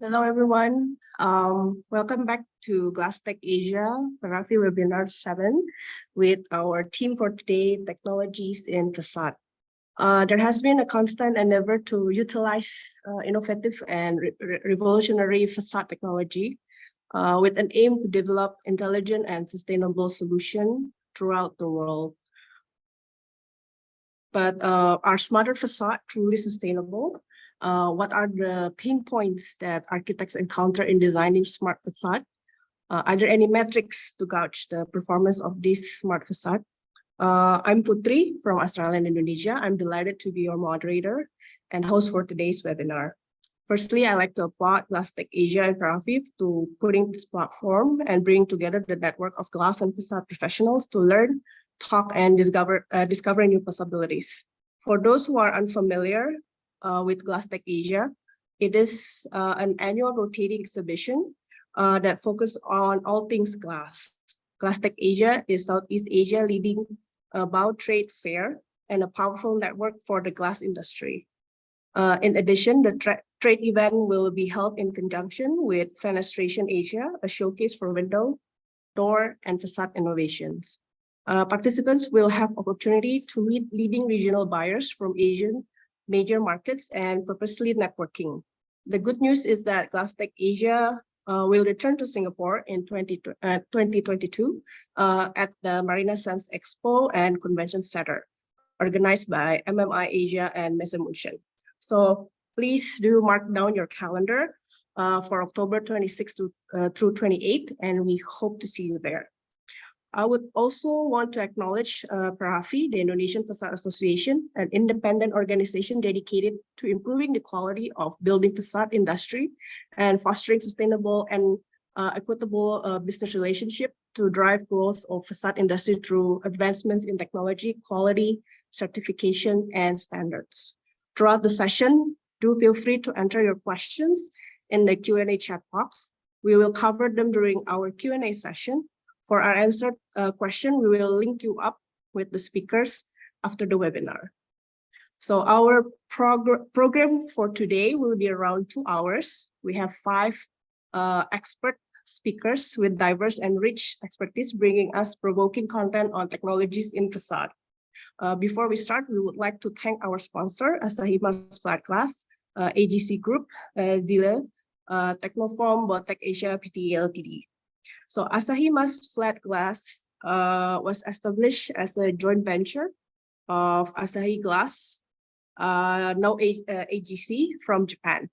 Hello, everyone. Welcome back to Glasstech Asia, PERAFI Webinar 7 with our theme for today, Technologies in Facade. There has been a constant endeavor to utilize innovative and revolutionary facade technology with an aim to develop intelligent and sustainable solutions throughout the world. But are smarter facade truly sustainable? What are the pain points that architects encounter in designing smart facade? Are there any metrics to gauge the performance of this smart facade? I'm Putri from Australia and Indonesia. I'm delighted to be your moderator and host for today's webinar. Firstly, I'd like to applaud Glasstech Asia and PERAFI to putting this platform and bring together the network of glass and facade professionals to learn, talk, and discover new possibilities. For those who are unfamiliar with Glasstech Asia, it is an annual rotating exhibition that focuses on all things glass. Glasstech Asia is Southeast Asia leading bow trade fair and a powerful network for the glass industry. In addition, the trade event will be held in conjunction with Fenestration Asia, a showcase for window, door, and facade innovations. Participants will have opportunity to meet leading regional buyers from Asian major markets and purposely networking. The good news is that Glasstech Asia will return to Singapore in 2022 at the Marina Sands Expo and Convention Center, organized by MMI Asia and Mesomotion. So please do mark down your calendar for October 26th through 28th, and we hope to see you there. I would also want to acknowledge PERAFI, the Indonesian Facade Association, an independent organization dedicated to improving the quality of building facade industry and fostering sustainable and equitable business relationship to drive growth of facade industry through advancements in technology, quality, certification, and standards. Throughout the session, do feel free to enter your questions in the Q&A chat box. We will cover them during our Q&A session. For our answered question, we will link you up with the speakers after the webinar. So our program for today will be around 2 hours. We have 5 expert speakers with diverse and rich expertise, bringing us provoking content on technologies in facade. Before we start, we would like to thank our sponsor, Asahi Mas Flat Glass, AGC Group, Zile, Technoform, Botech Asia, PTE Ltd. So Asahi Mas Flat Glass was established as a joint venture of Asahi Glass, now AGC from Japan.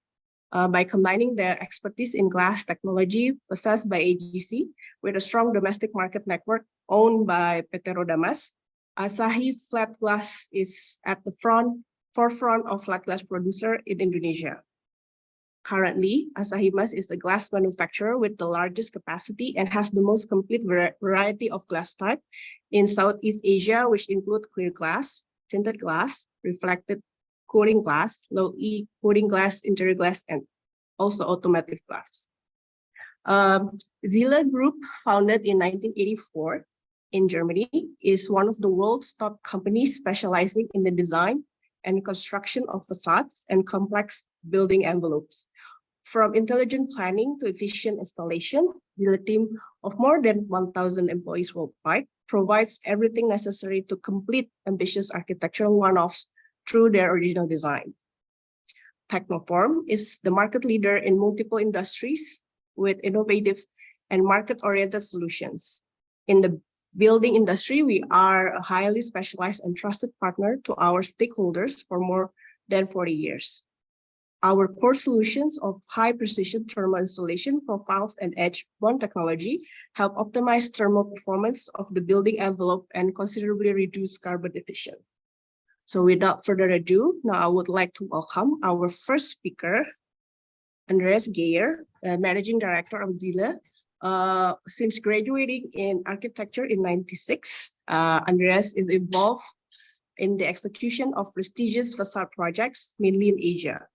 By combining their expertise in glass technology possessed by AGC with a strong domestic market network owned by PT Rodamas, Asahi Flat Glass is at the forefront of flat glass producer in Indonesia. Currently, Asahi Mas is the glass manufacturer with the largest capacity and has the most complete variety of glass type in Southeast Asia, which include clear glass, tinted glass, reflected coating glass, low-E coating glass, interior glass, and also automotive glass. Zile Group, founded in 1984 in Germany, is one of the world's top companies specializing in the design and construction of facades and complex building envelopes. From intelligent planning to efficient installation, the team of more than 1,000 employees worldwide provides everything necessary to complete ambitious architectural one-offs through their original design. Technoform is the market leader in multiple industries with innovative and market-oriented solutions. In the building industry, we are a highly specialized and trusted partner to our stakeholders for more than 40 years. Our core solutions of high-precision thermal installation profiles and edge bond technology help optimize thermal performance of the building envelope and considerably reduce carbon emission. So without further ado, now I would like to welcome our first speaker, Andreas Geyer, Managing Director of Zile. Since graduating in architecture in '96, Andreas is involved in the execution of prestigious facade projects, mainly in Asia.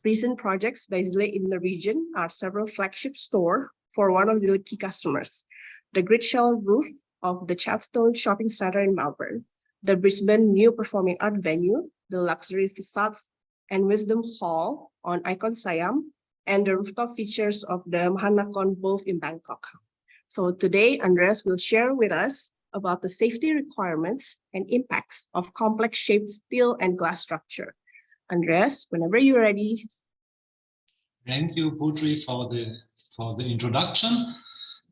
Recent projects by Zile in the region are several flagship stores for one of the key customers, the grid shell roof of the Chadstone Shopping Center in Melbourne, the Brisbane New Performing Art Venue, the luxury facades and Wisdom Hall on Icon Siam, and the rooftop features of the Mahanakon both in Bangkok. So today, Andreas will share with us about the safety requirements and impacts of complex shaped steel and glass structure. Andreas, whenever you're ready. Thank you, Putri, for the introduction.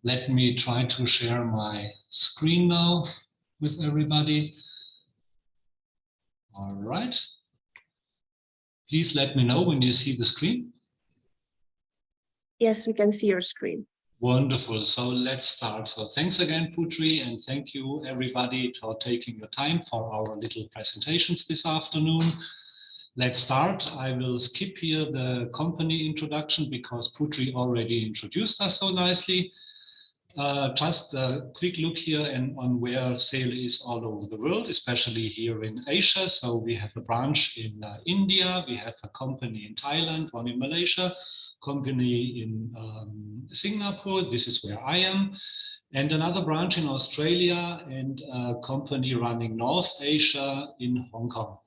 Let me try to share my screen now with everybody. All right. Please let me know when you see the screen. Yes, we can see your screen. Wonderful. So let's start. So thanks again, Putri, and thank you everybody for taking your time for our little presentations this afternoon. Let's start. I will skip here the company introduction because Putri already introduced us so nicely. Just a quick look here on where SAIL is all over the world, especially here in Asia. So we have a branch in India, we have a company in Thailand, one in Malaysia, company in Singapore, this is where I am, and another branch in Australia, and a company running North Asia in Hong Kong.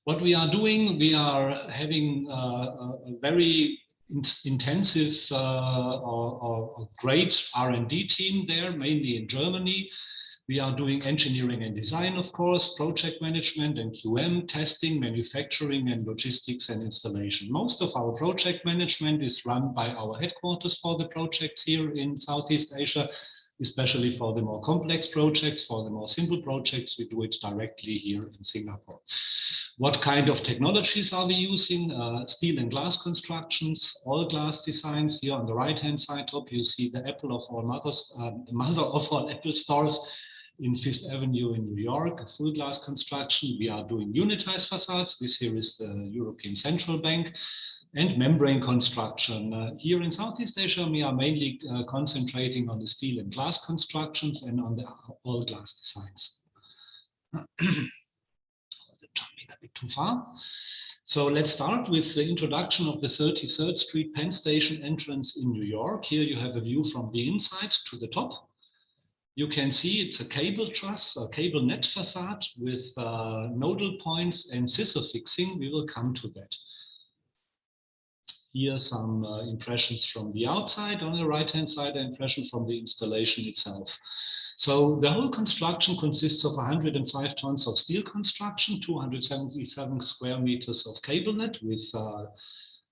What we are doing, we are having a very intensive or great R&D team there, mainly in Germany. We are doing engineering and design, of course, project management and QM, testing, manufacturing, and logistics and installation. Most of our project management is run by our headquarters for the projects here in Southeast Asia, especially for the more complex projects. For the more simple projects, we do it directly here in Singapore. What kind of technologies are we using? Steel and glass constructions, all glass designs. Here on the right-hand side top, you see the apple of all mothers, mother of all Apple stores in Fifth Avenue in New York, a full glass construction. We are doing unitized facades. This here is the European Central Bank, and membrane construction. Here in Southeast Asia, we are mainly concentrating on the steel and glass constructions and on the all glass designs. Was it jumping a bit too far? So let's start with the introduction of the 33rd Street Penn Station entrance in New York. Here you have a view from the inside to the top. You can see it's a cable truss, a cable net facade with nodal points and scissor fixing. We will come to that. Here some impressions from the outside. On the right-hand side, an impression from the installation itself. So the whole construction consists of 105 tons of steel construction, 277 square meters of cable net with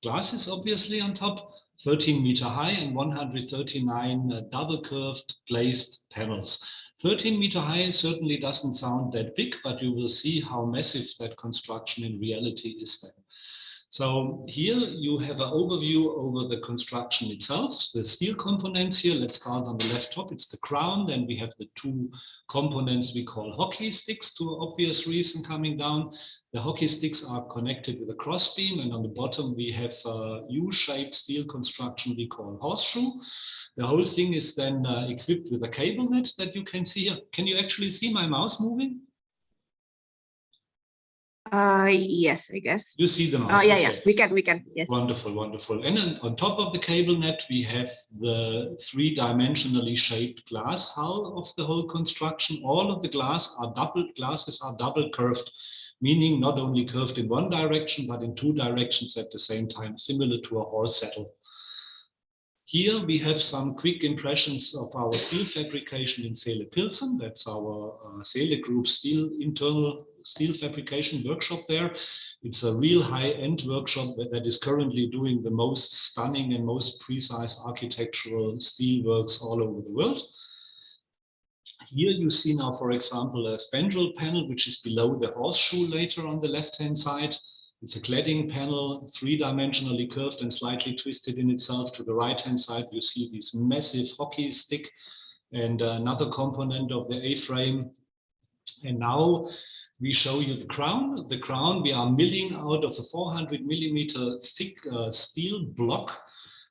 glasses obviously on top, 13-meter high and 139 double curved glazed panels. 13-meter high certainly doesn't sound that big, but you will see how massive that construction in reality is then. So here you have an overview over the construction itself, the steel components here. Let's start on the left top, it's the crown. Then we have the two components we call hockey sticks, to obvious reason coming down. The hockey sticks are connected with a cross beam, and on the bottom we have a U-shaped steel construction we call horseshoe. The whole thing is then equipped with a cable net that you can see here. Can you actually see my mouse moving? Yes, I guess. You see the mouse? Yeah, okay. yes, we can. Yes. Wonderful, wonderful. And then on top of the cable net, we have the three-dimensionally shaped glass hull of the whole construction. All of the glasses are double curved, meaning not only curved in one direction, but in two directions at the same time, similar to a horse saddle. Here we have some quick impressions of our steel fabrication in Seele Pilsen. That's our Seele Group internal steel fabrication workshop there. It's a real high-end workshop that is currently doing the most stunning and most precise architectural steel works all over the world. Here you see now, for example, a spandrel panel, which is below the horseshoe later on the left-hand side. It's a cladding panel, three-dimensionally curved and slightly twisted in itself. To the right-hand side, you see this massive hockey stick and another component of the A-frame. And now we show you the crown. The crown we are milling out of a 400 millimeter thick steel block.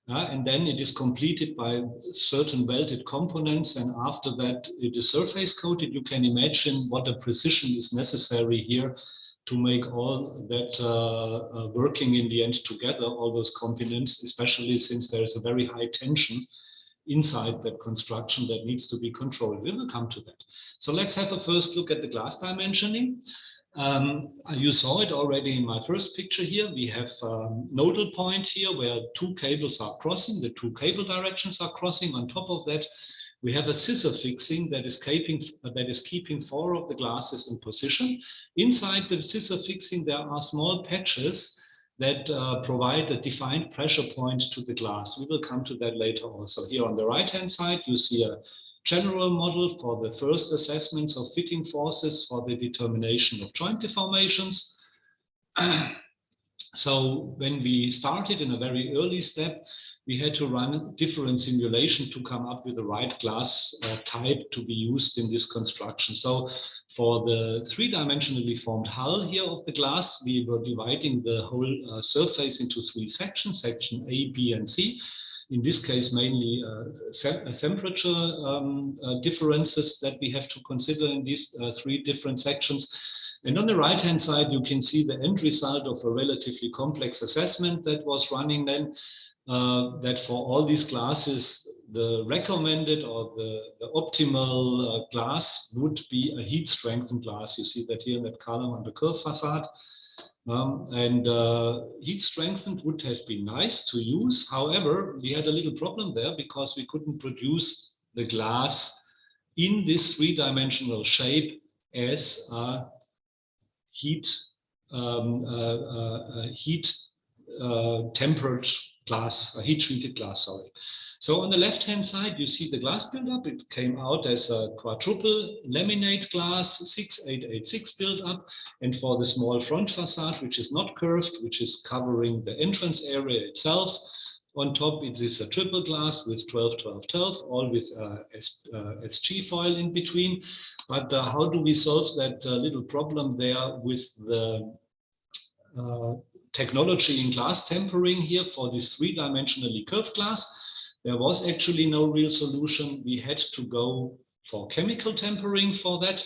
And then it is completed by certain welded components. And after that, it is surface coated. You can imagine what a precision is necessary here to make all that working in the end together, all those components, especially since there is a very high tension inside that construction that needs to be controlled. We will come to that. So let's have a first look at the glass dimensioning. You saw it already in my first picture here. We have a nodal point here where two cables are crossing, the two cable directions are crossing. On top of that, we have a scissor fixing that is keeping four of the glasses in position. Inside the scissor fixing, there are small patches that provide a defined pressure point to the glass. We will come to that later also. Here on the right-hand side, you see a general model for the first assessments of fitting forces for the determination of joint deformations. So when we started in a very early step, we had to run different simulation to come up with the right glass type to be used in this construction. So for the three-dimensionally formed hull here of the glass, we were dividing the whole surface into three sections, section A, B, and C. In this case, mainly temperature differences that we have to consider in these three different sections. And on the right-hand side, you can see the end result of a relatively complex assessment that was running then, that for all these glasses, the recommended or the optimal glass would be a heat-strengthened glass. You see that here in that column on the curved facade. Heat strengthened would have been nice to use. However, we had a little problem there because we couldn't produce the glass in this three-dimensional shape as a heat tempered glass, a heat treated glass, sorry. So on the left-hand side, you see the glass buildup. It came out as a quadruple laminate glass, 6886 buildup. And for the small front facade, which is not curved, which is covering the entrance area itself, on top it is a triple glass with 12-12-12, all with SG foil in between. But how do we solve that little problem there with the technology in glass tempering here for this three-dimensionally curved glass? There was actually no real solution. We had to go for chemical tempering for that.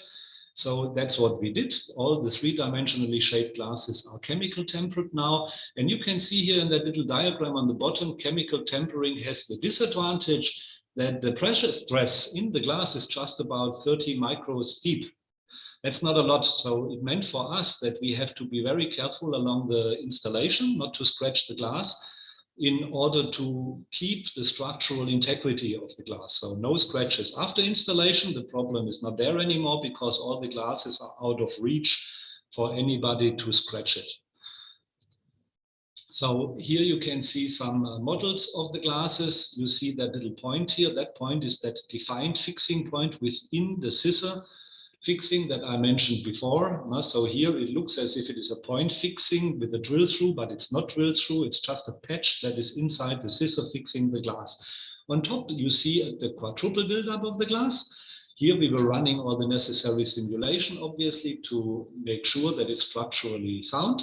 So that's what we did. All the three-dimensionally shaped glasses are chemical tempered now. And you can see here in that little diagram on the bottom, chemical tempering has the disadvantage that the pressure stress in the glass is just about 30 micros deep. That's not a lot. So it meant for us that we have to be very careful along the installation, not to scratch the glass, in order to keep the structural integrity of the glass. So no scratches. After installation, the problem is not there anymore because all the glasses are out of reach for anybody to scratch it. So here you can see some models of the glasses. You see that little point here. That point is that defined fixing point within the scissor fixing that I mentioned before. So here it looks as if it is a point fixing with a drill through, but it's not drilled through. It's just a patch that is inside the scissor fixing the glass. On top, you see the quadruple buildup of the glass. Here we were running all the necessary simulation, obviously, to make sure that it's structurally sound.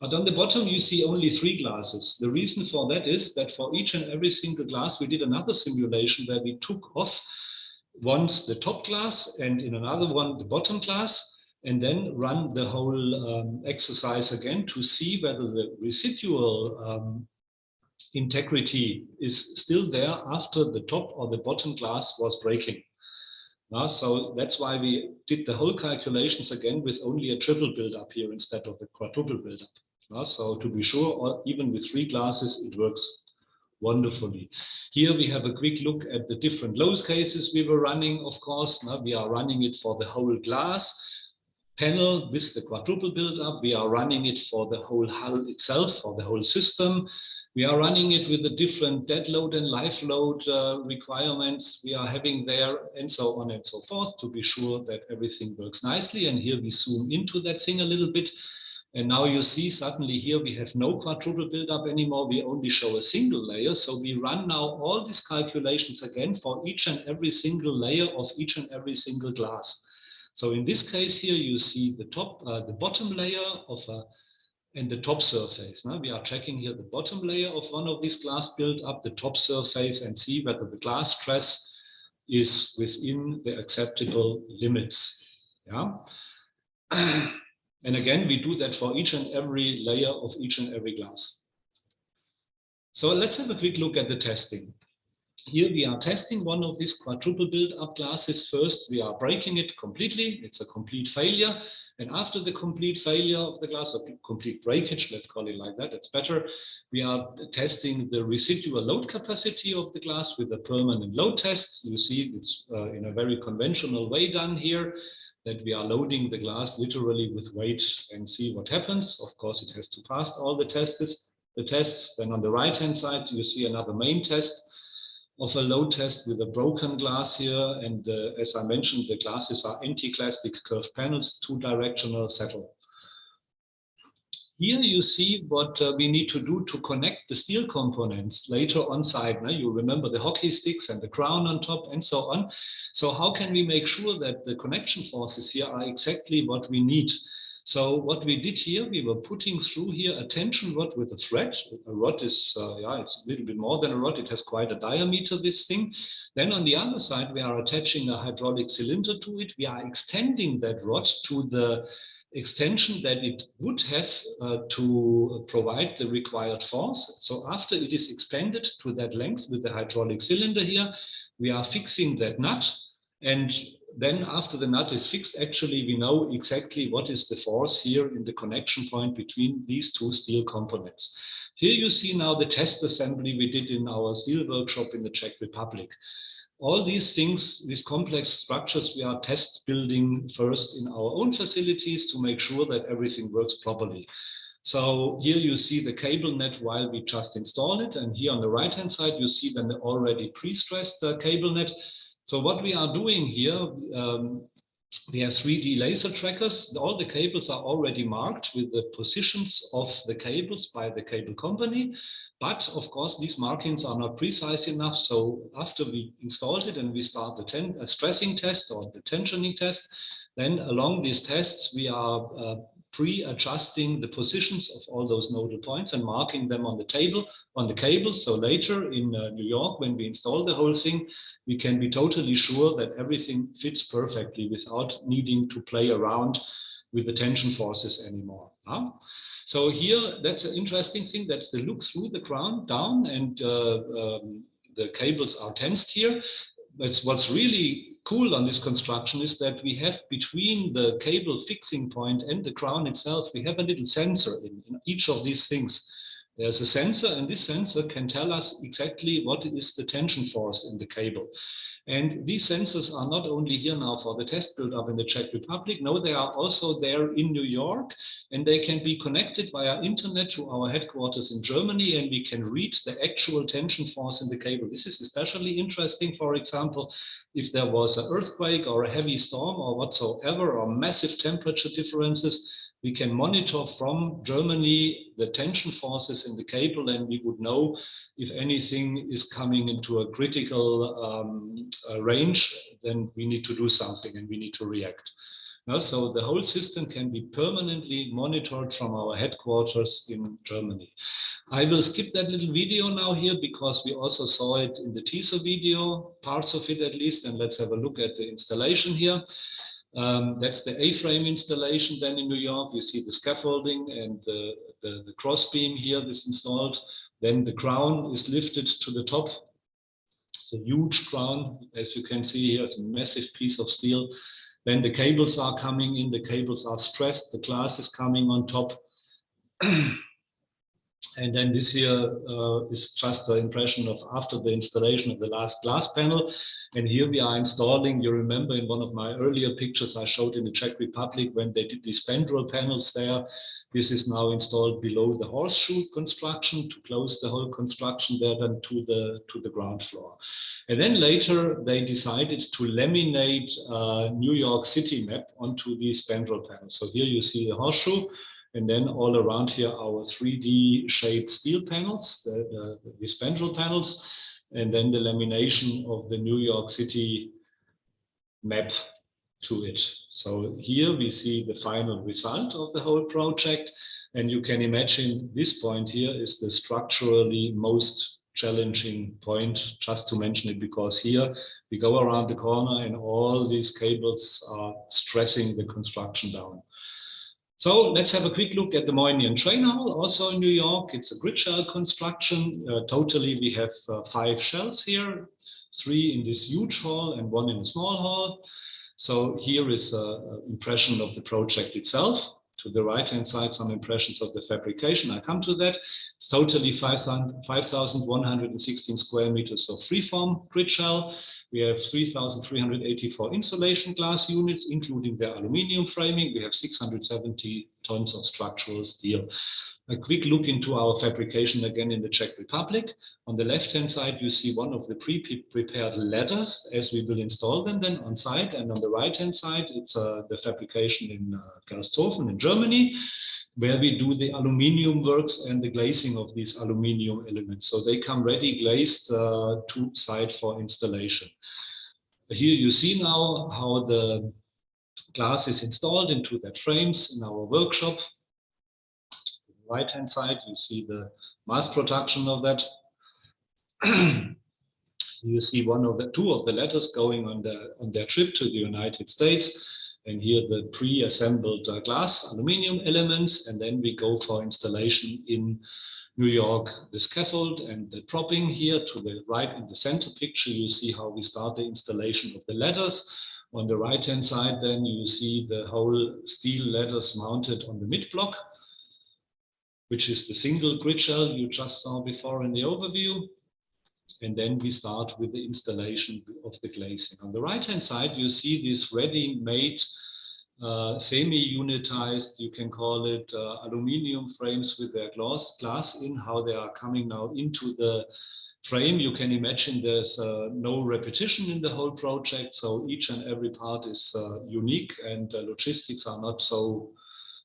But on the bottom, you see only three glasses. The reason for that is that for each and every single glass, we did another simulation where we took off once the top glass and in another one the bottom glass, and then run the whole exercise again to see whether the residual integrity is still there after the top or the bottom glass was breaking. So that's why we did the whole calculations again with only a triple buildup here instead of the quadruple buildup. So to be sure, even with three glasses, it works wonderfully. Here we have a quick look at the different load cases we were running, of course. Now we are running it for the whole glass panel with the quadruple buildup. We are running it for the whole hull itself, for the whole system. We are running it with the different dead load and live load requirements we are having there, and so on and so forth, to be sure that everything works nicely. And here we zoom into that thing a little bit. And now you see suddenly here we have no quadruple buildup anymore. We only show a single layer. So we run now all these calculations again for each and every single layer of each and every single glass. So in this case here, you see the top, the bottom layer of and the top surface. Now we are checking here the bottom layer of one of these glass buildup, the top surface, and see whether the glass stress is within the acceptable limits. Yeah. And again, we do that for each and every layer of each and every glass. So let's have a quick look at the testing. Here we are testing one of these quadruple build-up glasses. First, we are breaking it completely. It's a complete failure. And after the complete failure of the glass, or complete breakage, let's call it like that, it's better, we are testing the residual load capacity of the glass with a permanent load test. You see it's in a very conventional way done here, that we are loading the glass literally with weight and see what happens. Of course, it has to pass all the tests. Then on the right-hand side, you see another main test of a load test with a broken glass here. And as I mentioned, the glasses are anti-Glasstech curved panels, 2-directional settle. Here you see what we need to do to connect the steel components later on site. Now you remember the hockey sticks and the crown on top and so on. So how can we make sure that the connection forces here are exactly what we need? So what we did here, we were putting through here a tension rod with a thread. A rod is, yeah, it's a little bit more than a rod. It has quite a diameter, this thing. Then on the other side, we are attaching a hydraulic cylinder to it. We are extending that rod to the extension that it would have to provide the required force. So after it is expanded to that length with the hydraulic cylinder here, we are fixing that nut. And then after the nut is fixed, actually, we know exactly what is the force here in the connection point between these two steel components. Here you see now the test assembly we did in our steel workshop in the Czech Republic. All these things, these complex structures, we are test building first in our own facilities to make sure that everything works properly. So here you see the cable net while we just install it. And here on the right-hand side, you see then the already pre-stressed cable net. So what we are doing here, we have 3D laser trackers. All the cables are already marked with the positions of the cables by the cable company. But of course, these markings are not precise enough. So after we installed it and we start the stressing test or the tensioning test, then along these tests, we are pre-adjusting the positions of all those nodal points and marking them on the table, on the cables. So later in New York, when we install the whole thing, we can be totally sure that everything fits perfectly without needing to play around with the tension forces anymore. So here, that's an interesting thing. That's the look through the crown down, and the cables are tensed here. That's what's really cool on this construction is that we have between the cable fixing point and the crown itself, we have a little sensor in each of these things. There's a sensor, and this sensor can tell us exactly what is the tension force in the cable. And these sensors are not only here now for the test build-up in the Czech Republic, no, they are also there in New York, and they can be connected via internet to our headquarters in Germany, and we can read the actual tension force in the cable. This is especially interesting, for example, if there was an earthquake or a heavy storm or whatsoever, or massive temperature differences, we can monitor from Germany the tension forces in the cable, and we would know if anything is coming into a critical range, then we need to do something and we need to react. So the whole system can be permanently monitored from our headquarters in Germany. I will skip that little video now here because we also saw it in the teaser video, parts of it at least, and let's have a look at the installation here. That's the A-frame installation then in New York. You see the scaffolding and the cross beam here is installed. Then the crown is lifted to the top. It's a huge crown, as you can see here. It's a massive piece of steel. Then the cables are coming in. The cables are stressed. The glass is coming on top. And then this here is just the impression of after the installation of the last glass panel. And here we are installing, you remember in one of my earlier pictures I showed in the Czech Republic when they did these spandrel panels there. This is now installed below the horseshoe construction to close the whole construction there then to the ground floor. And then later they decided to laminate a New York City map onto these spandrel panels. So here you see the horseshoe. And then all around here, our 3D shaped steel panels, the spandrel panels, and then the lamination of the New York City map to it. So here we see the final result of the whole project. And you can imagine this point here is the structurally most challenging point, just to mention it, because here we go around the corner and all these cables are stressing the construction down. So let's have a quick look at the Moynihan Train Hall, also in New York. It's a grid shell construction. Totally, we have 5 shells here, 3 in this huge hall and 1 in a small hall. So here is an impression of the project itself. To the right-hand side, some impressions of the fabrication. I come to that. It's totally 5,116 square meters of freeform grid shell. We have 3,384 insulation glass units, including their aluminum framing. We have 670 tons of structural steel. A quick look into our fabrication again in the Czech Republic. On the left-hand side, you see one of the pre-prepared ladders as we will install them then on site. And on the right-hand side, it's the fabrication in Glasstech in Germany, where we do the aluminum works and the glazing of these aluminum elements. So they come ready glazed to site for installation. Here you see now how the glass is installed into the frames in our workshop. Right-hand side, you see the mass production of that. You see two of the letters going on their trip to the United States. And here the pre-assembled glass aluminum elements. And then we go for installation in New York, the scaffold and the propping. Here to the right in the center picture, you see how we start the installation of the ladders. On the right-hand side, then you see the whole steel ladders mounted on the mid-block, which is the single grid shell you just saw before in the overview. And then we start with the installation of the glazing. On the right-hand side, you see this ready-made, semi-unitized, you can call it, aluminum frames with their glass in, how they are coming now into the frame. You can imagine there's no repetition in the whole project. So each and every part is unique, and logistics are not so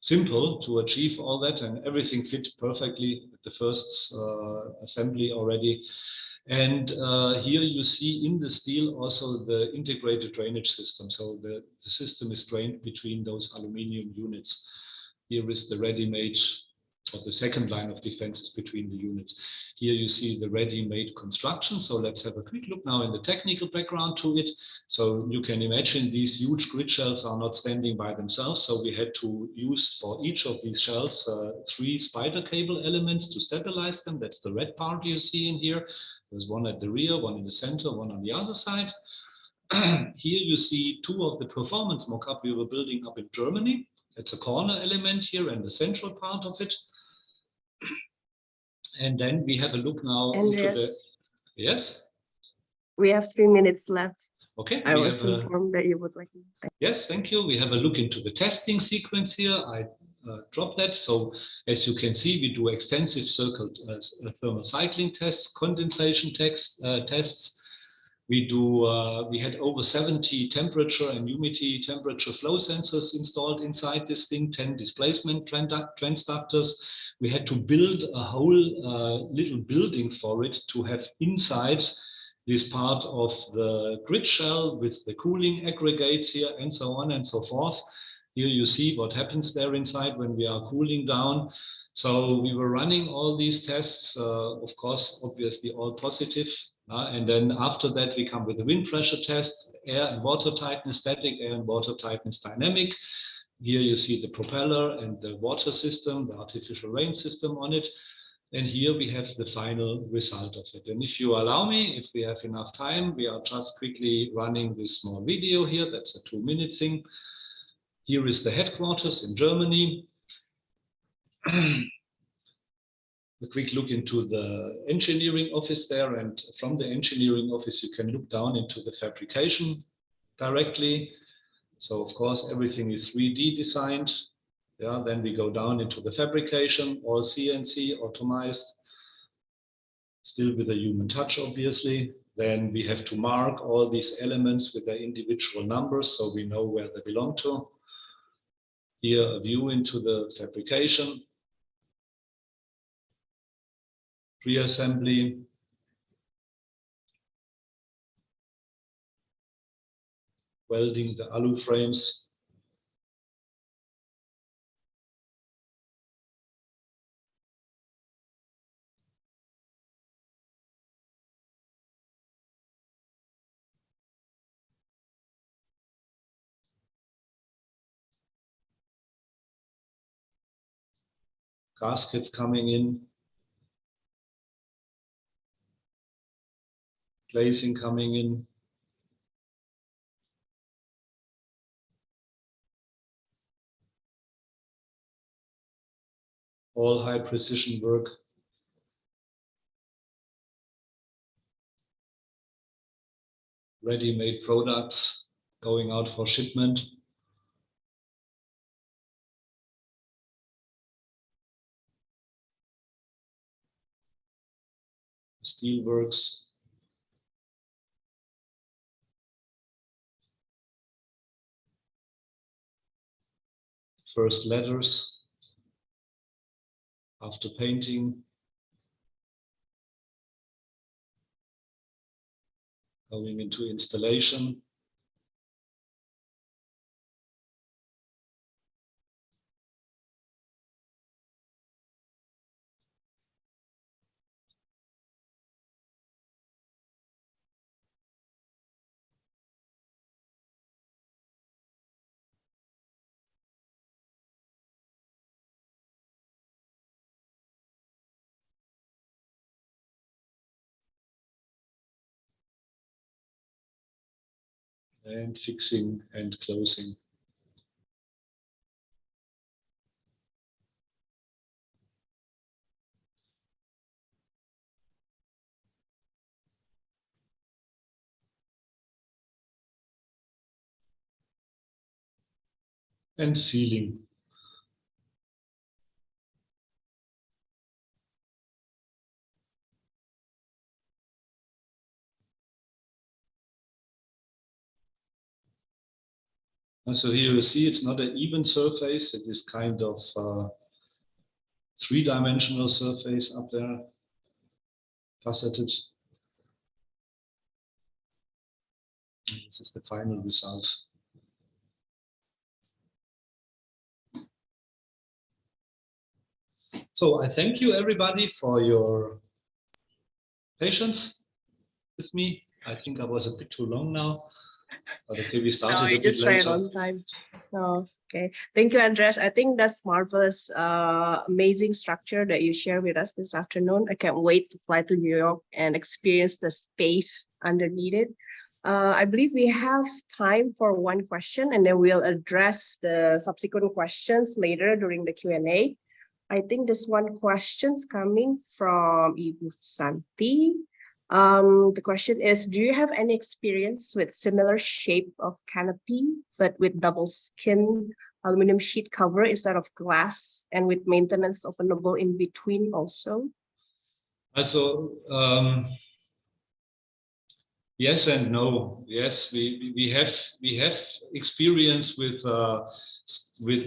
simple to achieve all that, and everything fit perfectly at the first assembly already. And here you see in the steel also the integrated drainage system. So the system is drained between those aluminum units. Here is the ready-made, or the second line of defense is between the units. Here you see the ready-made construction. So let's have a quick look now in the technical background to it. So you can imagine these huge grid shells are not standing by themselves. So we had to use for each of these shells 3 spider cable elements to stabilize them. That's the red part you see in here. There's one at the rear, one in the center, one on the other side. Here you see 2 of the performance mock-up we were building up in Germany. It's a corner element here and the central part of it. And then we have a look now into the... Yes? We have 3 minutes left. Okay. I was informed that you would like to... Yes, thank you. We have a look into the testing sequence here. I dropped that. So as you can see, we do extensive circuit thermal cycling tests, condensation tests. We had over 70 temperature and humidity temperature flow sensors installed inside this thing, 10 displacement transductors. We had to build a whole little building for it to have inside this part of the grid shell with the cooling aggregates here and so on and so forth. Here you see what happens there inside when we are cooling down. So we were running all these tests, of course, obviously all positive. And then after that, we come with the wind pressure test, air and water tightness, static air and water tightness dynamic. Here you see the propeller and the water system, the artificial rain system on it. And here we have the final result of it. And if you allow me, if we have enough time, we are just quickly running this small video here. That's a 2-minute thing. Here is the headquarters in Germany. A quick look into the engineering office there. And from the engineering office, you can look down into the fabrication directly. So of course, everything is 3D designed. Yeah, then we go down into the fabrication, all CNC, automized, still with a human touch, obviously. Then we have to mark all these elements with their individual numbers so we know where they belong to. Here, a view into the fabrication, pre-assembly, welding the alu frames. gaskets coming in, glazing coming in. All high precision work. Ready-made products going out for shipment. Steelworks. First letters after painting. Going into installation. And fixing and closing. And sealing. And so here you see it's not an even surface, it is kind of three-dimensional surface up there, faceted. This is the final result. So I thank you everybody for your patience with me. I think I was a bit too long now, but okay, we started a bit just later. right on time. Okay. Thank you, Andreas. I think that's marvelous, amazing structure that you share with us this afternoon. I can't wait to fly to New York and experience the space underneath it. I believe we have time for one question, and then we'll address the subsequent questions later during the Q&A. I think this one question's coming from Ibu Santi. The question is, do you have any experience with similar shape of canopy, but with double skin aluminum sheet cover instead of glass, and with maintenance openable in between also? Also, yes and no. Yes, we have experience with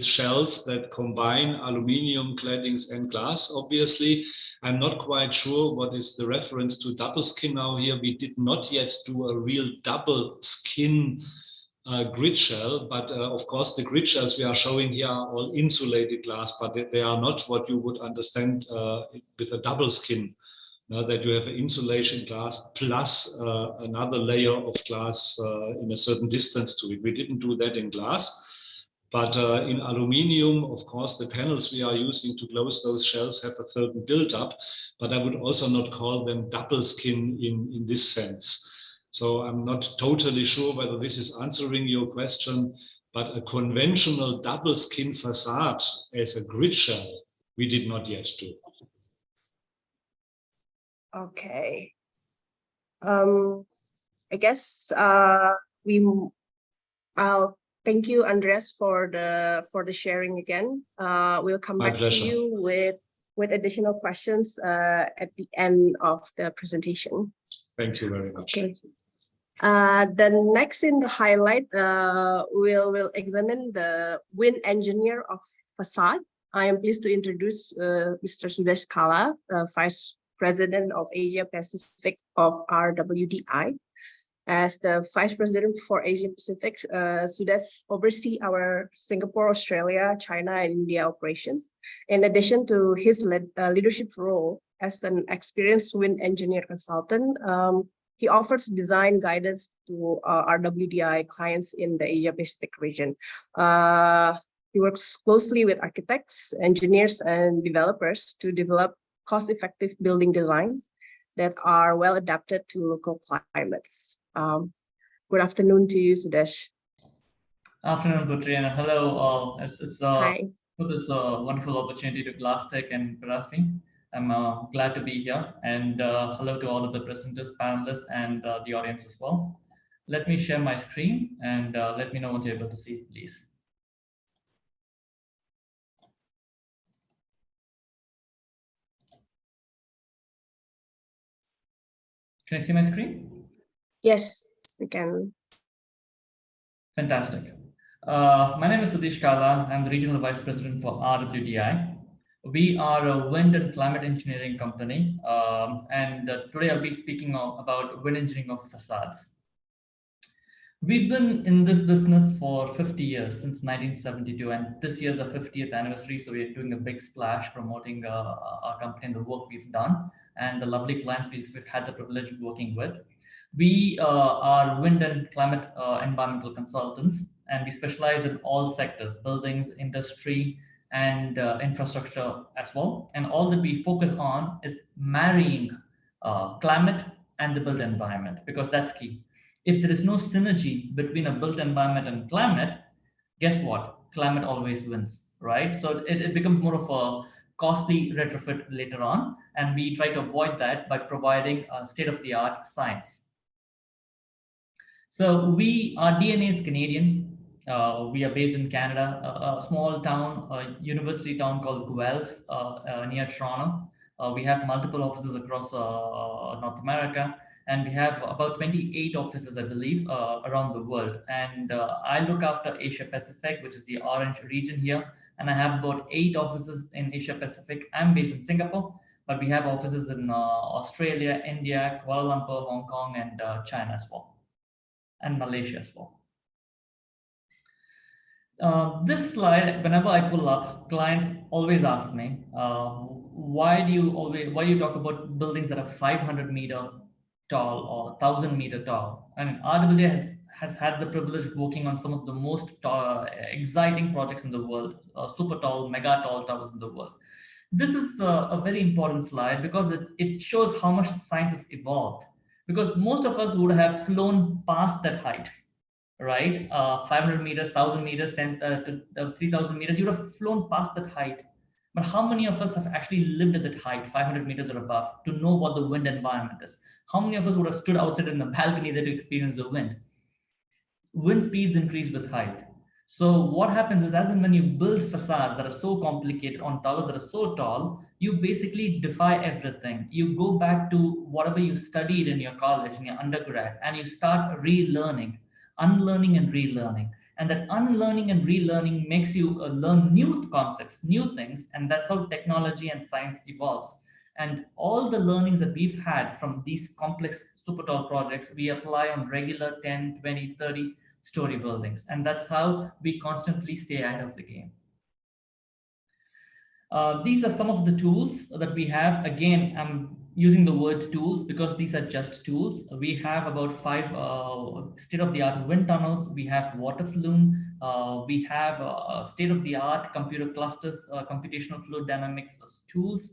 shells that combine aluminium claddings and glass. Obviously, I'm not quite sure what is the reference to double skin now here. We did not yet do a real double skin grid shell, but of course the grid shells we are showing here are all insulated glass, but they are not what you would understand with a double skin. That you have an insulation glass plus another layer of glass in a certain distance to it. We didn't do that in glass. But in aluminium, of course, the panels we are using to close those shells have a certain build-up, but I would also not call them double skin in this sense. So I'm not totally sure whether this is answering your question, but a conventional double skin facade as a grid shell, we did not yet do. Okay. I guess I'll thank you, Andres, for the sharing again. We'll come back to you with additional questions at the end of the presentation. Thank you very much. Okay. Then next in the highlight, we'll examine the wind engineer of facade. I am pleased to introduce Mr. Sudesh Kala, Vice President of Asia Pacific of RWDI. As the Vice President for Asia Pacific, Sudesh oversees our Singapore, Australia, China, and India operations. In addition to his leadership role as an experienced wind engineer consultant, he offers design guidance to RWDI clients in the Asia Pacific region. He works closely with architects, engineers, and developers to develop cost-effective building designs that are well adapted to local climates. Good afternoon to you, Sudesh. Afternoon, Putri, and hello all. It's Hi. for this wonderful opportunity to Glasstech and PERAFI. I'm glad to be here, and hello to all of the presenters, panelists, and the audience as well. Let me share my screen and let me know once you're able to see, please. Can I see my screen? Yes, we can. Fantastic. My name is Sudhish Kala. I'm the Regional Vice President for RWDI. We are a wind and climate engineering company, and today I'll be speaking about wind engineering of facades. We've been in this business for 50 years, since 1972, and this year's the 50th anniversary, so we're doing a big splash promoting our company and the work we've done and the lovely clients we've had the privilege of working with. We are wind and climate environmental consultants, and we specialize in all sectors, buildings, industry, and infrastructure as well. And all that we focus on is marrying climate and the built environment, because that's key. If there is no synergy between a built environment and climate, guess what? Climate always wins, right? So it becomes more of a costly retrofit later on. And we try to avoid that by providing state-of-the-art science. So our DNA is Canadian. We are based in Canada, a small town, a university town called Guelph, near Toronto. We have multiple offices across North America, and we have about 28 offices, I believe, around the world. And I look after Asia Pacific, which is the orange region here. And I have about 8 offices in Asia Pacific. I'm based in Singapore, but we have offices in Australia, India, Kuala Lumpur, Hong Kong, and China as well, and Malaysia as well. This slide, whenever I pull up, clients always ask me, why do you talk about buildings that are 500-meter tall or 1,000-meter tall? And RWA has had the privilege of working on some of the most exciting projects in the world, super tall, mega tall towers in the world. This is a very important slide because it shows how much science has evolved. Because most of us would have flown past that height, right? 500 meters, 1,000 meters, 10 to 3,000 meters, you would have flown past that height. But how many of us have actually lived at that height, 500 meters or above, to know what the wind environment is? How many of us would have stood outside in the balcony there to experience the wind? Wind speeds increase with height. So what happens is, as and when you build facades that are so complicated on towers that are so tall, you basically defy everything. You go back to whatever you studied in your college, in your undergrad, and you start relearning, unlearning and relearning. And that unlearning and relearning makes you learn new concepts, new things, and that's how technology and science evolves. And all the learnings that we've had from these complex super tall projects, we apply on regular 10, 20, 30 story buildings. And that's how we constantly stay ahead of the game. These are some of the tools that we have. Again, I'm using the word tools because these are just tools. We have about 5 state-of-the-art wind tunnels. We have water flume. We have state-of-the-art computer clusters, computational fluid dynamics tools.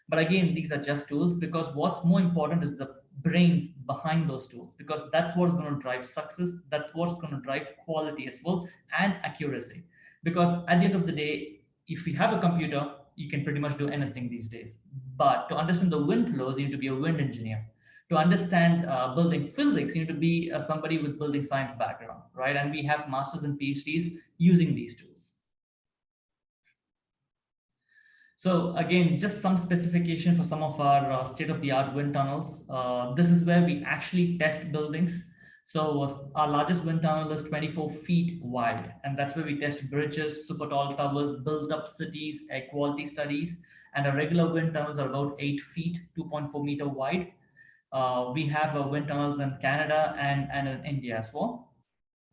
But again, these are just tools, because what's more important is the brains behind those tools, because that's what's going to drive success. That's what's going to drive quality as well, and accuracy. Because at the end of the day, if you have a computer, you can pretty much do anything these days. But to understand the wind flows, you need to be a wind engineer. To understand building physics, you need to be somebody with building science background, right? And we have masters and PhDs using these tools. So again, just some specification for some of our state-of-the-art wind tunnels. This is where we actually test buildings. So our largest wind tunnel is 24 feet wide, and that's where we test bridges, super tall towers, built up cities, air quality studies. And our regular wind tunnels are about 8 feet, 2.4 meter wide. We have wind tunnels in Canada and in India as well.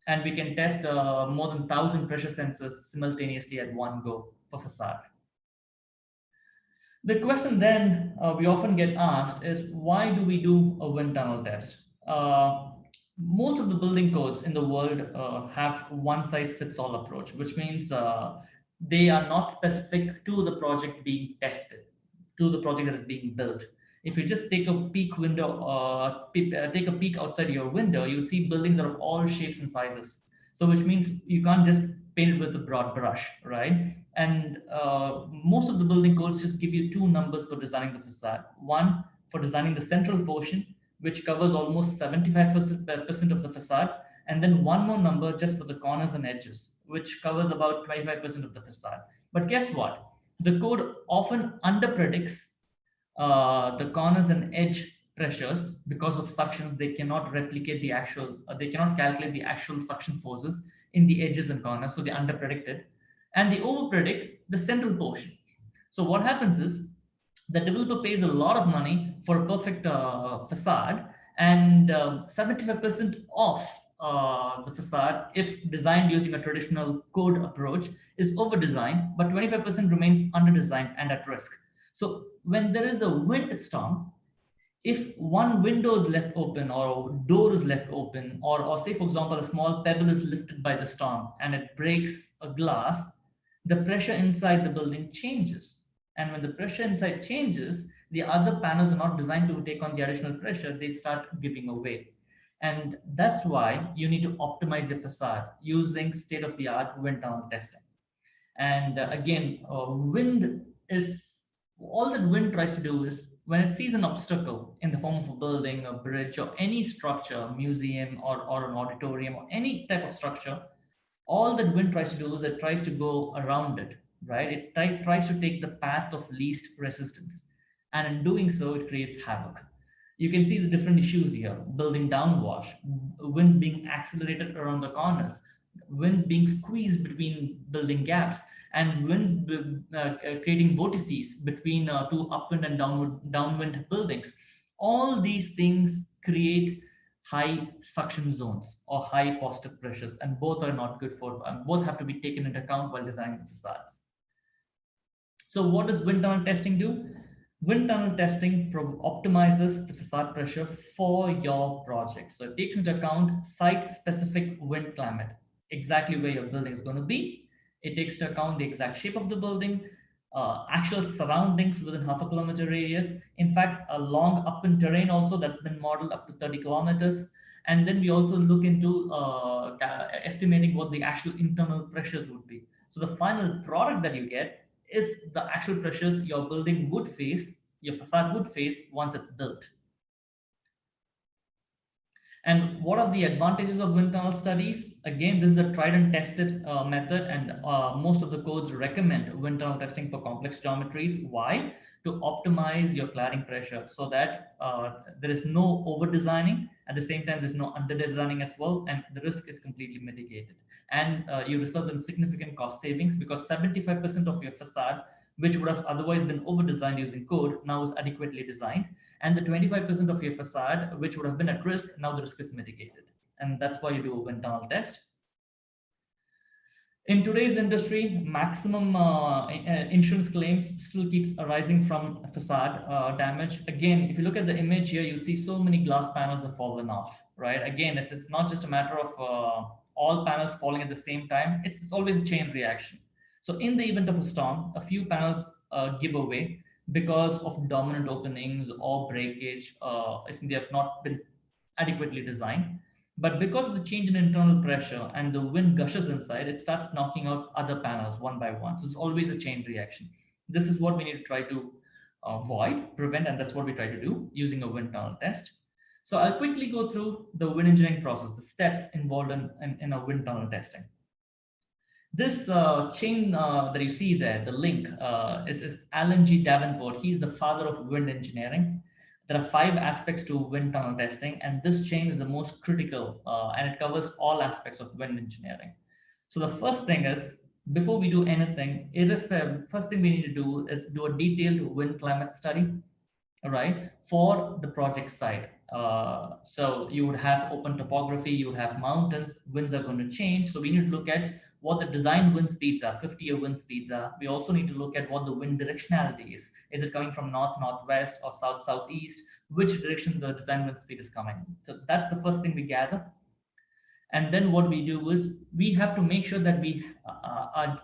And we can test more than 1,000 pressure sensors simultaneously at one go for facade. The question then we often get asked is, why do we do a wind tunnel test? Most of the building codes in the world have one-size-fits-all approach, which means they are not specific to the project being tested, to the project that is being built. If you just take a peek window, take a peek outside your window, you'll see buildings are of all shapes and sizes. So which means you can't just paint it with a broad brush, right? And most of the building codes just give you two numbers for designing the facade. One for designing the central portion, which covers almost 75% of the facade, and then one more number just for the corners and edges, which covers about 25% of the facade. But guess what? The code often underpredicts the corners and edge pressures because of suctions. They cannot replicate the actual, they cannot calculate the actual suction forces in the edges and corners, so they underpredict it, and they overpredict the central portion. So what happens is the developer pays a lot of money for a perfect facade, and 75% of the facade, if designed using a traditional code approach, is over designed, but 25% remains under designed and at risk. So when there is a wind storm, if one window is left open or a door is left open, or say for example a small pebble is lifted by the storm and it breaks a glass, the pressure inside the building changes. And when the pressure inside changes, the other panels are not designed to take on the additional pressure, they start giving away. And that's why you need to optimize your facade using state-of-the-art wind tunnel testing. And again, wind is, all that wind tries to do is when it sees an obstacle in the form of a building, a bridge, or any structure, museum or an auditorium or any type of structure, all that wind tries to do is it tries to go around it, right? It tries to take the path of least resistance. And in doing so, it creates havoc. You can see the different issues here: building downwash, winds being accelerated around the corners, winds being squeezed between building gaps, and winds creating vortices between two upwind and downwind buildings. All these things create high suction zones or high positive pressures, and both are not good for, both have to be taken into account while designing the facades. So what does wind tunnel testing do? Wind tunnel testing optimizes the facade pressure for your project. So it takes into account site-specific wind climate, exactly where your building is going to be. It takes into account the exact shape of the building, actual surroundings within half a kilometer radius. In fact, a long upwind terrain also that's been modeled up to 30 kilometers. And then we also look into estimating what the actual internal pressures would be. So the final product that you get is the actual pressures your building would face, your facade would face once it's built. And what are the advantages of wind tunnel studies? Again, this is a tried and tested method, and most of the codes recommend wind tunnel testing for complex geometries. Why? To optimize your cladding pressure so that there is no over designing. At the same time, there's no under designing as well, and the risk is completely mitigated. And you result in significant cost savings because 75% of your facade, which would have otherwise been over designed using code, now is adequately designed. And the 25% of your facade, which would have been at risk, now the risk is mitigated. And that's why you do a wind tunnel test. In today's industry, maximum insurance claims still keeps arising from facade damage. Again, if you look at the image here, you'll see so many glass panels have fallen off, right? Again, it's not just a matter of all panels falling at the same time. It's always a chain reaction. So in the event of a storm, a few panels give away because of dominant openings or breakage if they have not been adequately designed. But because of the change in internal pressure and the wind gushes inside, it starts knocking out other panels one by one. So it's always a chain reaction. This is what we need to try to avoid, prevent, and that's what we try to do using a wind tunnel test. So I'll quickly go through the wind engineering process, the steps involved in a wind tunnel testing. This chain that you see there, the link, is Alan G. Davenport. He's the father of wind engineering. There are 5 aspects to wind tunnel testing, and this chain is the most critical, and it covers all aspects of wind engineering. So the first thing is, before we do anything, first thing we need to do is do a detailed wind climate study, all right, for the project site. So you would have open topography, you would have mountains, winds are going to change. So we need to look at what the design wind speeds are, 50-year wind speeds are. We also need to look at what the wind directionality is. Is it coming from north, northwest, or south, southeast? Which direction the design wind speed is coming? So that's the first thing we gather. And then what we do is we have to make sure that we are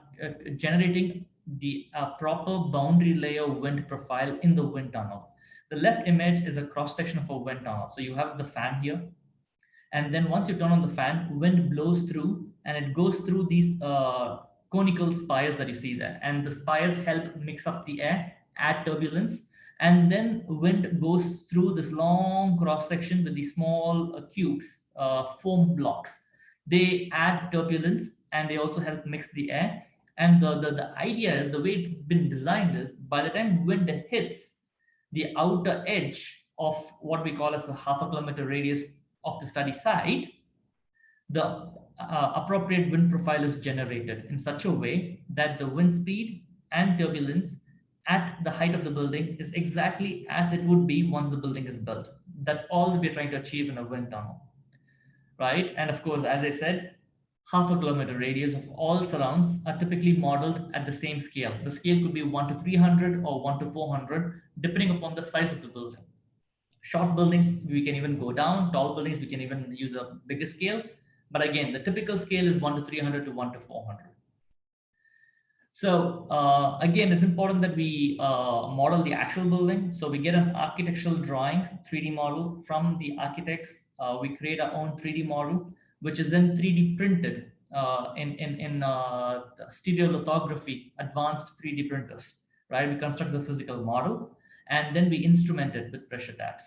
generating the proper boundary layer wind profile in the wind tunnel. The left image is a cross section of a wind tunnel. So you have the fan here, and then once you turn on the fan, wind blows through and it goes through these conical spires that you see there, and the spires help mix up the air, add turbulence, and then wind goes through this long cross section with these small tubes, foam blocks. They add turbulence and they also help mix the air. And the idea is, the way it's been designed is, by the time wind hits the outer edge of what we call as a half a kilometer radius of the study site, the appropriate wind profile is generated in such a way that the wind speed and turbulence at the height of the building is exactly as it would be once the building is built. That's all that we're trying to achieve in a wind tunnel, right? And of course, as I said, half a kilometer radius of all surrounds are typically modeled at the same scale. The scale could be 1 to 300 or 1 to 400, depending upon the size of the building. Short buildings, we can even go down. Tall buildings, we can even use a bigger scale. But again, the typical scale is 1 to 300 to 1 to 400. So again, it's important that we model the actual building. So we get an architectural drawing, 3D model from the architects. We create our own 3D model, which is then 3D printed in stereolithography, advanced 3D printers, right? We construct the physical model and then we instrument it with pressure taps.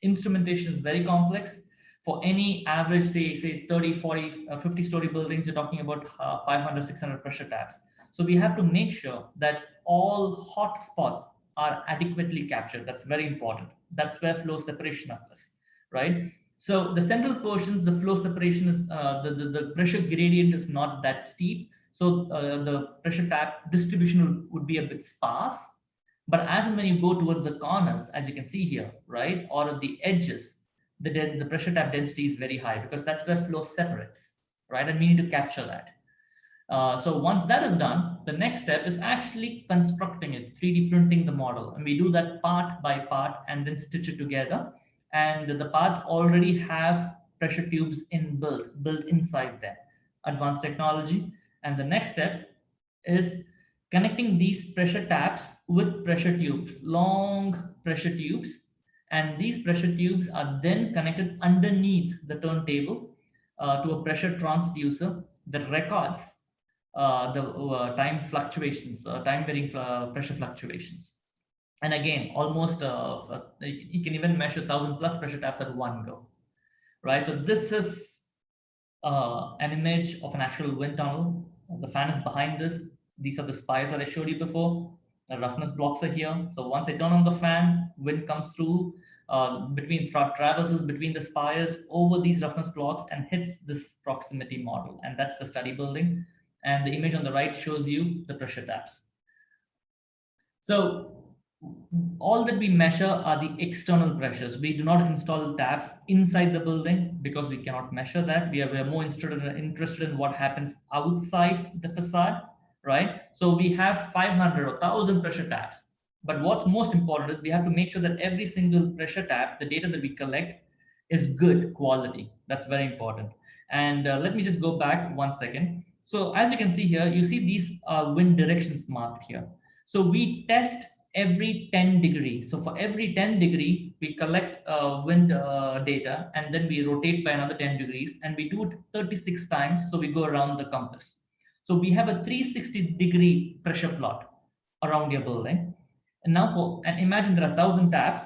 Instrumentation is very complex. For any average, say 30, 40, 50 story buildings, you're talking about 500, 600 pressure taps. So we have to make sure that all hot spots are adequately captured. That's very important. That's where flow separation occurs, right? So the central portions, the flow separation is, the pressure gradient is not that steep. So the pressure tap distribution would be a bit sparse. But as and when you go towards the corners, as you can see here, right, or at the edges, the pressure tap density is very high because that's where flow separates, right? And we need to capture that. So once that is done, the next step is actually constructing it, 3D printing the model. And we do that part by part and then stitch it together. And the parts already have pressure tubes built inside there. Advanced technology. And the next step is connecting these pressure taps with pressure tubes, long pressure tubes. And these pressure tubes are then connected underneath the turntable to a pressure transducer that records the time fluctuations, time varying pressure fluctuations. And again, almost you can even measure 1,000+ pressure taps at one go, right? So this is an image of an actual wind tunnel. The fan is behind this. These are the spires that I showed you before. The roughness blocks are here. So once I turn on the fan, wind comes through traverses between the spires over these roughness blocks and hits this proximity model. And that's the study building. And the image on the right shows you the pressure taps. So all that we measure are the external pressures. We do not install taps inside the building because we cannot measure that. We are more interested in what happens outside the facade, right? So we have 500 or 1,000 pressure taps. But what's most important is we have to make sure that every single pressure tap, the data that we collect, is good quality. That's very important. And let me just go back 1 second. So as you can see here, you see these wind directions marked here. So we test every 10 degree. So for every 10 degree, we collect wind data and then we rotate by another 10 degrees and we do it 36 times. So we go around the compass. So we have a 360-degree pressure plot around your building. And now imagine there are 1,000 taps,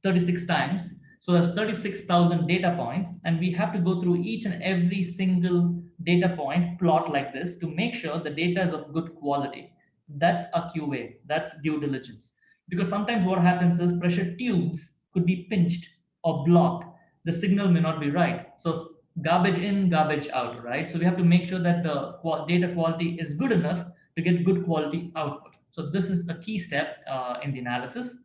36 times. So there's 36,000 data points, and we have to go through each and every single data point plot like this to make sure the data is of good quality. That's a QA, that's due diligence. Because sometimes what happens is pressure tubes could be pinched or blocked. The signal may not be right. So garbage in, garbage out, right? So we have to make sure that the data quality is good enough to get good quality output. So this is a key step in the analysis.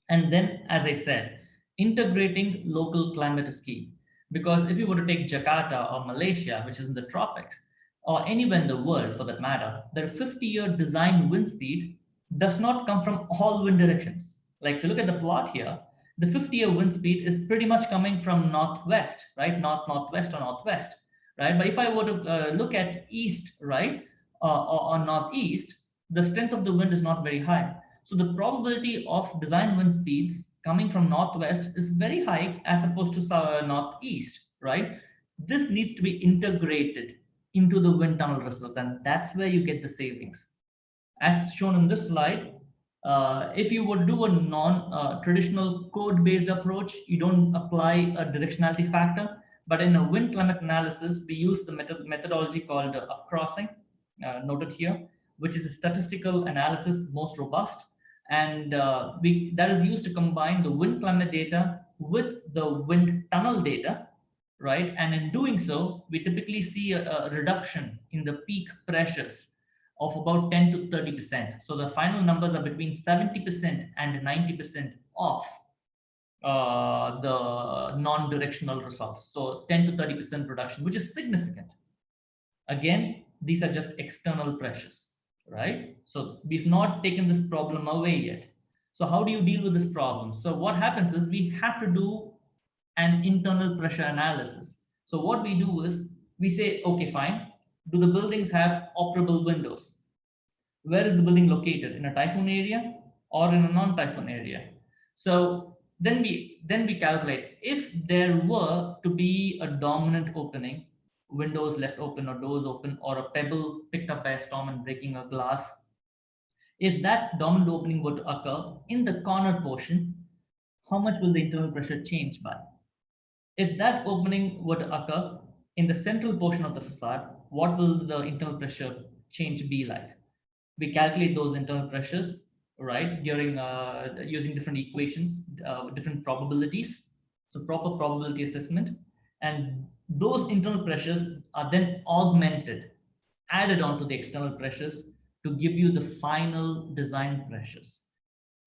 And then, as I said, integrating local climate is key. Because if you were to take Jakarta or Malaysia, which is in the tropics, or anywhere in the world for that matter, their 50-year design wind speed does not come from all wind directions. Like if you look at the plot here, the 50-year wind speed is pretty much coming from northwest, right? Northwest or northwest, right? But if I were to look at east, right, or northeast, the strength of the wind is not very high. So the probability of design wind speeds coming from northwest is very high as opposed to northeast, right? This needs to be integrated into the wind tunnel results, and that's where you get the savings. As shown in this slide, if you would do a non-traditional code-based approach, you don't apply a directionality factor. But in a wind climate analysis, we use the methodology called upcrossing, noted here, which is a statistical analysis most robust. And that is used to combine the wind climate data with the wind tunnel data, right? And in doing so, we typically see a reduction in the peak pressures of about 10 to 30%. So the final numbers are between 70% and 90% of the non-directional results. So 10 to 30% reduction, which is significant. Again, these are just external pressures, right? So we've not taken this problem away yet. So how do you deal with this problem? So what happens is we have to do an internal pressure analysis. So what we do is we say, okay, fine. Do the buildings have operable windows? Where is the building located? In a typhoon area or in a non-typhoon area? So then we calculate if there were to be a dominant opening, windows left open or doors open, or a pebble picked up by a storm and breaking a glass. If that dominant opening were to occur in the corner portion, how much will the internal pressure change by? If that opening were to occur in the central portion of the facade, what will the internal pressure change be like? We calculate those internal pressures, right, during using different equations, different probabilities. So proper probability assessment. And those internal pressures are then augmented, added on to the external pressures to give you the final design pressures,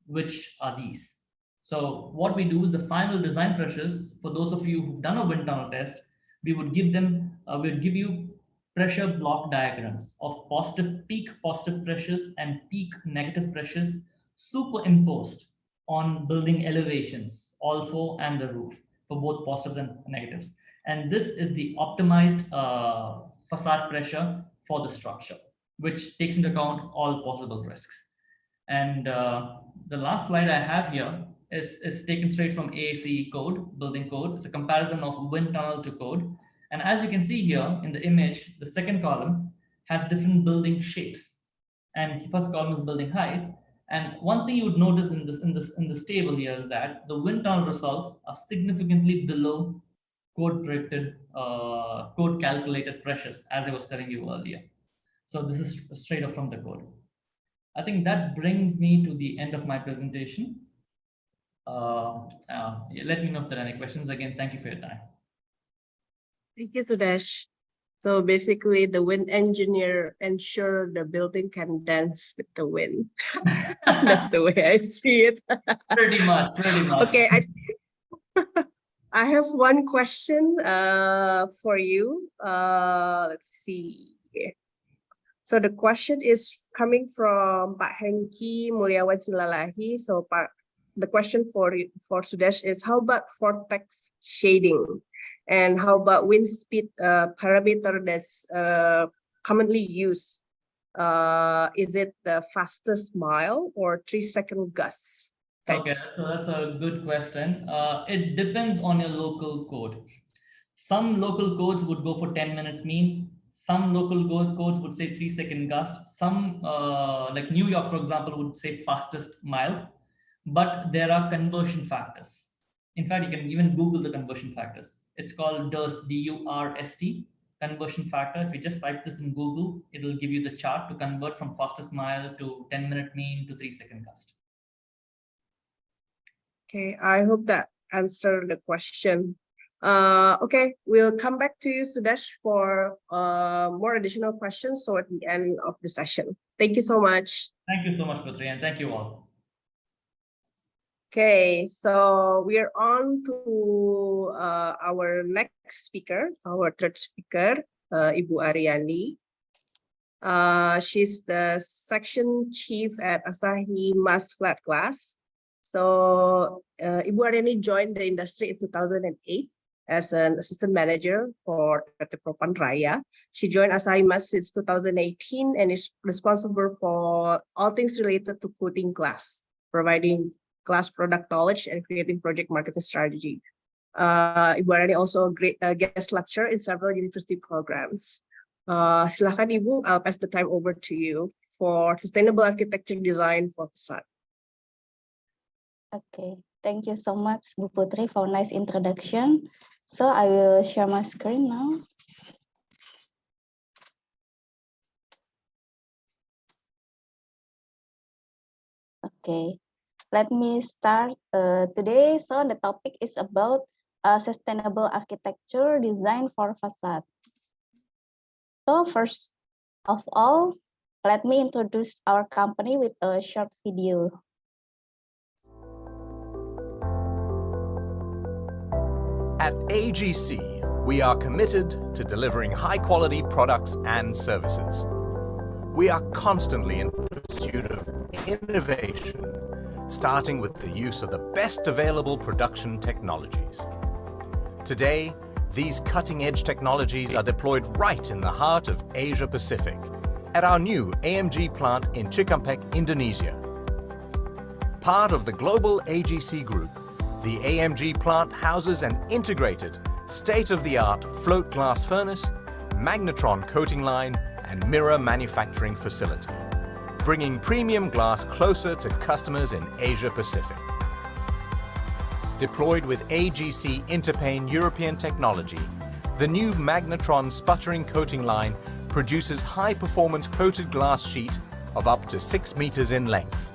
which are these. So what we do is the final design pressures, for those of you who've done a wind tunnel test, we would give them, we'll give you pressure block diagrams of peak positive pressures and peak negative pressures superimposed on building elevations, all four, and the roof for both positives and negatives. And this is the optimized facade pressure for the structure, which takes into account all possible risks. And the last slide I have here is taken straight from AACE code, building code. It's a comparison of wind tunnel to code. And as you can see here in the image, the second column has different building shapes, and the first column is building heights. And one thing you would notice in this table here is that the wind tunnel results are significantly below code predicted, code calculated pressures, as I was telling you earlier. So this is straight up from the code. I think that brings me to the end of my presentation. Let me know if there are any questions. Again, thank you for your time. Thank you, Sudesh. So basically, the wind engineer ensure the building can dance with the wind. That's the way I see it. Pretty much. Okay, I have one question for you. Let's see. So the question is coming from Pak Hengki Mulyawan Silalahi. So the question for Sudesh is, how about vortex shading? And how about wind speed parameter that's commonly used? Is it the fastest mile or 3-second gust? Thanks. Okay, so that's a good question. It depends on your local code. Some local codes would go for 10-minute mean. Some local codes would say 3-second gust. Some, like New York, for example, would say fastest mile. But there are conversion factors. In fact, you can even Google the conversion factors. It's called DURST, D-U-R-S-T, conversion factor. If you just type this in Google, it will give you the chart to convert from fastest mile to 10-minute mean to 3-second gust. Okay, I hope that answered the question. Okay, we'll come back to you, Sudesh, for more additional questions toward the end of the session. Thank you so much. Thank you so much, Putri, and thank you all. Okay, so we are on to our next speaker, our third speaker, Ibu Aryani. She's the section chief at Asahi Mass Flat Glass. So Ibu Aryani joined the industry in 2008 as an assistant manager for PT Propan Raya. She joined Assimas since 2018 and is responsible for all things related to coating glass, providing glass product knowledge and creating project marketing strategy. Ibu Arani also a great guest lecturer in several university programs. Silakan Ibu, I'll pass the time over to you for sustainable architecture design for facade. Okay, thank you so much, Bu Putri, for nice introduction. So I will share my screen now. Okay, let me start today. So the topic is about sustainable architecture design for facade. So first of all, let me introduce our company with a short video. At AGC, we are committed to delivering high-quality products and services. We are constantly in pursuit of innovation, starting with the use of the best available production technologies. Today, these cutting-edge technologies are deployed right in the heart of Asia Pacific at our new AMG plant in Cikampek, Indonesia. Part of the global AGC group, the AMG plant houses an integrated, state-of-the-art float glass furnace, magnetron coating line, and mirror manufacturing facility, bringing premium glass closer to customers in Asia Pacific. Deployed with AGC Interpane European technology, the new magnetron sputtering coating line produces high-performance coated glass sheet of up to 6 meters in length.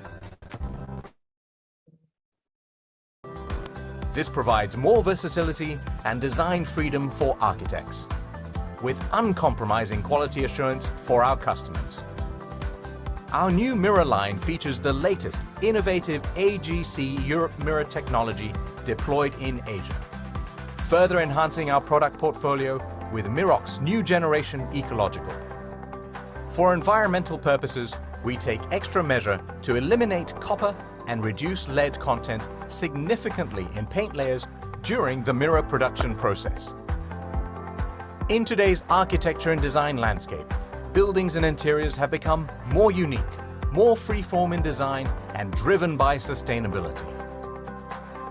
This provides more versatility and design freedom for architects, with uncompromising quality assurance for our customers. Our new mirror line features the latest innovative AGC Europe mirror technology deployed in Asia, further enhancing our product portfolio with Mirox new generation ecological. For environmental purposes, we take extra measure to eliminate copper and reduce lead content significantly in paint layers during the mirror production process. In today's architecture and design landscape, buildings and interiors have become more unique, more free-form in design, and driven by sustainability.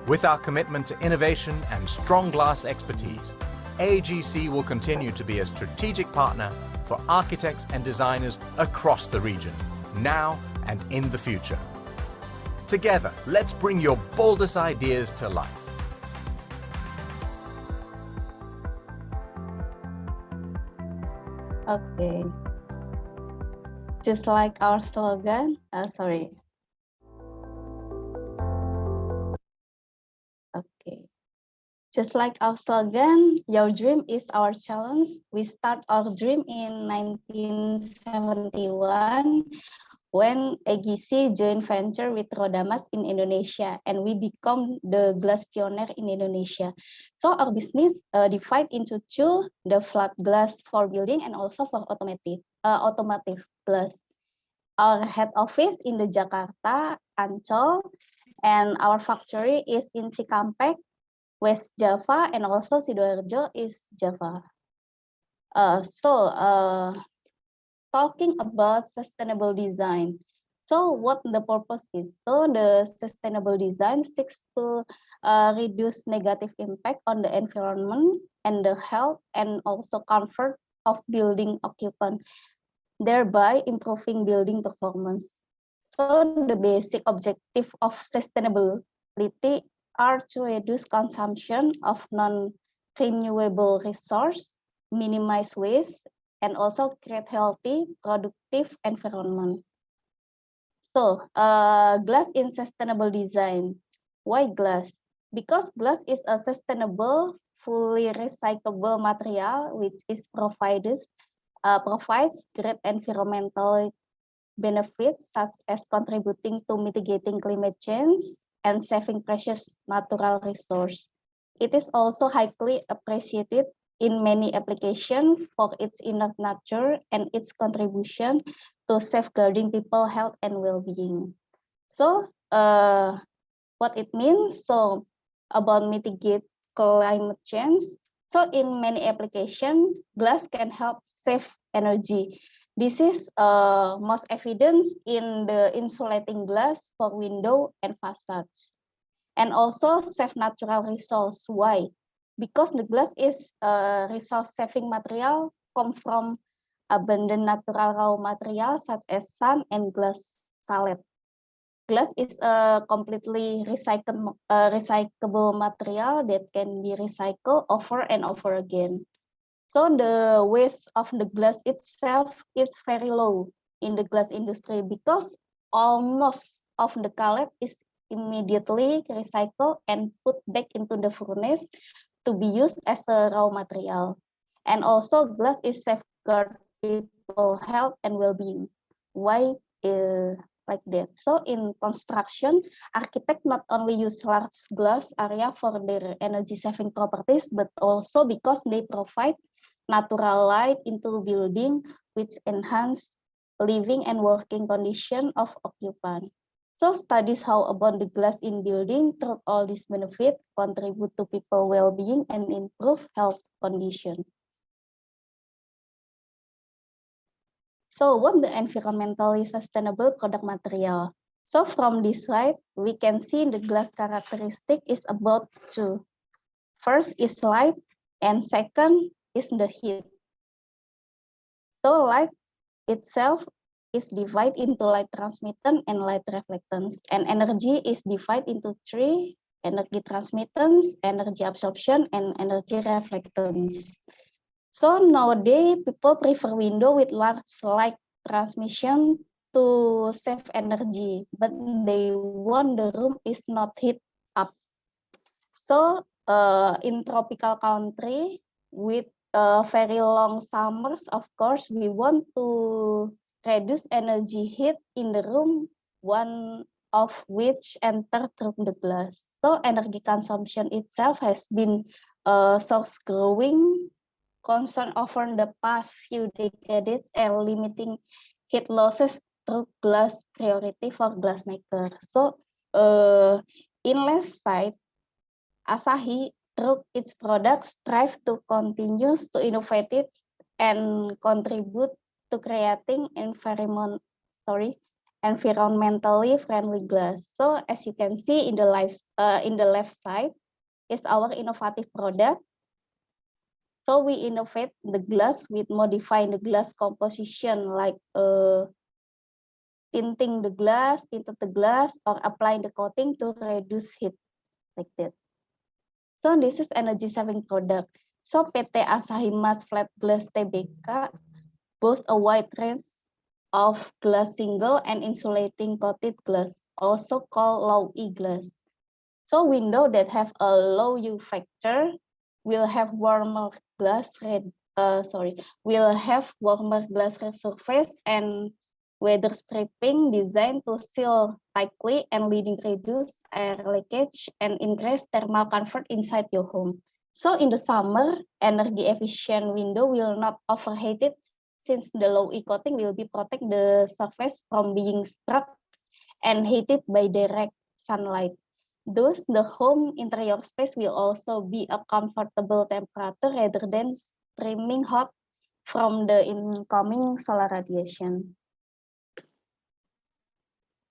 With our commitment to innovation and strong glass expertise, AGC will continue to be a strategic partner for architects and designers across the region, now and in the future. Together, let's bring your boldest ideas to life. Okay. Just like our slogan, Okay. Just like our slogan, your dream is our challenge. We start our dream in 1971 when AGC joint venture with Rodamas in Indonesia, and we become the glass pioneer in Indonesia. So our business divided into two, the flat glass for building and also for automotive glass. Our head office in the Jakarta, Ancol, and our factory is in Cikampek, West Java, and also Sidoarjo is Java. Talking about sustainable design. So what the purpose is? So the sustainable design seeks to reduce negative impact on the environment and the health and also comfort of building occupant, thereby improving building performance. So the basic objective of sustainability are to reduce consumption of non-renewable resource, minimize waste, and also create healthy, productive environment. So, glass in sustainable design. Why glass? Because glass is a sustainable, fully recyclable material which is provides great environmental benefits such as contributing to mitigating climate change and saving precious natural resource. It is also highly appreciated in many applications for its inner nature and its contribution to safeguarding people's health and well-being. So, what it means? So, about mitigate climate change. So in many applications, glass can help save energy. This is most evidence in the insulating glass for window and facades. And also save natural resource. Why? Because the glass is a resource-saving material, come from abundant natural raw material such as sun and glass salad. Glass is a completely recyclable material that can be recycled over and over again. So the waste of the glass itself is very low in the glass industry because almost of the cullet is immediately recycled and put back into the furnace to be used as a raw material. And also glass is safeguard people's health and well-being. Why like that? So in construction, architects not only use large glass area for their energy saving properties, but also because they provide natural light into building, which enhance living and working condition of occupant. So studies how about the glass in building through all these benefits contribute to people well-being and improve health condition. So what the environmentally sustainable product material? So from this slide, we can see the glass characteristic is about two. First is light, and second is the heat. So light itself is divided into light transmittance and light reflectance, and energy is divided into three: energy transmittance, energy absorption, and energy reflectance. So nowadays, people prefer window with large light transmission to save energy, but they want the room is not heat up. So in tropical country with very long summers, of course, we want to reduce energy heat in the room, one of which enter through the glass. So energy consumption itself has been source growing concern over the past few decades and limiting heat losses through glass priority for glassmaker. So in left side, Asahi through its products strive to continue to innovate it and contribute to creating environmentally friendly glass. So as you can see in the left side is our innovative product. So we innovate the glass with modifying the glass composition like tinted the glass, or applying the coating to reduce heat like that. So this is energy saving product. So PT Asahi Mas Flat Glass Tbk boasts a wide range of glass single and insulating coated glass, also called low E glass. So window that have a low U factor will have warmer glass surface and weather stripping designed to seal tightly and leading reduce air leakage and increase thermal comfort inside your home. So in the summer, energy efficient window will not overheat it since the low E coating will be protect the surface from being struck and heated by direct sunlight. Thus, the home interior space will also be a comfortable temperature rather than streaming hot from the incoming solar radiation.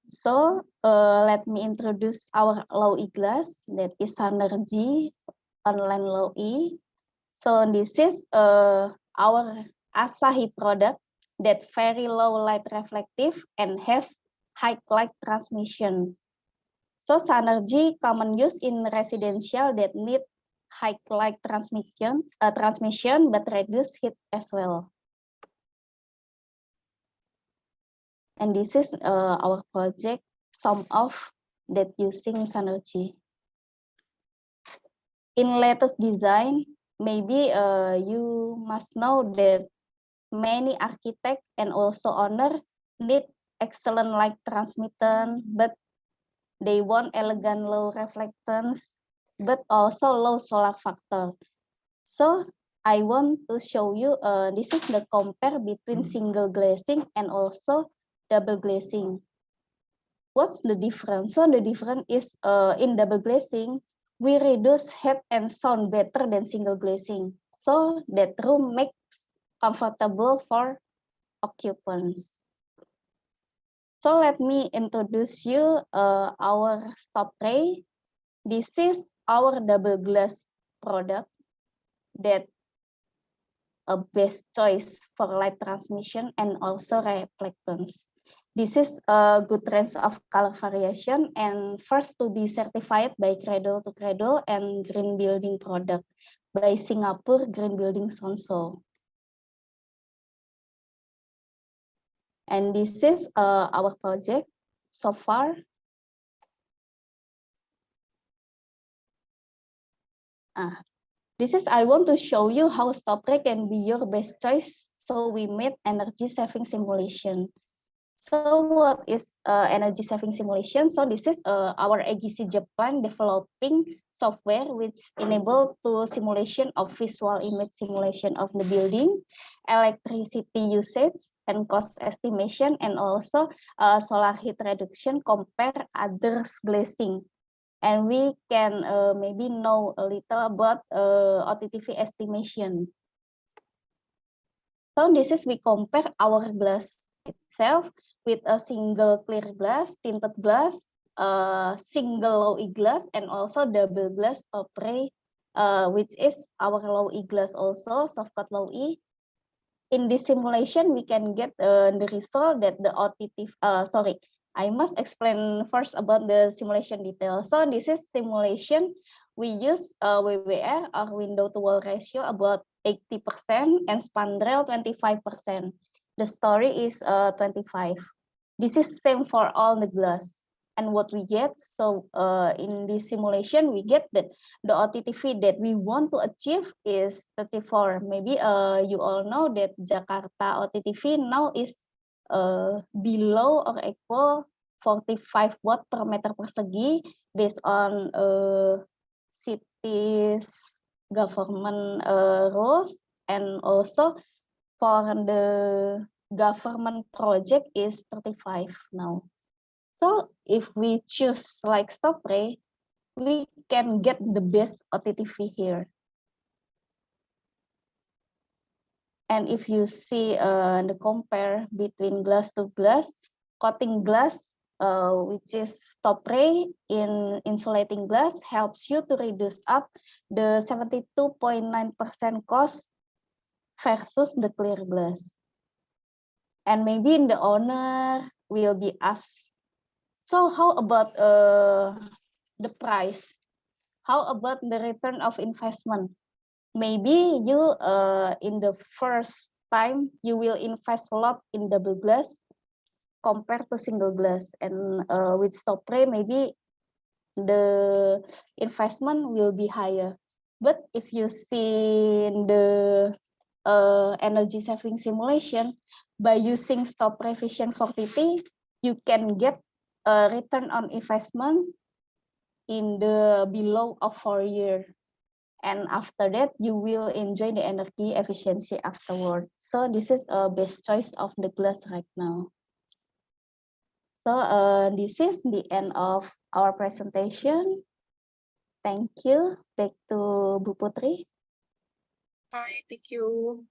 So let me introduce our low E glass, that is Synergy Online Low E. So this is our Asahi product that very low light reflective and have high light transmission. So Synergy common use in residential that need high light transmission but reduce heat as well. And this is our project, some of that using Synergy. In latest design, maybe you must know that many architects and also owner need excellent light transmittance, but they want elegant low reflectance, but also low solar factor. So I want to show you, this is the compare between single glazing and also double glazing. What's the difference? So the difference is in double glazing, we reduce heat and sound better than single glazing. So that room makes comfortable for occupants. So let me introduce you our stop tray. This is our double glass product that a best choice for light transmission and also reflectance. This is a good range of color variation and first to be certified by Cradle to Cradle and Green Building product by Singapore Green Building Council. And this is our project so far. I want to show you how stop tray can be your best choice. So we made energy saving simulation. So what is energy saving simulation? So this is our AGC Japan developing software which enable to simulation of visual image simulation of the building, electricity usage and cost estimation, and also solar heat reduction compare others glazing. And we can maybe know a little about OTTV estimation. So this is we compare our glass itself with a single clear glass, tinted glass, single low E glass, and also double glass opera, which is our low E glass also, soft cut low E. In this simulation, we can get the result that the OTTV, I must explain first about the simulation detail. So this is simulation. We use WWR or window to wall ratio about 80% and spandrel 25%. The story is 25. This is same for all the glass. And what we get, so in this simulation, we get that the OTTV that we want to achieve is 34. Maybe you all know that Jakarta OTTV now is below or equal 45 watt per meter persegi based on cities government rules, and also for the government project is 35 now. So if we choose like stop tray, we can get the best OTTV here. And if you see the compare between glass to glass, coating glass, which is stop tray in insulating glass, helps you to reduce up the 72.9% cost versus the clear glass. And maybe the owner will be asked, so how about the price? How about the return of investment? Maybe you in the first time you will invest a lot in double glass compared to single glass, and with stop tray maybe the investment will be higher. But if you see the energy saving simulation by using stop tray Vision 40T, you can get a return on investment in the below of 4 years. And after that, you will enjoy the energy efficiency afterward. So this is a best choice of the glass right now. So this is the end of our presentation. Thank you. Back to Bu Putri. Hi, thank you.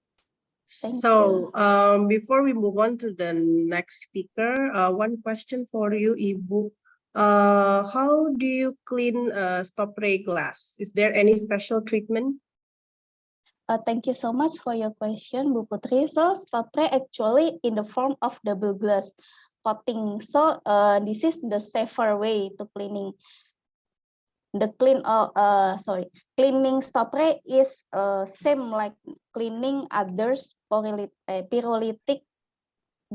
Thank So before we move on to the next speaker, one question for you, Ibu. How do you clean stop tray glass? Is there any special treatment? Thank you so much for your question, Bu Putri. So stop tray actually in the form of double glass coating. So this is the safer way to cleaning. The cleaning stop tray is same like cleaning others pyrolytic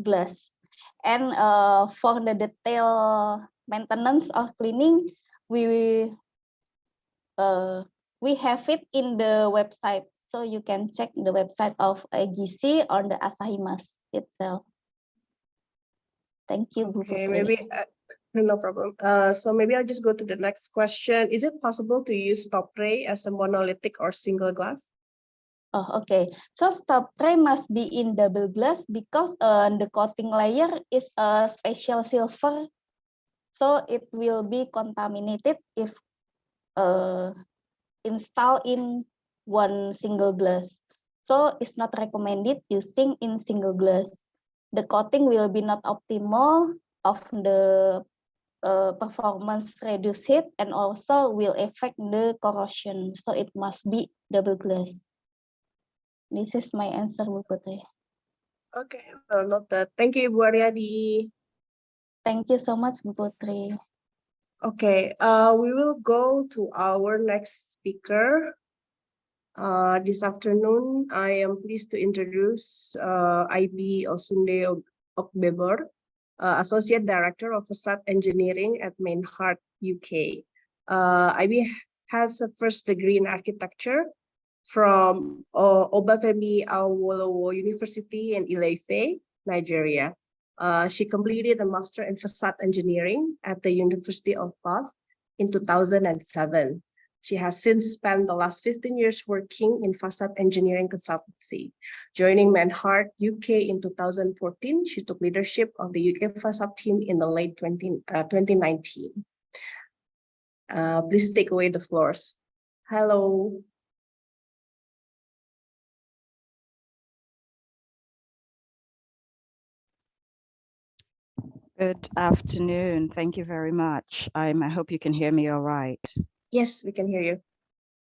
glass. And for the detail maintenance of cleaning, we have it in the website, so you can check the website of AGC or the Asahimas itself. Thank you, Bu Okay, Putri. maybe no problem. So maybe I'll just go to the next question. Is it possible to use stop tray as a monolithic or single glass? Oh, okay. So stop tray must be in double glass because the coating layer is a special silver, so it will be contaminated if installed in one single glass. So it's not recommended using in single glass. The coating will be not optimal of the performance reduce heat and also will affect the corrosion. So it must be double glass. This is my answer, Bu Putri. Okay, well noted. Thank you, Bu Aryadi. Thank you so much, Bu Putri. Okay, we will go to our next speaker. This afternoon, I am pleased to introduce IB Osunde Okbeber, Associate Director of Facade Engineering at Mainhart, UK. IB has a first degree in architecture from Obafemi Awolowo University in Ile-Ife, Nigeria. She completed a master in facade engineering at the University of Bath in 2007. She has since spent the last 15 years working in facade engineering consultancy. Joining Mainhart UK in 2014, she took leadership of the UK facade team in the late 2019. Please take away the floors. Hello. Good afternoon. Thank you very much. I hope you can hear me all right. Yes, we can hear you.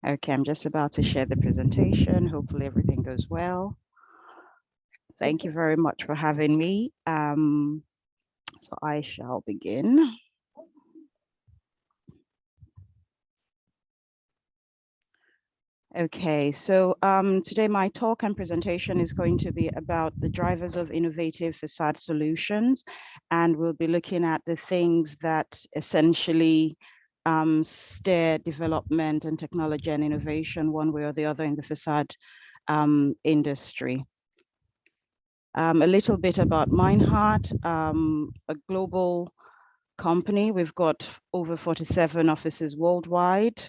Okay, I'm just about to share the presentation. Hopefully everything goes well. Thank you very much for having me. So I shall begin. Okay, so today my talk and presentation is going to be about the drivers of innovative facade solutions, and we'll be looking at the things that essentially steer development and technology and innovation one way or the other in the facade industry. A little bit about Mainhart, a global company. We've got over 47 offices worldwide.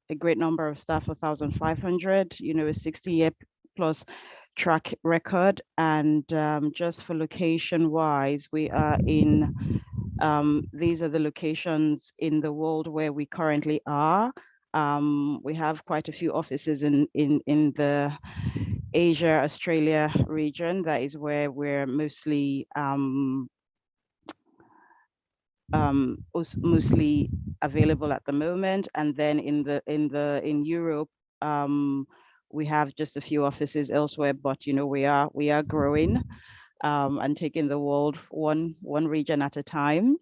A great number of staff, 1,500, you know, a 60-year plus track record. And just for location wise, we are in, these are the locations in the world where we currently are. We have quite a few offices in the Asia, Australia region. That is where we're mostly mostly available at the moment, and then in Europe we have just a few offices elsewhere, but you know we are growing and taking the world one region at a time.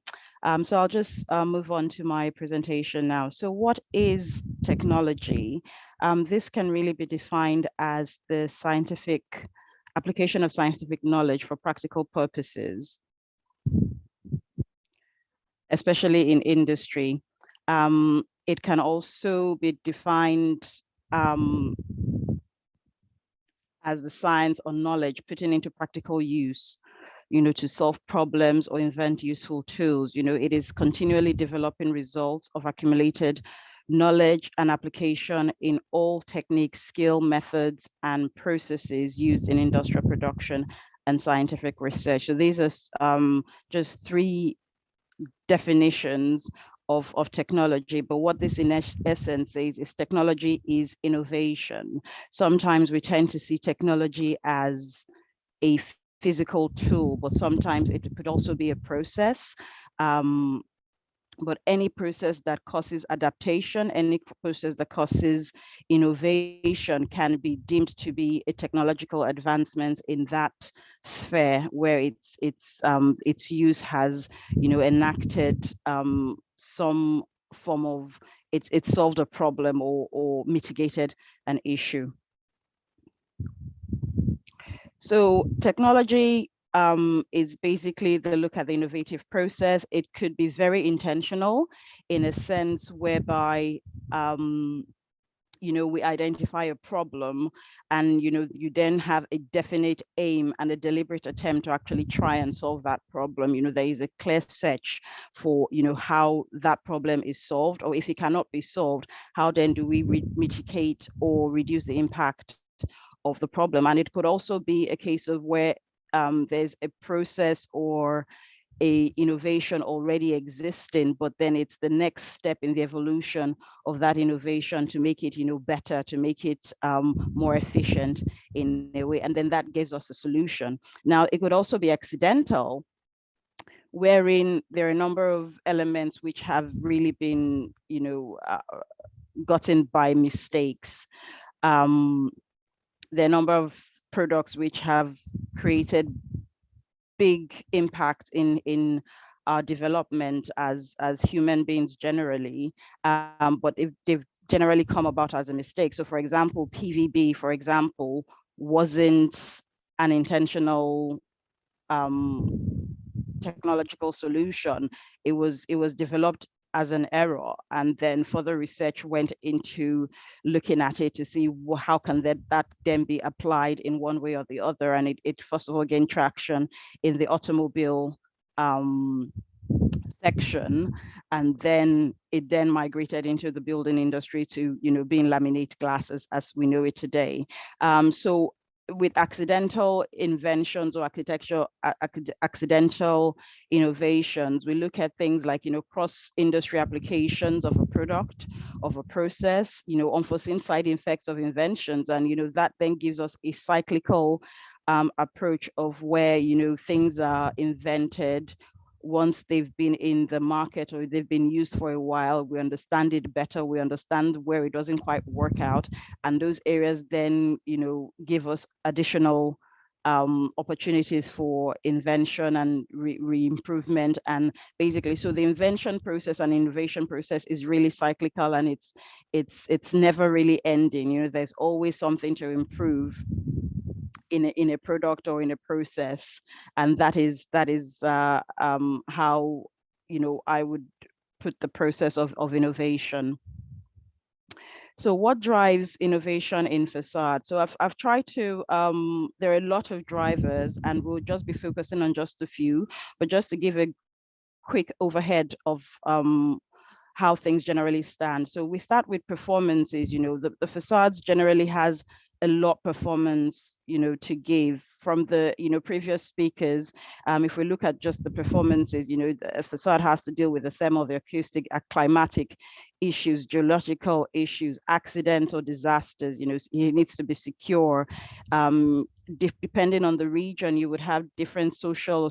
So I'll just move on to my presentation now. So what is technology? This can really be defined as the scientific application of scientific knowledge for practical purposes, especially in industry. It can also be defined as the science or knowledge putting into practical use, you know, to solve problems or invent useful tools. You know, it is continually developing results of accumulated knowledge and application in all techniques, skill, methods, and processes used in industrial production and scientific research. So these are just three definitions of technology, but what this in essence says is technology is innovation. Sometimes we tend to see technology as a physical tool, but sometimes it could also be a process. But any process that causes adaptation, any process that causes innovation can be deemed to be a technological advancement in that sphere where its use has, you know, enacted some form of it solved a problem or mitigated an issue. So technology is basically the look at the innovative process. It could be very intentional in a sense whereby, you know, we identify a problem and, you know, you then have a definite aim and a deliberate attempt to actually try and solve that problem. You know, there is a clear search for, you know, how that problem is solved, or if it cannot be solved, how then do we mitigate or reduce the impact of the problem. And it could also be a case of where there's a process or a innovation already existing, but then it's the next step in the evolution of that innovation to make it, better, to make it more efficient in a way, and then that gives us a solution. Now, it could also be accidental, wherein there are a number of elements which have really been, gotten by mistakes. There are a number of products which have created big impact in our development as human beings generally, but if they've generally come about as a mistake. So for example, PVB, for example, wasn't an intentional technological solution. It was developed as an error, and then further research went into looking at it to see how can that then be applied in one way or the other. And it first of all gained traction in the automobile section, and then it then migrated into the building industry to being laminate glass as we know it today. So with accidental inventions or architecture, accidental innovations, we look at things like, cross-industry applications of a product, of a process, unforeseen side effects of inventions. And, that then gives us a cyclical approach of where, things are invented. Once they've been in the market or they've been used for a while, we understand it better, we understand where it doesn't quite work out, and those areas then give us additional opportunities for invention and re-improvement. And basically, so the invention process and innovation process is really cyclical, and it's never really ending. There's always something to improve in a product or in a process, and that is how I would put the process of innovation. So what drives innovation in facade? So I've tried to, there are a lot of drivers, and we'll just be focusing on just a few, but just to give a quick overhead of how things generally stand. So we start with performances. The facades generally has a lot performance, to give from the, previous speakers. If we look at just the performances, the facade has to deal with the thermal, the acoustic, climatic issues, geological issues, accidents or disasters. It needs to be secure. Depending on the region, you would have different social,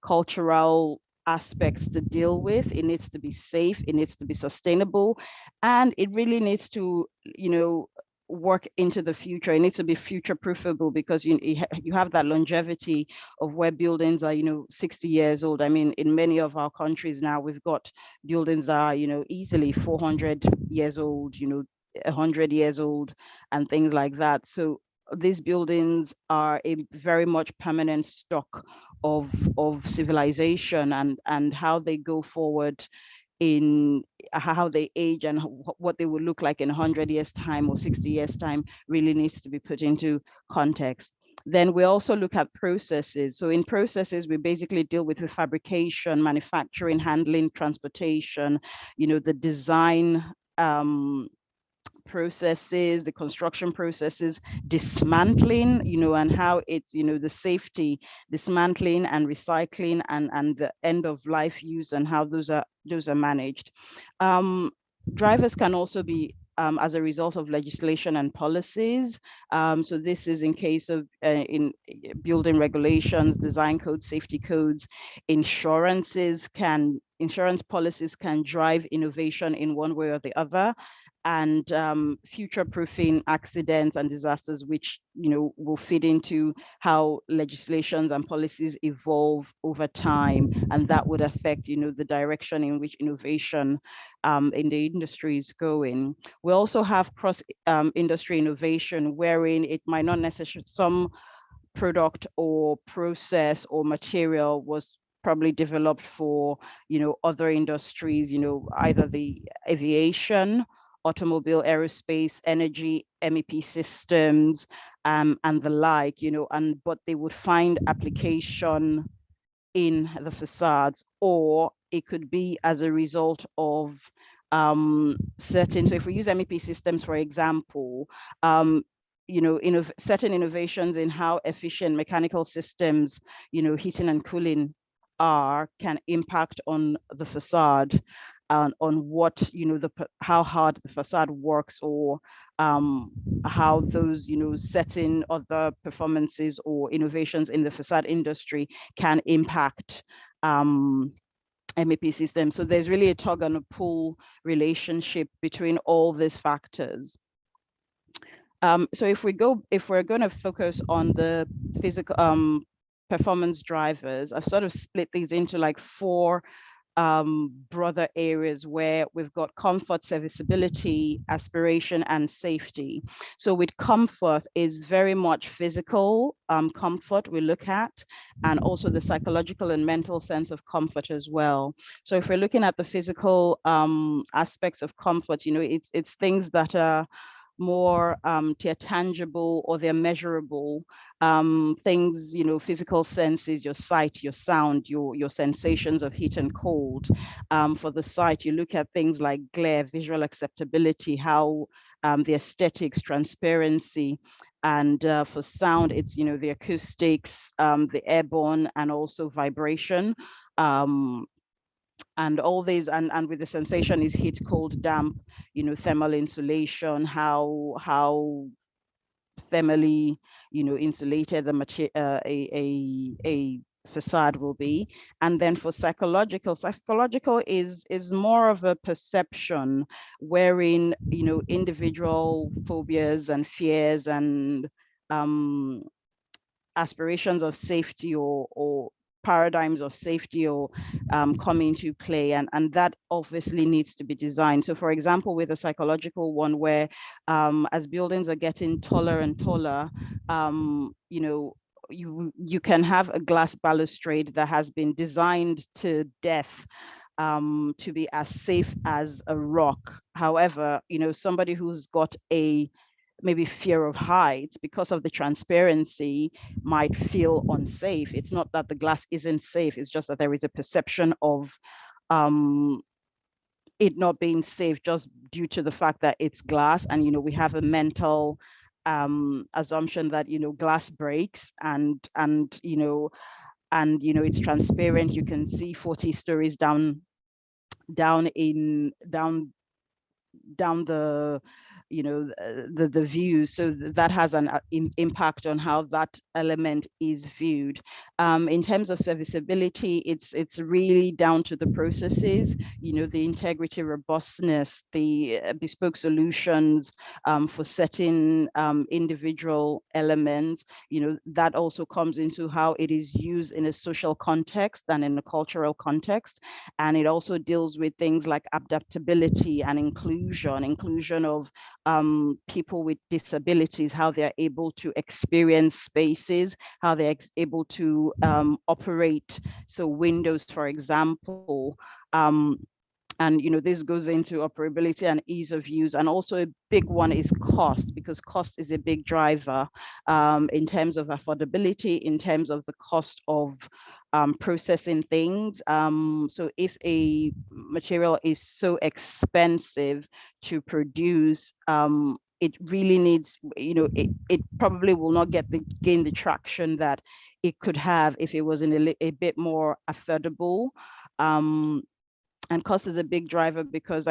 cultural aspects to deal with. It needs to be safe, it needs to be sustainable, and it really needs to, work into the future. It needs to be future proofable, because you have that longevity of where buildings are 60 years old. I mean, in many of our countries now, we've got buildings that are easily 400 years old, 100 years old, and things like that. So these buildings are a very much permanent stock of civilization, and how they go forward, in how they age and what they will look like in 100 years time or 60 years time really needs to be put into context. Then we also look at processes. So in processes, we basically deal with the fabrication, manufacturing, handling, transportation, the design processes, the construction processes, dismantling, and how it's, the safety, dismantling and recycling, and the end of life use, and how those are managed. Drivers can also be as a result of legislation and policies. So this is in case of in building regulations, design codes, safety codes. Insurance policies can drive innovation in one way or the other, and future-proofing accidents and disasters, which will fit into how legislations and policies evolve over time, and that would affect the direction in which innovation in the industry is going. We also have cross industry innovation, wherein it might not necessarily, some product or process or material was probably developed for other industries, either the aviation, automobile, aerospace, energy, MEP systems, and the like, but they would find application in the facades, or it could be as a result of certain, so if we use MEP systems, for example, certain innovations in how efficient mechanical systems, heating and cooling are can impact on the facade, on what, how hard the facade works, or how those, setting other performances or innovations in the facade industry can impact MEP systems. So there's really a tug and a pull relationship between all these factors. So if we're going to focus on the physical performance drivers, I've sort of split these into like 4 broader areas where we've got comfort, serviceability, aspiration, and safety. So with comfort is very much physical comfort we look at, and also the psychological and mental sense of comfort as well. So if we're looking at the physical aspects of comfort, it's things that are more they're tangible or they're measurable things, physical senses, your sight, your sound, your sensations of heat and cold. For the sight, you look at things like glare, visual acceptability, how the aesthetics, transparency, and for sound, it's the acoustics, the airborne, and also vibration. And all these, and with the sensation is heat, cold, damp, thermal insulation, how thermally, insulated the material, a facade will be. And then for psychological is more of a perception, wherein, individual phobias and fears and aspirations of safety or paradigms of safety or come into play, and that obviously needs to be designed. So for example, with a psychological one, where as buildings are getting taller and taller, you can have a glass balustrade that has been designed to death to be as safe as a rock. However, somebody who's got a maybe fear of heights, because of the transparency, might feel unsafe. It's not that the glass isn't safe, it's just that there is a perception of it not being safe just due to the fact that it's glass. And we have a mental assumption that glass breaks, and it's transparent. You can see 40 stories down the the view. So that has an impact on how that element is viewed. In terms of serviceability, it's really down to the processes, the integrity, robustness, the bespoke solutions for setting individual elements. That also comes into how it is used in a social context and in a cultural context. And it also deals with things like adaptability and inclusion of people with disabilities, how they're able to experience spaces, how they're able to operate. So windows, for example, and this goes into operability and ease of use. And also a big one is cost, because cost is a big driver in terms of affordability, in terms of the cost of processing things. So if a material is so expensive to produce, it really needs, it probably will not gain the traction that it could have if it was in a bit more affordable. And cost is a big driver, because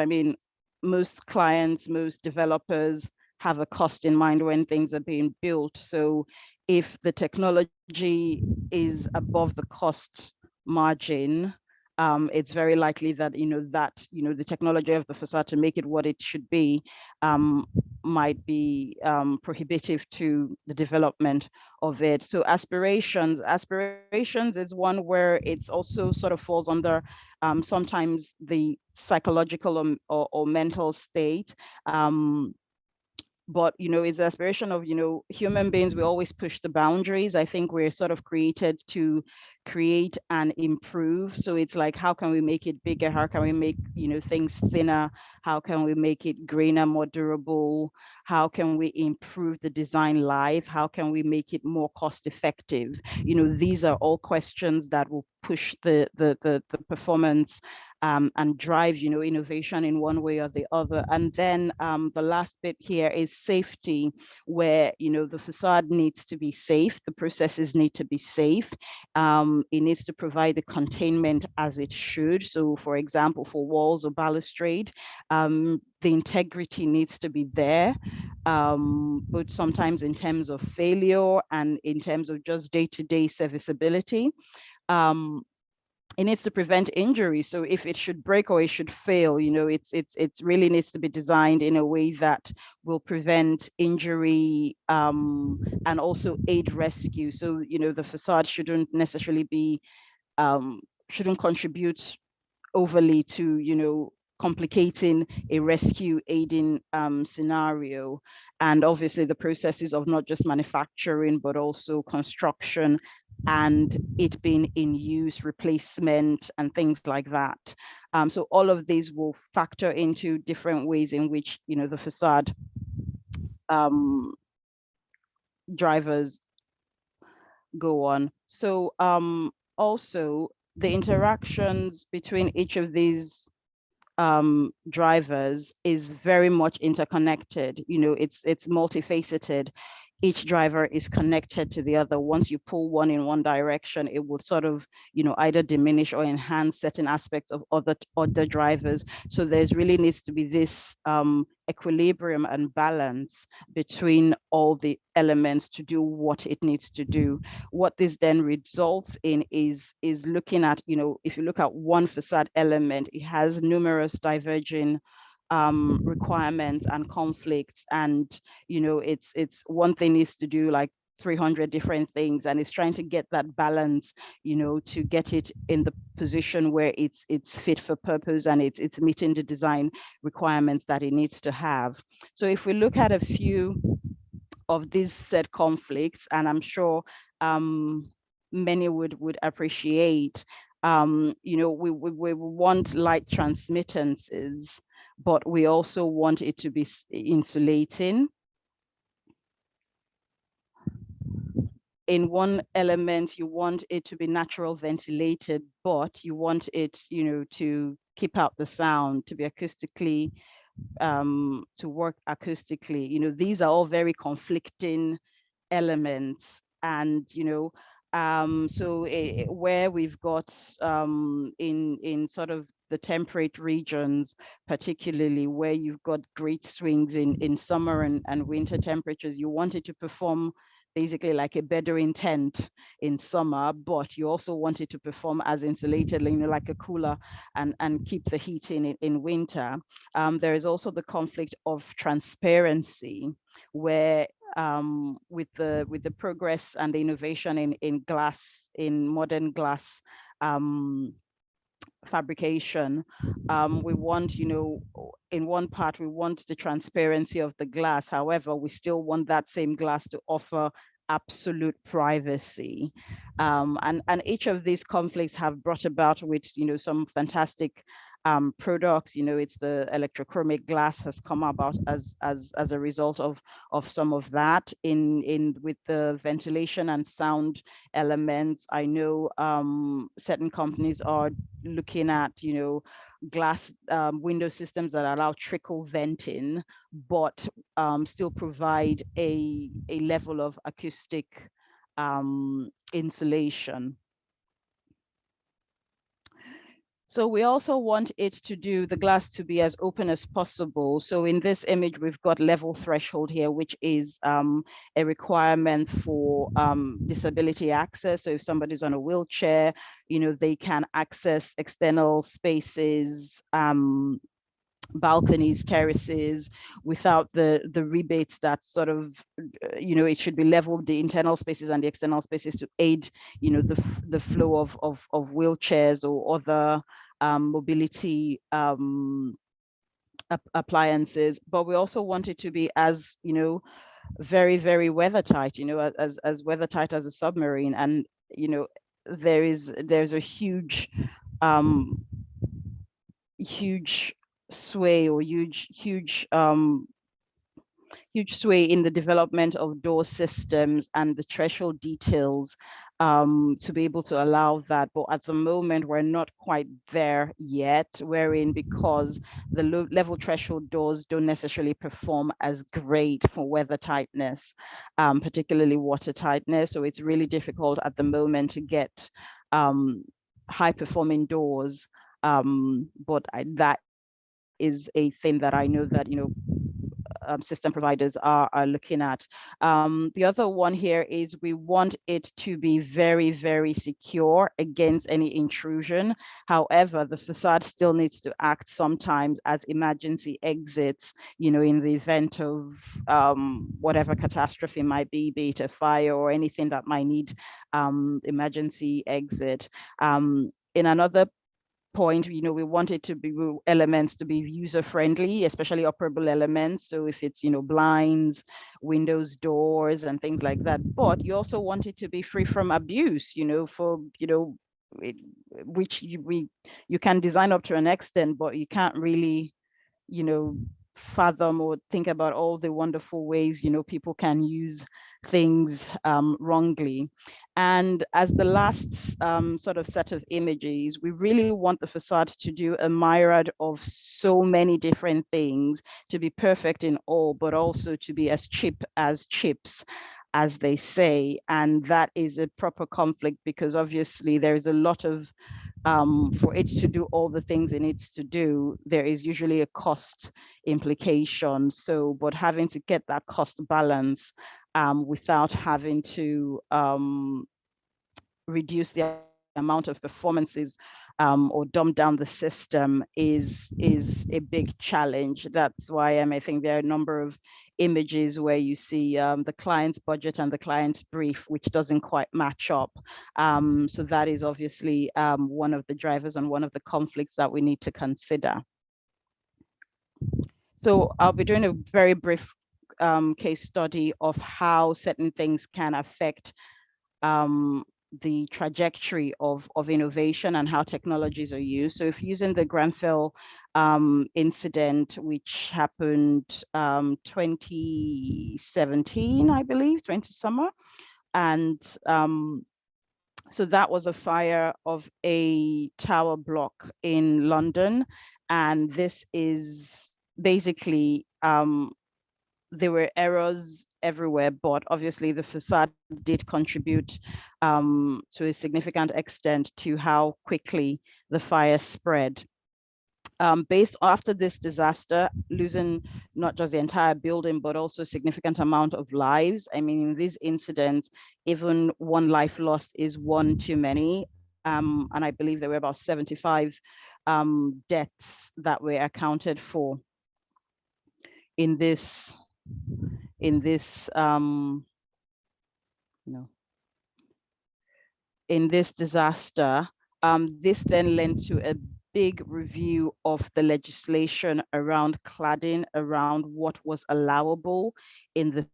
most clients, most developers have a cost in mind when things are being built. So if the technology is above the cost margin, it's very likely that the technology of the facade to make it what it should be might be prohibitive to the development of it. So aspirations is one where it's also sort of falls under sometimes the psychological or mental state. But it's the aspiration of human beings. We always push the boundaries. I think we're sort of created to create and improve. So it's like, how can we make it bigger? How can we make things thinner? How can we make it greener, more durable? How can we improve the design life? How can we make it more cost effective? These are all questions that will push the performance and drive, innovation in one way or the other. And then the last bit here is safety, where, the facade needs to be safe, the processes need to be safe. It needs to provide the containment as it should. So for example, for walls or balustrade, the integrity needs to be there, but sometimes in terms of failure and in terms of just day-to-day serviceability. It needs to prevent injury. So if it should break or it should fail, it really needs to be designed in a way that will prevent injury and also aid rescue. So, the facade shouldn't necessarily be, shouldn't contribute overly to, complicating a rescue aiding scenario. And obviously the processes of not just manufacturing, but also construction and it being in use, replacement and things like that. So all of these will factor into different ways in which, the facade drivers go on. So also the interactions between each of these drivers is very much interconnected. It's multifaceted. Each driver is connected to the other. Once you pull one in one direction, it would sort of, either diminish or enhance certain aspects of other drivers. So there's really needs to be this equilibrium and balance between all the elements to do what it needs to do. What this then results in is looking at, if you look at one facade element, it has numerous diverging requirements and conflicts, and it's one thing is to do like 300 different things, and it's trying to get that balance, to get it in the position where it's fit for purpose and it's meeting the design requirements that it needs to have. So if we look at a few of these said conflicts, and I'm sure many would appreciate, we want light transmittances, but we also want it to be insulating. In one element, you want it to be natural ventilated, but you want it, to keep out the sound, to be acoustically, to work acoustically. These are all very conflicting elements, and so where we've got in sort of the temperate regions, particularly where you've got great swings in summer and winter temperatures, you want it to perform basically like a bedroom tent in summer, but you also want it to perform as insulated, like a cooler, and keep the heat in winter. There is also the conflict of transparency, where with the progress and the innovation in glass, in modern glass fabrication, we want, in one part, we want the transparency of the glass. However, we still want that same glass to offer absolute privacy. And each of these conflicts have brought about with, some fantastic products. It's the electrochromic glass has come about as a result of some of that in with the ventilation and sound elements. I know certain companies are looking at, glass window systems that allow trickle venting, but still provide a level of acoustic insulation. So we also want it to do the glass to be as open as possible. So in this image, we've got level threshold here, which is a requirement for disability access. So if somebody's on a wheelchair, they can access external spaces, balconies, terraces, without the rebates that sort of, it should be leveled, the internal spaces and the external spaces, to aid, the flow of wheelchairs or other mobility appliances. But we also want it to be as, very, very weather tight, as weather tight as a submarine. And, there's a huge sway or huge huge sway in the development of door systems and the threshold details to be able to allow that. But at the moment, we're not quite there yet, wherein because the low level threshold doors don't necessarily perform as great for weather tightness, particularly water tightness. So it's really difficult at the moment to get high performing doors. But that is a thing that I know that, system providers are looking at. The other one here is we want it to be very, very secure against any intrusion. However, the facade still needs to act sometimes as emergency exits, in the event of whatever catastrophe might be it a fire or anything that might need emergency exit. In another point, we want it to be elements to be user friendly, especially operable elements. So if it's, blinds, windows, doors, and things like that. But you also want it to be free from abuse, which you can design up to an extent, but you can't really, fathom or think about all the wonderful ways, people can use things wrongly. And as the last sort of set of images, we really want the facade to do a myriad of so many different things, to be perfect in all, but also to be as cheap as chips, as they say. And that is a proper conflict, because obviously there is a lot of for it to do all the things it needs to do, there is usually a cost implication. So, but having to get that cost balance without having to reduce the amount of performances or dumb down the system is a big challenge. That's why I think there are a number of images where you see the client's budget and the client's brief, which doesn't quite match up. So that is obviously one of the drivers and one of the conflicts that we need to consider. So I'll be doing a very brief case study of how certain things can affect the trajectory of innovation and how technologies are used. So if using the Grenfell incident, which happened 2017, I believe, 20 summer. And so that was a fire of a tower block in London. And this is basically, there were errors everywhere, but obviously the facade did contribute to a significant extent to how quickly the fire spread. Based after this disaster, losing not just the entire building, but also a significant amount of lives. I mean, in these incidents, even one life lost is one too many. And I believe there were about 75 deaths that were accounted for in this disaster. This then led to a big review of the legislation around cladding, around what was allowable in the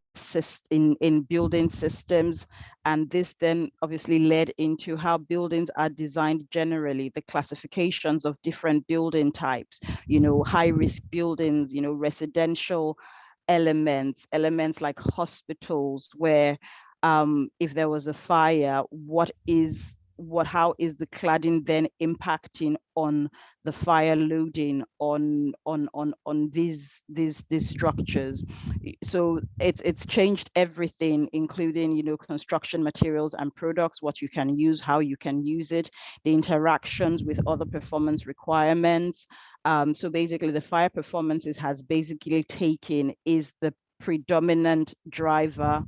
in building systems. And this then obviously led into how buildings are designed generally, the classifications of different building types, high risk buildings, residential elements like hospitals, where if there was a fire, how is the cladding then impacting on the fire loading on these structures. So it's changed everything, including construction materials and products, what you can use, how you can use it, the interactions with other performance requirements. So basically the fire performances has basically is the predominant driver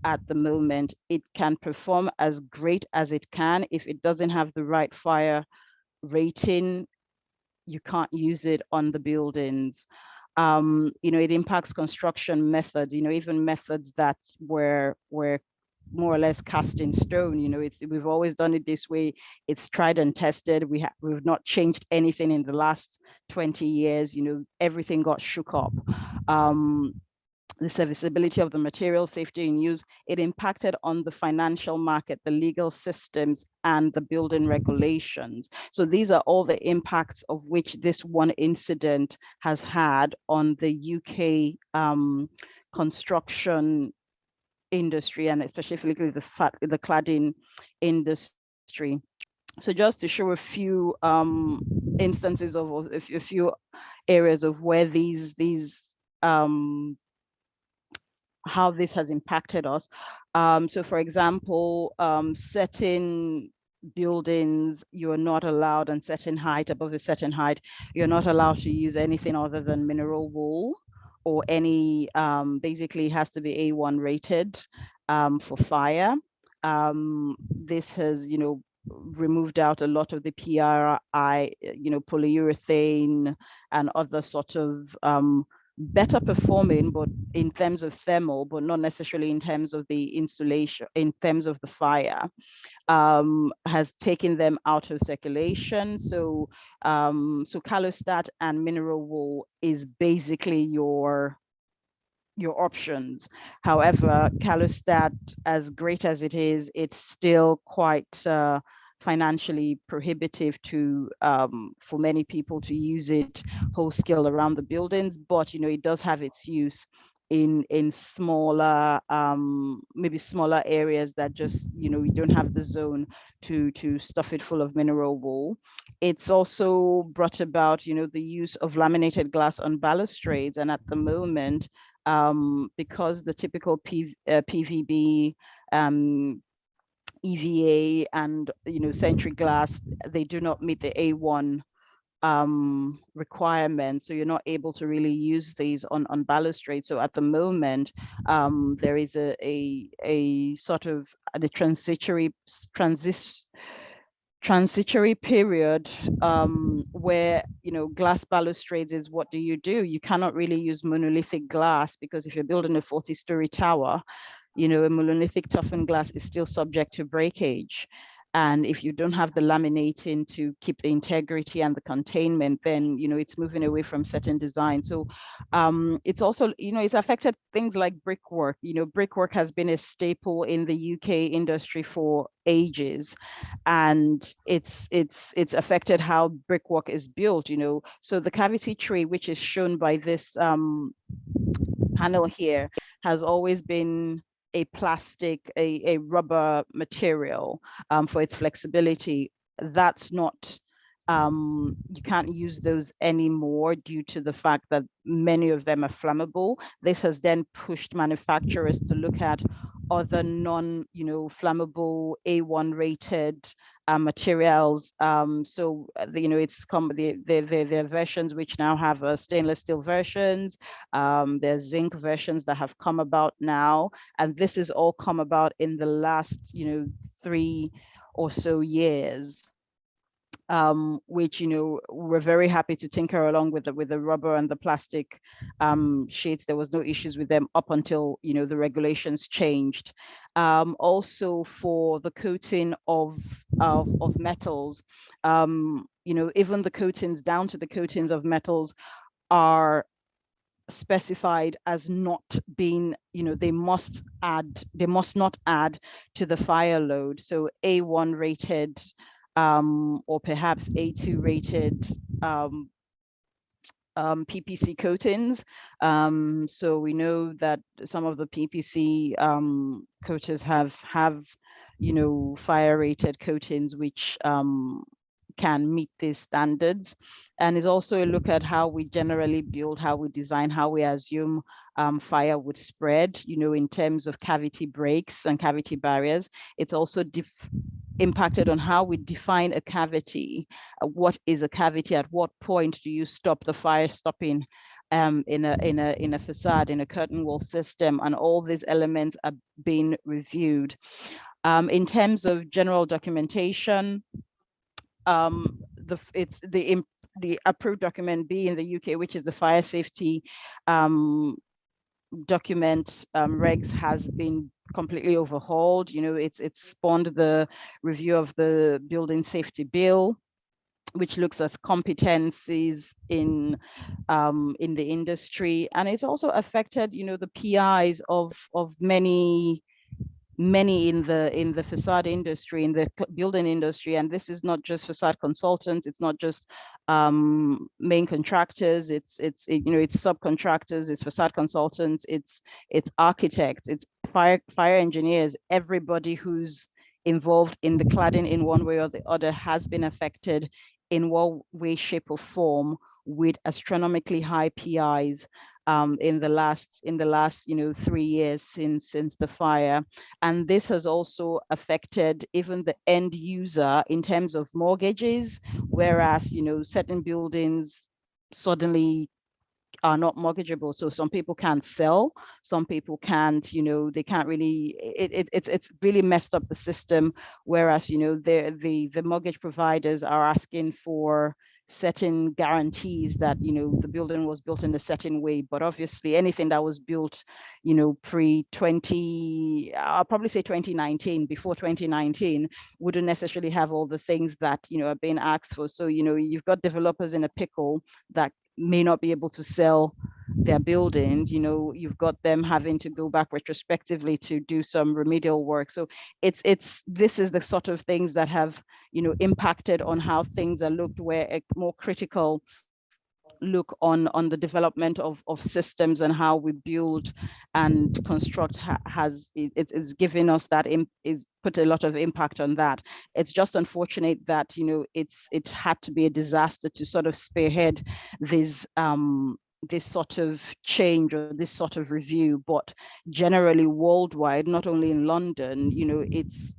at the moment. It can perform as great as it can. If it doesn't have the right fire rating, you can't use it on the buildings. It impacts construction methods, even methods that were more or less cast in stone. We've always done it this way. It's tried and tested. We've not changed anything in the last 20 years. Everything got shook up. The serviceability of the material, safety in use, it impacted on the financial market, the legal systems, and the building regulations. So these are all the impacts of which this one incident has had on the UK construction industry, and especially the cladding industry. So just to show a few instances of a few areas of where how this has impacted us. So for example, certain buildings, you're not allowed, and certain height, above a certain height, you're not allowed to use anything other than mineral wool, or any, basically has to be A1 rated for fire. This has, removed out a lot of the PRI, polyurethane and other sort of better performing, but in terms of thermal, but not necessarily in terms of the insulation, in terms of the fire, has taken them out of circulation. So so Calostat and mineral wool is basically your options. However, Calostat, as great as it is, it's still quite financially prohibitive to for many people to use it whole scale around the buildings, but it does have its use in smaller, maybe smaller areas that just you don't have the zone to stuff it full of mineral wool. It's also brought about the use of laminated glass on balustrades, and at the moment, because the typical PVB, EVA, and Century glass, they do not meet the A1 requirements, so you're not able to really use these on balustrades. So at the moment, there is a sort of a transitory period where glass balustrades is, what do? You cannot really use monolithic glass, because if you're building a 40-story tower, a monolithic toughened glass is still subject to breakage. And if you don't have the laminating to keep the integrity and the containment, then it's moving away from certain design. So it's also it's affected things like brickwork. Brickwork has been a staple in the UK industry for ages, and it's affected how brickwork is built. So the cavity tree, which is shown by this panel here, has always been a plastic, a rubber material for its flexibility. That's not, you can't use those anymore due to the fact that many of them are flammable. This has then pushed manufacturers to look at other non-flammable A1 rated materials. So it's there are versions which now have stainless steel versions. There's zinc versions that have come about now, and this has all come about in the last 3 or so years. Which we're very happy to tinker along with the rubber and the plastic sheets. There was no issues with them up until the regulations changed. Also for the coating of metals, even the coatings, down to the coatings of metals, are specified as not being, they must not add to the fire load. So A1 rated or perhaps A2 rated PPC coatings. So we know that some of the PPC coaters have fire rated coatings which can meet these standards. And is also a look at how we generally build, how we design, how we assume fire would spread, in terms of cavity breaks and cavity barriers. It's also impacted on how we define a cavity. What is a cavity? At what point do you stop the fire stopping in a facade, in a curtain wall system? And all these elements are being reviewed. In terms of general documentation, the approved document B in the UK, which is the fire safety document regs, has been completely overhauled. It's spawned the review of the building safety bill, which looks at competencies in the industry, and it's also affected the PIs of many many in the facade industry, in the building industry, and this is not just facade consultants, it's not just main contractors, it's subcontractors, it's facade consultants, it's architects, it's fire engineers. Everybody who's involved in the cladding in one way or the other has been affected in one way, shape, or form, with astronomically high PIs in the last 3 years since the fire. And this has also affected even the end user in terms of mortgages, whereas certain buildings suddenly are not mortgageable. So some people can't sell, some people can't, they can't really, it's really messed up the system. Whereas, the mortgage providers are asking for certain guarantees that, the building was built in a certain way. But obviously anything that was built, I'll probably say 2019, before 2019, wouldn't necessarily have all the things that, are being asked for. So, you've got developers in a pickle that may not be able to sell their buildings. You've got them having to go back retrospectively to do some remedial work. So this is the sort of things that have impacted on how things are looked, where a more critical look on the development of systems and how we build and construct it's given us that is put a lot of impact on that. It's just unfortunate that it had to be a disaster to sort of spearhead this sort of change or this sort of review. But generally worldwide, not only in London, it's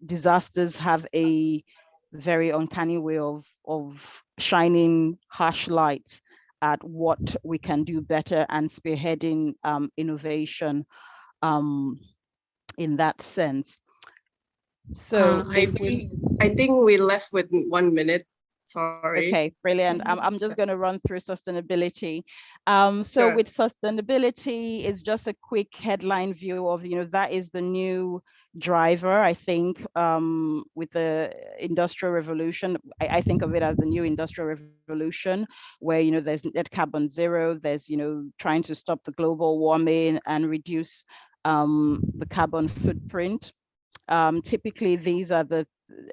disasters have a very uncanny way of shining harsh lights at what we can do better and spearheading innovation in that sense. So I think we left with 1 minute. Sorry. Okay, brilliant. I'm just going to run through sustainability. So Sure. with sustainability, it's just a quick headline view of, that is the new driver, I think, with the Industrial Revolution. I think of it as the new Industrial Revolution, where, there's net carbon zero, there's, trying to stop the global warming and reduce the carbon footprint. Typically, these are the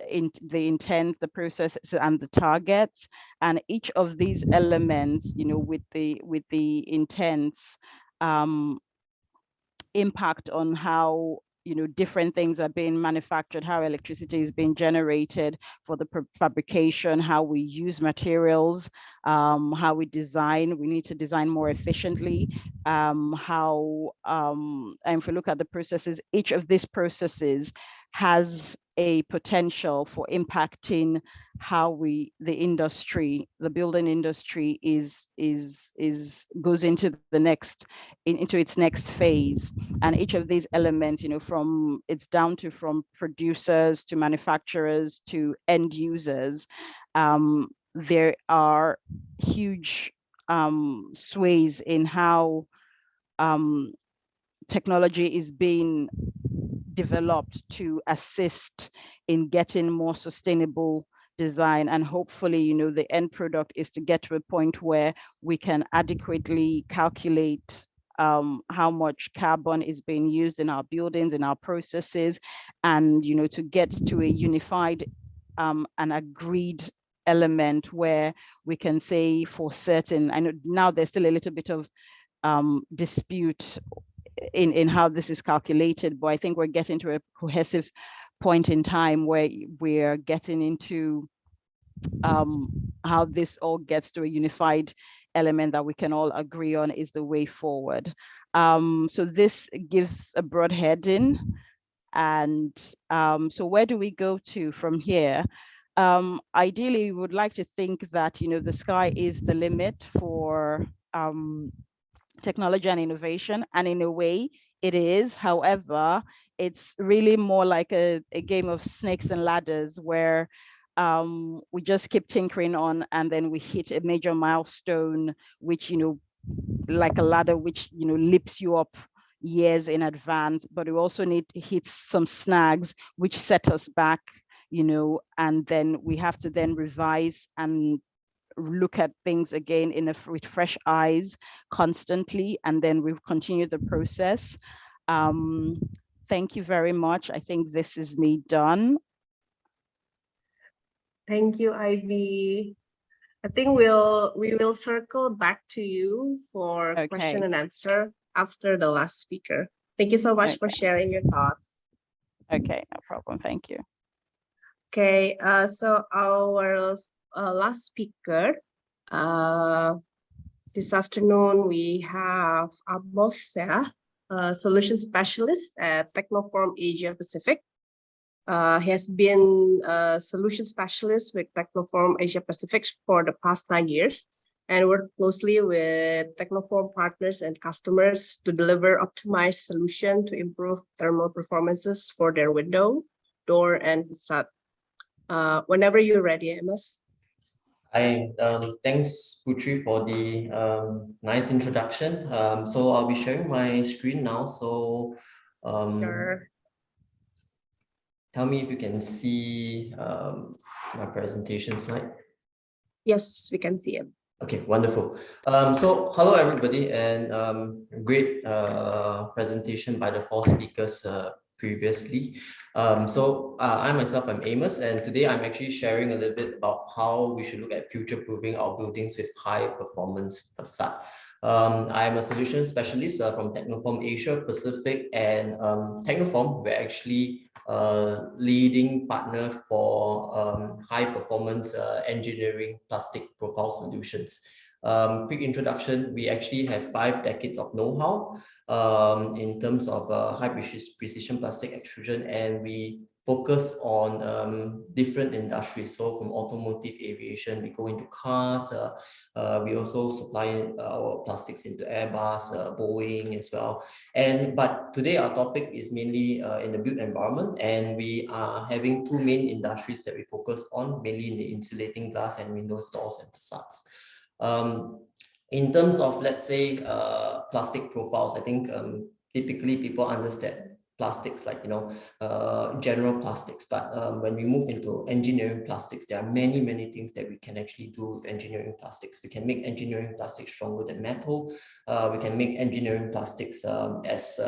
intent, the processes, and the targets, and each of these elements, with the intents, impact on how different things are being manufactured, how electricity is being generated for the fabrication, how we use materials, how we design. We need to design more efficiently. And if we look at the processes, each of these processes has a potential for impacting how the industry, the building industry goes into its next phase. And each of these elements, from producers to manufacturers to end users, there are huge sways in how technology is being developed to assist in getting more sustainable design. And hopefully, the end product is to get to a point where we can adequately calculate how much carbon is being used in our buildings, in our processes, and to get to a unified and agreed element where we can say for certain. I know now there's still a little bit of dispute in how this is calculated, but I think we're getting to a cohesive point in time where we're getting into how this all gets to a unified element that we can all agree on is the way forward. So this gives a broad heading. And so where do we go to from here? Ideally, we would like to think that, the sky is the limit for technology and innovation, and in a way it is. However, it's really more like a game of snakes and ladders, where we just keep tinkering on, and then we hit a major milestone, which like a ladder, which lifts you up years in advance. But we also need to hit some snags which set us back, and then we have to then revise and look at things again with fresh eyes constantly, and then we've continued the process. thank you very much. I think this is me done. Thank you, Ivy. I think we will circle back to you for question and answer after the last speaker. Thank you so much for sharing your thoughts. Okay, no problem. Thank you. Okay, so our last speaker this afternoon, we have Amos, solution specialist at Technoform Asia Pacific. He has been a solution specialist with Technoform Asia Pacific for the past 9 years and worked closely with Technoform partners and customers to deliver optimized solution to improve thermal performances for their window, door, and facade. Whenever you're ready, Amos. Hi, thanks Putri for the nice introduction. So I'll be sharing my screen now. So Sure. Tell me if you can see my presentation slide. Yes, we can see it. Okay, wonderful. So hello everybody, and great presentation by the 4 speakers previously. I myself, I'm Amos, and today I'm actually sharing a little bit about how we should look at future-proofing our buildings with high-performance facade. I'm a solution specialist from Technoform Asia Pacific, and Technoform, we're actually leading partner for high-performance engineering plastic profile solutions. Quick introduction, we actually have 5 decades of know-how in terms of high precision plastic extrusion, and we focus on different industries. So from automotive, aviation, we go into cars, we also supply our plastics into Airbus, Boeing as well. But today our topic is mainly in the built environment, and we are having 2 main industries that we focus on, mainly in the insulating glass and windows, doors, and facades. In terms of, let's say, plastic profiles, I think typically people understand plastics like, general plastics, but when we move into engineering plastics, there are many things that we can actually do with engineering plastics. We can make engineering plastics stronger than metal. We can make engineering plastics as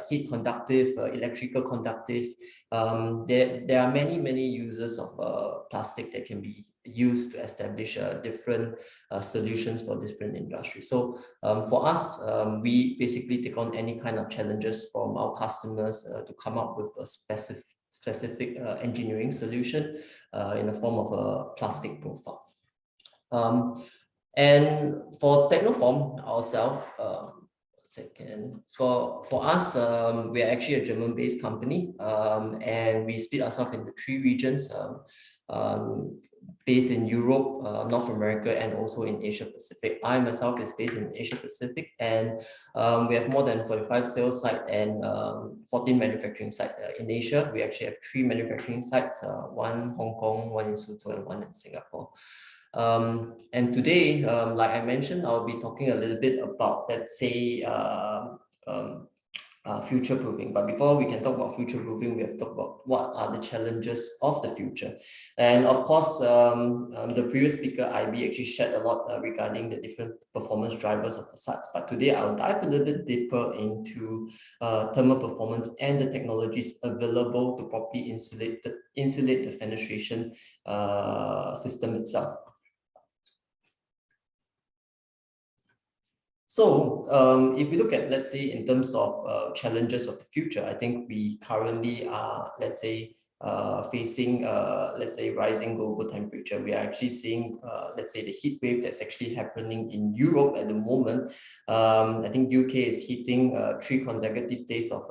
heat conductive, electrical conductive. There are many uses of plastic that can be used to establish different solutions for different industries. So for us, we basically take on any kind of challenges from our customers to come up with a specific engineering solution in the form of a plastic profile. And for Technoform ourselves, for us, we are actually a German-based company, and we split ourselves into 3 regions. Based in Europe, North America, and also in Asia Pacific. I myself is based in Asia Pacific, and we have more than 45 sales sites and 14 manufacturing sites. In Asia, we actually have 3 manufacturing sites, 1 Hong Kong, 1 in Suzhou, and 1 in Singapore. And today, like I mentioned, I'll be talking a little bit about, let's say, future-proofing. But before we can talk about future-proofing, we have to talk about what are the challenges of the future. And of course, the previous speaker, Ivy, actually shared a lot regarding the different performance drivers of facades. But today, I'll dive a little bit deeper into thermal performance and the technologies available to properly insulate the fenestration system itself. So if we look at, let's say, in terms of challenges of the future, I think we currently are, let's say, facing, let's say, rising global temperature. We are actually seeing, let's say, the heat wave that's actually happening in Europe at the moment. I think UK is hitting 3 consecutive days of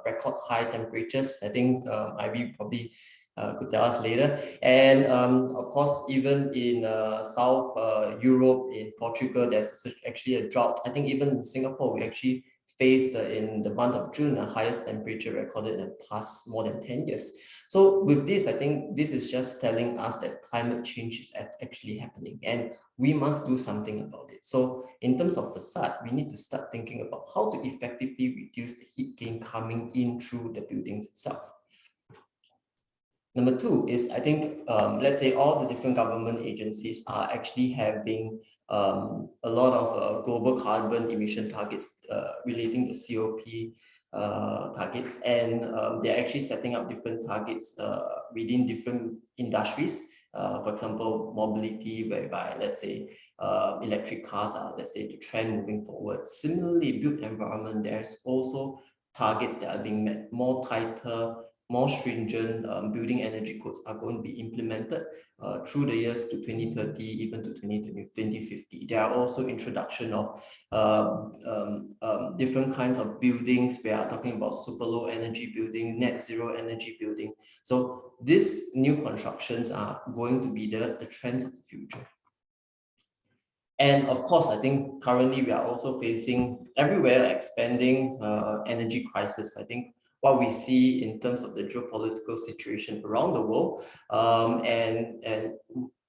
record high temperatures. I think Ivy probably could tell us later. And of course, even in South Europe, in Portugal, there's actually a drought. I think even in Singapore, we actually faced in the month of June, the highest temperature recorded in the past more than 10 years. So with this, I think this is just telling us that climate change is actually happening and we must do something about it. So in terms of facade, we need to start thinking about how to effectively reduce the heat gain coming in through the buildings itself. Number 2 is, I think, let's say all the different government agencies are actually having a lot of global carbon emission targets relating to COP targets, and they're actually setting up different targets within different industries. For example, mobility, whereby, let's say, electric cars are, let's say, the trend moving forward. Similarly, built environment, there's also targets that are being met, more tighter, more stringent building energy codes are going to be implemented through the years to 2030, even to 2050. There are also introduction of different kinds of buildings. We are talking about super low energy building, net zero energy building. So these new constructions are going to be the trends of the future. And of course, I think currently we are also facing everywhere expanding energy crisis. I think what we see in terms of the geopolitical situation around the world, and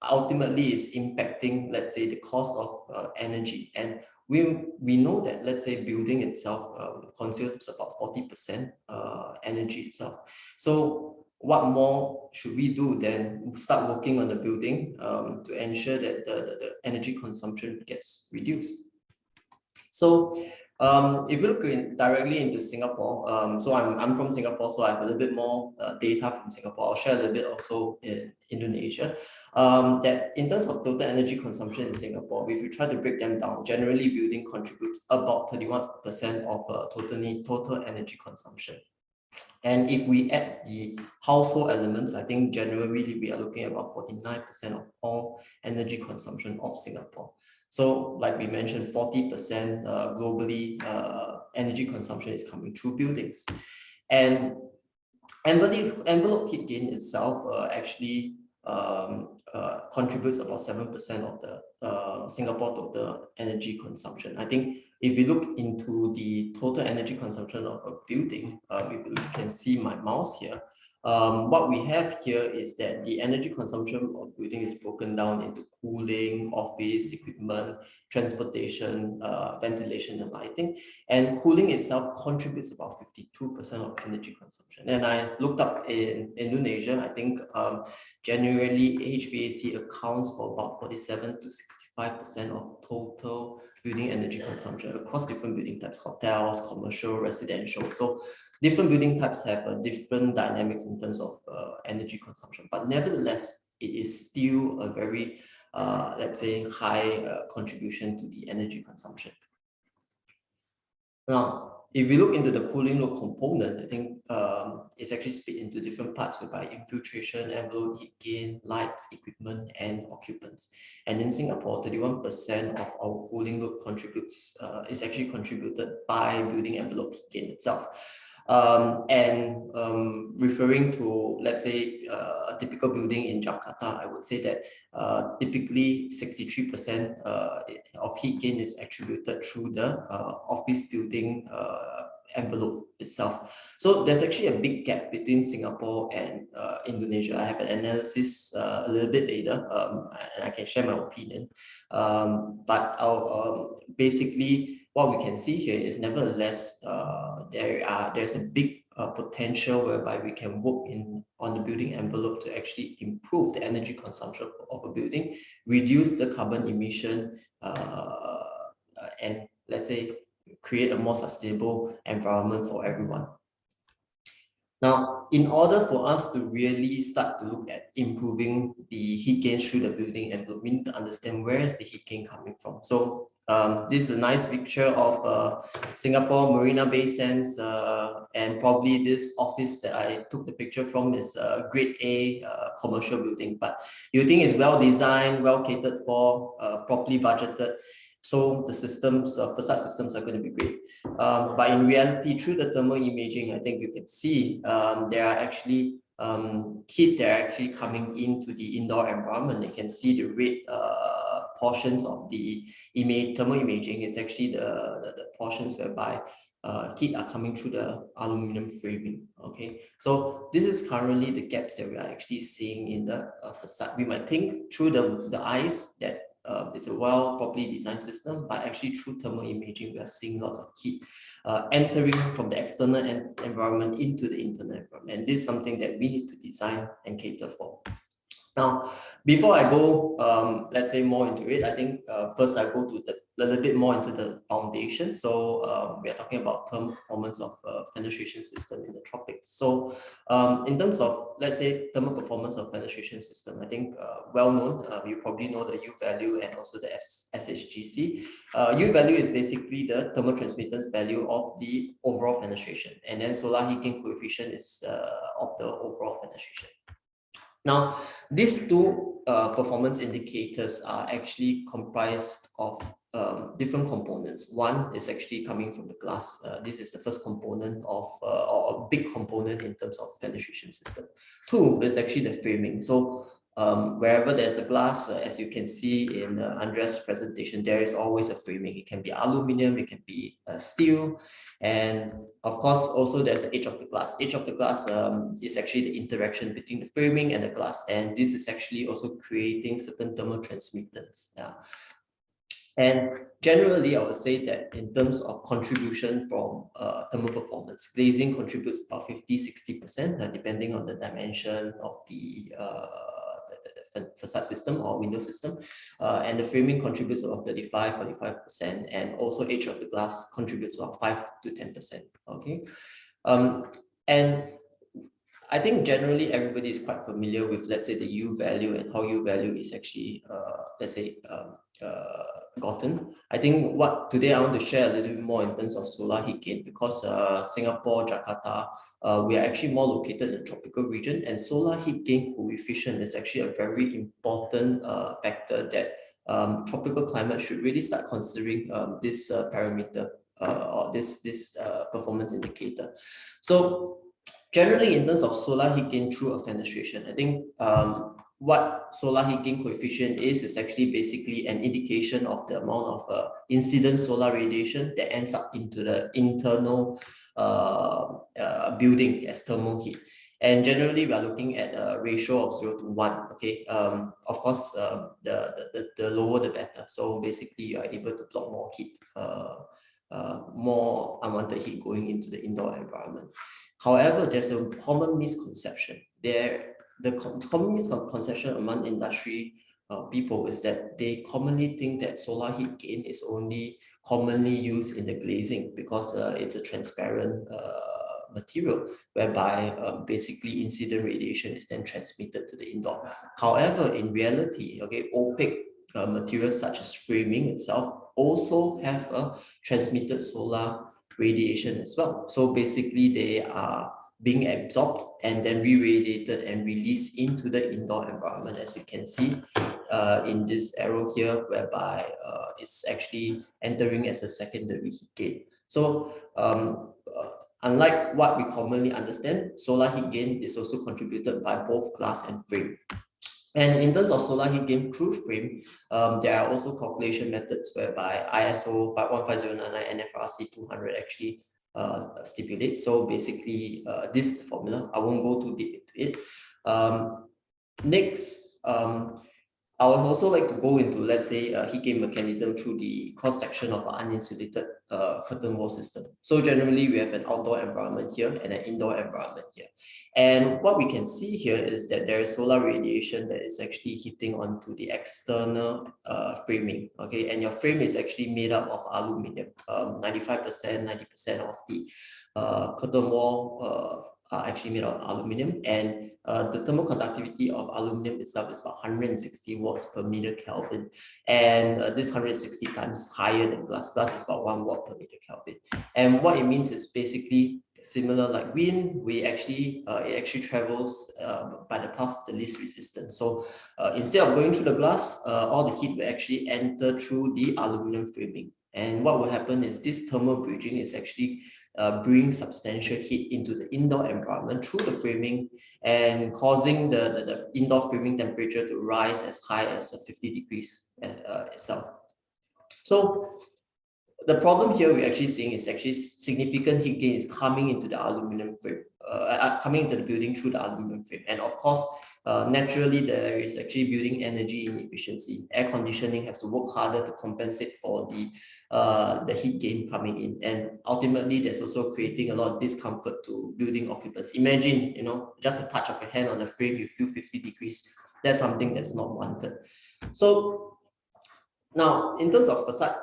ultimately is impacting, let's say, the cost of energy. And we know that, let's say, building itself consumes about 40% energy itself. So what more should we do than start working on the building to ensure that the energy consumption gets reduced? So if you look directly into Singapore, so I'm from Singapore, so I have a little bit more data from Singapore. I'll share a little bit also in Indonesia. That in terms of total energy consumption in Singapore, if you try to break them down, generally building contributes about 31% of total energy consumption. And if we add the household elements, I think generally we are looking at about 49% of all energy consumption of Singapore. So like we mentioned, 40% globally energy consumption is coming through buildings. And envelope heat gain itself actually contributes about 7% of the Singapore total energy consumption. I think if you look into the total energy consumption of a building, if you can see my mouse here, what we have here is that the energy consumption of building is broken down into cooling, office equipment, transportation, ventilation and lighting. And cooling itself contributes about 52% of energy consumption. And I looked up in Indonesia, I think generally HVAC accounts for about 47 to 65% of total building energy consumption across different building types, hotels, commercial, residential. So different building types have a different dynamics in terms of energy consumption, but nevertheless, it is still a very, let's say, high contribution to the energy consumption. Now, if we look into the cooling load component, I think it's actually split into different parts, whereby infiltration, envelope heat gain, lights, equipment, and occupants. And in Singapore, 31% of our cooling load contributes is actually contributed by building envelope heat gain itself. Referring to, let's say, a typical building in Jakarta, I would say that typically 63% of heat gain is attributed through the office building envelope itself. So there's actually a big gap between Singapore and Indonesia. I have an analysis a little bit later, and I can share my opinion. But I'll basically, what we can see here is nevertheless there's a big potential whereby we can work on the building envelope to actually improve the energy consumption of a building, reduce the carbon emission, and let's say create a more sustainable environment for everyone. Now, in order for us to really start to look at improving the heat gain through the building envelope, we need to understand where is the heat gain coming from. So this is a nice picture of Singapore Marina Bay Sands, and probably this office that I took the picture from is a grade A commercial building, but you think it's well designed, well catered for, properly budgeted. So the systems, facade systems are going to be great. But in reality, through the thermal imaging, I think you can see there are actually heat that are actually coming into the indoor environment. You can see the red portions of the thermal imaging is actually the portions whereby heat are coming through the aluminum framing. Okay, so this is currently the gaps that we are actually seeing in the facade. We might think through the eyes that it's a well properly designed system, but actually through thermal imaging, we are seeing lots of heat entering from the external environment into the internal environment. And this is something that we need to design and cater for. Now, before I go, let's say more into it, I think first I go to a little bit more into the foundation. So we are talking about thermal performance of fenestration system in the tropics. So in terms of, let's say, thermal performance of fenestration system, I think well known, you probably know the U value and also the SHGC. U value is basically the thermal transmittance value of the overall fenestration, and then solar heat gain coefficient is of the overall fenestration. Now, these two performance indicators are actually comprised of different components. One is actually coming from the glass. This is the first component of, or a big component in terms of fenestration system. Two is actually the framing. So wherever there's a glass, as you can see in Andreas' presentation, there is always a framing. It can be aluminum, it can be steel, and of course, also there's the edge of the glass. Edge of the glass is actually the interaction between the framing and the glass, and this is actually also creating certain thermal transmittance. Yeah. And generally, I would say that in terms of contribution from thermal performance, glazing contributes about 50–60%, depending on the dimension of the facade system or window system, and the framing contributes about 35–45%, and also edge of the glass contributes about 5–10%. Okay, and I think generally everybody is quite familiar with, let's say, the U value and how U value is actually, let's say, gotten. I think what today I want to share a little bit more in terms of solar heat gain, because Singapore, Jakarta, we are actually more located in the tropical region, and solar heat gain coefficient is actually a very important factor that tropical climate should really start considering this parameter or this performance indicator. So generally, in terms of solar heat gain through a fenestration, I think what solar heat gain coefficient is actually basically an indication of the amount of incident solar radiation that ends up into the internal building as thermal heat. And generally, we are looking at a ratio of 0–1. Okay, of course, the lower the better. So basically, you are able to block more heat, more unwanted heat going into the indoor environment. However, there's a common misconception. The common misconception among industry people is that they commonly think that solar heat gain is only commonly used in the glazing because it's a transparent material, whereby basically incident radiation is then transmitted to the indoor. However, in reality, okay, opaque materials such as framing itself also have a transmitted solar radiation as well. So basically, they are being absorbed and then re-radiated and released into the indoor environment, as we can see in this arrow here, whereby it's actually entering as a secondary heat gain. So unlike what we commonly understand, solar heat gain is also contributed by both glass and frame. And in terms of solar heat gain through frame, there are also calculation methods whereby ISO 15099 and FRC 200 actually stipulate. So basically, this is the formula. I won't go too deep into it. Next, I would also like to go into, let's say, a heat gain mechanism through the cross-section of an uninsulated curtain wall system. So generally, we have an outdoor environment here and an indoor environment here. And what we can see here is that there is solar radiation that is actually hitting onto the external framing. Okay, and your frame is actually made up of aluminum. 95%, 90% of the curtain wall are actually made of aluminum, and the thermal conductivity of aluminum itself is about 160 watts per meter Kelvin, and this 160 times higher than glass. Glass is about 1 watt per meter Kelvin, and what it means is basically similar like wind. We actually it actually travels by the path of the least resistance. So instead of going through the glass, all the heat will actually enter through the aluminum framing. And what will happen is this thermal bridging is actually bringing substantial heat into the indoor environment through the framing and causing the indoor framing temperature to rise as high as 50 degrees itself. So the problem here we're actually seeing is actually significant heat gain is coming into the aluminum frame, coming into the building through the aluminum frame. And of course, naturally, there is actually building energy inefficiency. Air conditioning has to work harder to compensate for the heat gain coming in. And ultimately, there's also creating a lot of discomfort to building occupants. Imagine, just a touch of a hand on the frame, you feel 50 degrees. That's something that's not wanted. So now, in terms of facade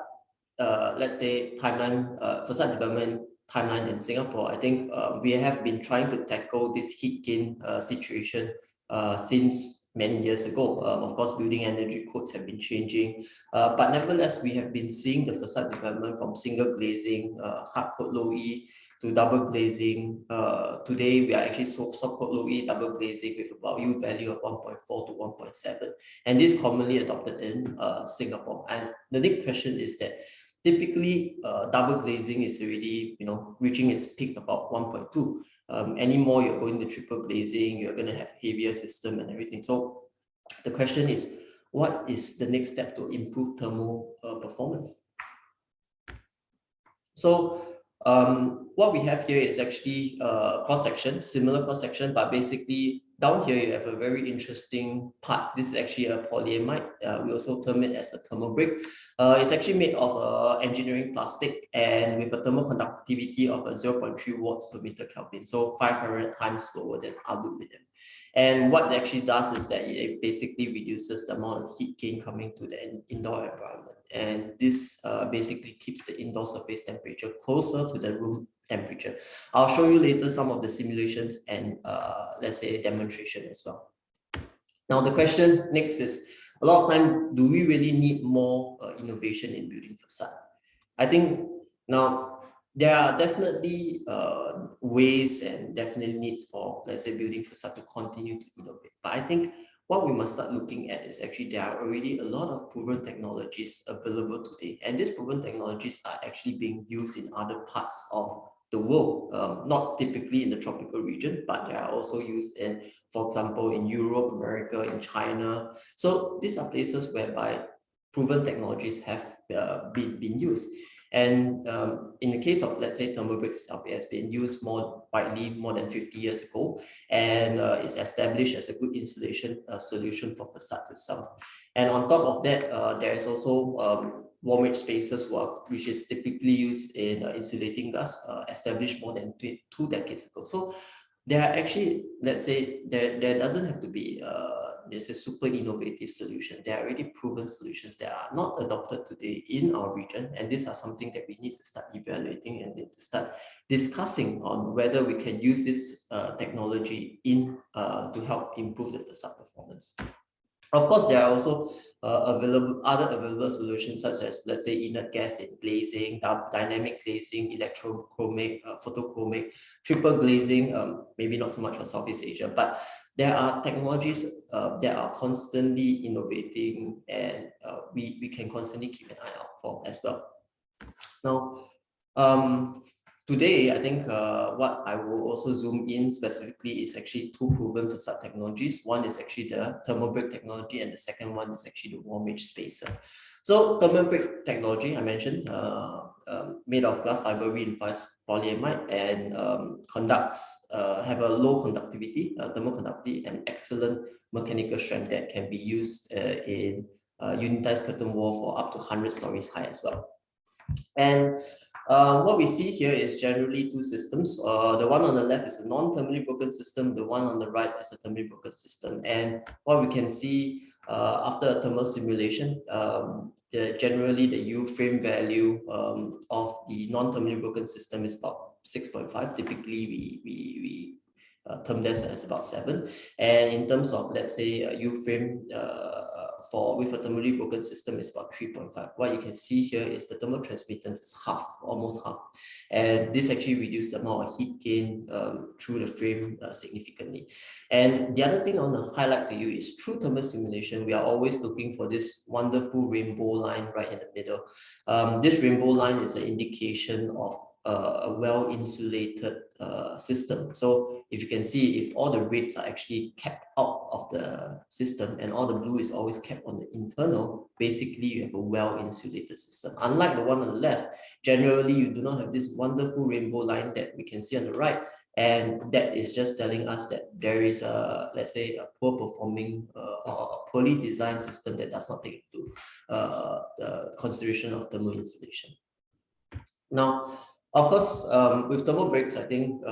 let's say, timeline, facade development timeline in Singapore, I think we have been trying to tackle this heat gain situation since many years ago. Of course, building energy codes have been changing, but nevertheless, we have been seeing the facade development from single glazing, hard coat low E, to double glazing. Today, we are actually soft coat low E, double glazing with about U value of 1.4 to 1.7. And this is commonly adopted in Singapore. And the next question is that typically double glazing is already, reaching its peak about 1.2. Any more you're going to triple glazing, you're going to have heavier system and everything. So the question is, what is the next step to improve thermal performance? So what we have here is actually cross-section, similar cross-section, but basically down here you have a very interesting part. This is actually a polyamide. We also term it as a thermal brick. It's actually made of engineering plastic and with a thermal conductivity of 0.3 watts per meter Kelvin, so 500 times lower than aluminum. And what it actually does is that it basically reduces the amount of heat gain coming to the indoor environment. And this basically keeps the indoor surface temperature closer to the room temperature. I'll show you later some of the simulations and let's say demonstration as well. Now the question next is, a lot of time, do we really need more innovation in building facade? I think now there are definitely ways and definitely needs for, let's say, building facade to continue to innovate. But I think what we must start looking at is actually there are already a lot of proven technologies available today. And these proven technologies are actually being used in other parts of the world, not typically in the tropical region, but they are also used in, for example, in Europe, America, in China. So these are places whereby proven technologies have been used. And in the case of, let's say, thermal bricks, it has been used more widely more than 50 years ago, and it's established as a good insulation solution for facades itself. And on top of that, there is also warm-edge spaces which is typically used in insulating glass, established more than 2 decades ago. So there are actually, let's say, there doesn't have to be there's a super innovative solution. There are already proven solutions that are not adopted today in our region, and these are something that we need to start evaluating and need to start discussing on whether we can use this technology to help improve the facade performance. Of course, there are also other available solutions such as, let's say, inert gas in glazing, dynamic glazing, electrochromic, photochromic, triple glazing, maybe not so much for Southeast Asia, but there are technologies that are constantly innovating, and we can constantly keep an eye out for as well. Now, today, I think what I will also zoom in specifically is actually 2 proven facade technologies. One is actually the thermal brick technology, and the second one is actually the warm-edge spacer. So thermal brick technology, I mentioned, made of glass fiber reinforced polyamide, and have a low conductivity, thermal conductivity, and excellent mechanical strength that can be used in unitized curtain wall for up to 100 stories high as well. And what we see here is generally 2 systems. The one on the left is a non-thermally broken system. The one on the right is a thermally broken system. And what we can see after a thermal simulation, generally the U frame value of the non-thermally broken system is about 6.5. Typically, we term this as about 7. And in terms of, let's say, U frame with a thermally broken system is about 3.5. What you can see here is the thermal transmittance is half, almost half. And this actually reduced the amount of heat gain through the frame significantly. And the other thing I want to highlight to you is through thermal simulation, we are always looking for this wonderful rainbow line right in the middle. This rainbow line is an indication of a well-insulated system. So if you can see, if all the reds are actually kept out of the system and all the blue is always kept on the internal, basically you have a well-insulated system. Unlike the one on the left, generally you do not have this wonderful rainbow line that we can see on the right. And that is just telling us that there is a, let's say, a poor performing or a poorly designed system that does not take into the consideration of thermal insulation. Now, of course, with thermal bricks, I think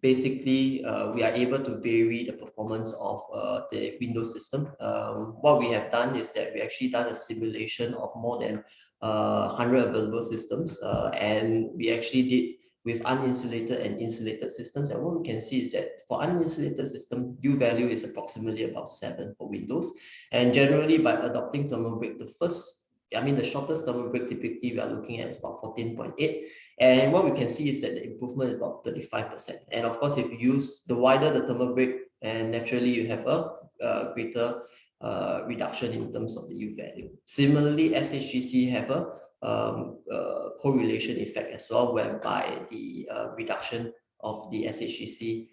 basically we are able to vary the performance of the window system. What we have done is that we actually done a simulation of more than 100 available systems, and we actually did with uninsulated and insulated systems. And what we can see is that for uninsulated system, U value is approximately about 7 for Windows. And generally by adopting thermal break, the shortest thermal break typically we are looking at is about 14.8. And what we can see is that the improvement is about 35%. And of course, if you use the wider the thermal break, and naturally you have a greater reduction in terms of the U value. Similarly, SHGC have a correlation effect as well, whereby the reduction of the SHGC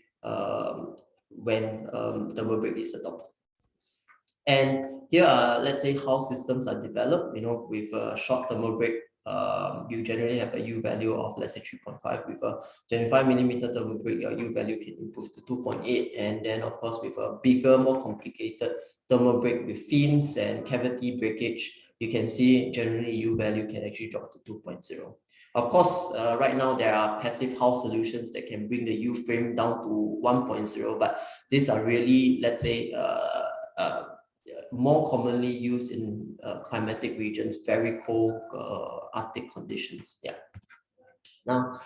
when thermal break is adopted. And here are, let's say, how systems are developed. With a short thermal break, you generally have a U value of, let's say, 3.5. With a 25mm thermal break, your U value can improve to 2.8. And then, of course, with a bigger, more complicated thermal break with fins and cavity breakage, you can see generally U value can actually drop to 2.0. Of course, right now there are passive house solutions that can bring the U frame down to 1.0, but these are really, let's say, more commonly used in climatic regions, very cold Arctic conditions. Yeah. Now,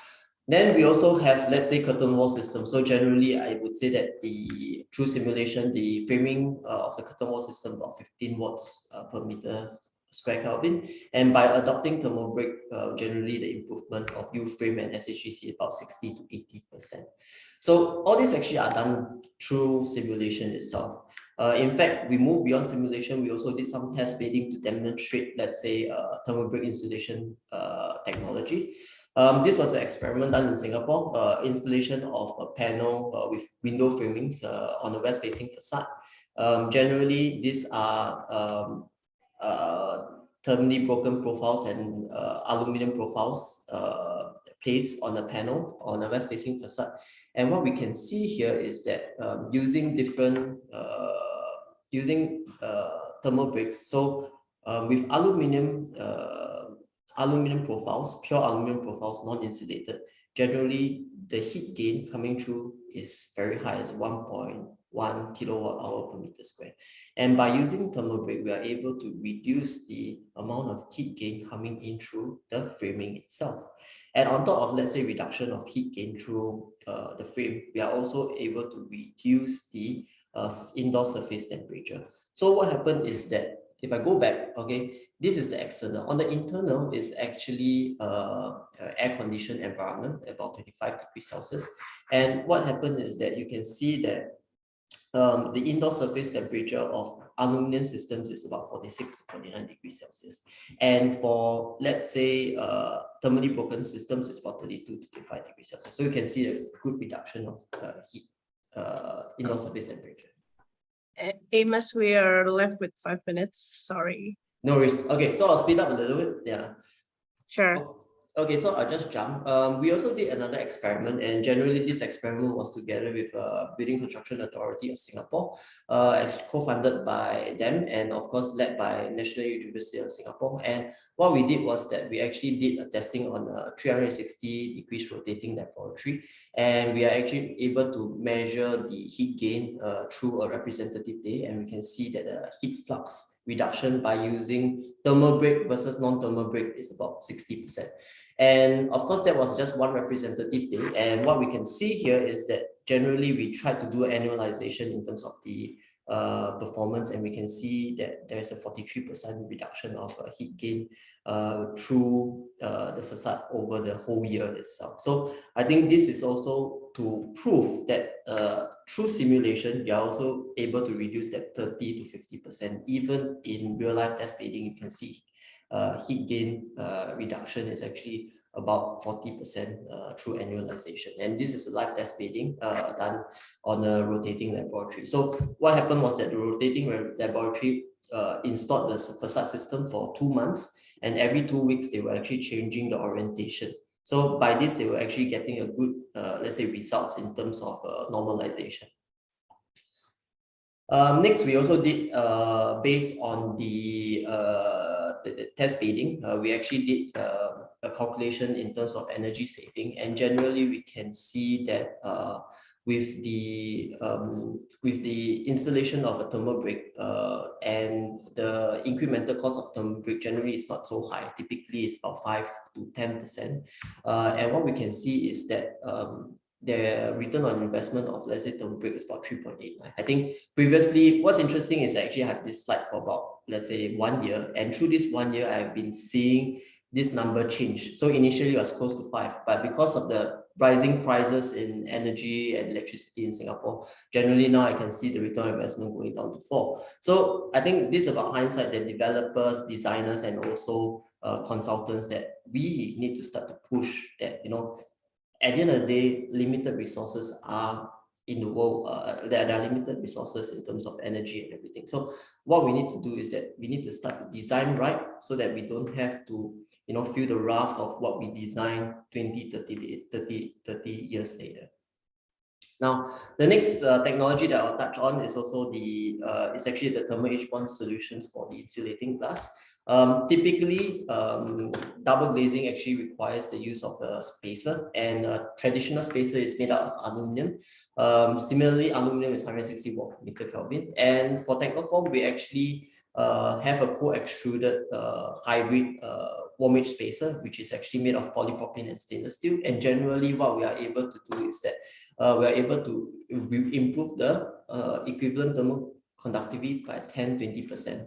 then we also have, let's say, curtain wall system. So generally, I would say that through simulation, the framing of the curtain wall system about 15 watts per meter square Kelvin. And by adopting thermal break, generally the improvement of U frame and SHGC about 60 to 80%. So all these actually are done through simulation itself. In fact, we moved beyond simulation. We also did some test bedding to demonstrate, let's say, thermal break insulation technology. This was an experiment done in Singapore, installation of a panel with window framings on a west-facing facade. Generally, these are thermally broken profiles and aluminum profiles placed on a panel on a west-facing facade. And what we can see here is that using different thermal breaks. So with aluminum profiles, pure aluminum profiles, non-insulated, generally the heat gain coming through is very high, as 1.1 kilowatt hour per meter square. And by using thermal break, we are able to reduce the amount of heat gain coming in through the framing itself. And on top of, let's say, reduction of heat gain through the frame, we are also able to reduce the indoor surface temperature. So what happened is that if I go back, okay, this is the external. On the internal is actually air-conditioned environment, about 25 degrees Celsius. And what happened is that you can see that the indoor surface temperature of aluminum systems is about 46 to 49 degrees Celsius. And for, let's say, thermally broken systems, it's about 32 to 35 degrees Celsius. So you can see a good reduction of heat, indoor surface temperature. Amos, we are left with 5 minutes. Sorry. No worries. Okay, so I'll speed up a little bit. Yeah. Sure. Okay, so I'll just jump. We also did another experiment, and generally this experiment was together with Building Construction Authority of Singapore, co-funded by them, and of course led by National University of Singapore. And what we did was that we actually did a testing on a 360 degrees rotating laboratory, and we are actually able to measure the heat gain through a representative day, and we can see that the heat flux reduction by using thermal break versus non-thermal break is about 60%. And of course, that was just one representative day. And what we can see here is that generally we try to do annualization in terms of the performance, and we can see that there is a 43% reduction of heat gain through the facade over the whole year itself. So I think this is also to prove that through simulation, you are also able to reduce that 30 to 50%. Even in real life test bedding, you can see heat gain reduction is actually about 40% through annualization. And this is a live test bedding done on a rotating laboratory. So what happened was that the rotating laboratory installed the facade system for 2 months, and every 2 weeks they were actually changing the orientation. So by this, they were actually getting a good, let's say, results in terms of normalization. Next, we also did, based on the test bedding, we actually did a calculation in terms of energy saving. And generally, we can see that with the installation of a thermal break, and the incremental cost of thermal break generally is not so high. Typically, it's about 5 to 10%. And what we can see is that the return on investment of, let's say, thermal break is about 3.89. I think previously, what's interesting is actually I have this slide for about, let's say, 1 year, and through this 1 year, I've been seeing this number change. So initially it was close to 5, but because of the rising prices in energy and electricity in Singapore, generally now I can see the return on investment going down to 4. So I think this is about hindsight that developers, designers, and also consultants, that we need to start to push that, at the end of the day, limited resources are in the world, there are limited resources in terms of energy and everything. So what we need to do is that we need to start to design right, so that we don't have to feel the wrath of what we designed 20, 30 years later. Now, the next technology that I'll touch on is also it's actually the thermal H-bond solutions for the insulating glass. Typically, double glazing actually requires the use of a spacer, and a traditional spacer is made out of aluminum. Similarly, aluminum is 160 meter Kelvin, and for Technoform, we actually have a co-extruded hybrid warm-edge spacer, which is actually made of polypropylene and stainless steel. And generally, what we are able to do is that we are able to improve the equivalent thermal conductivity by 10-20%,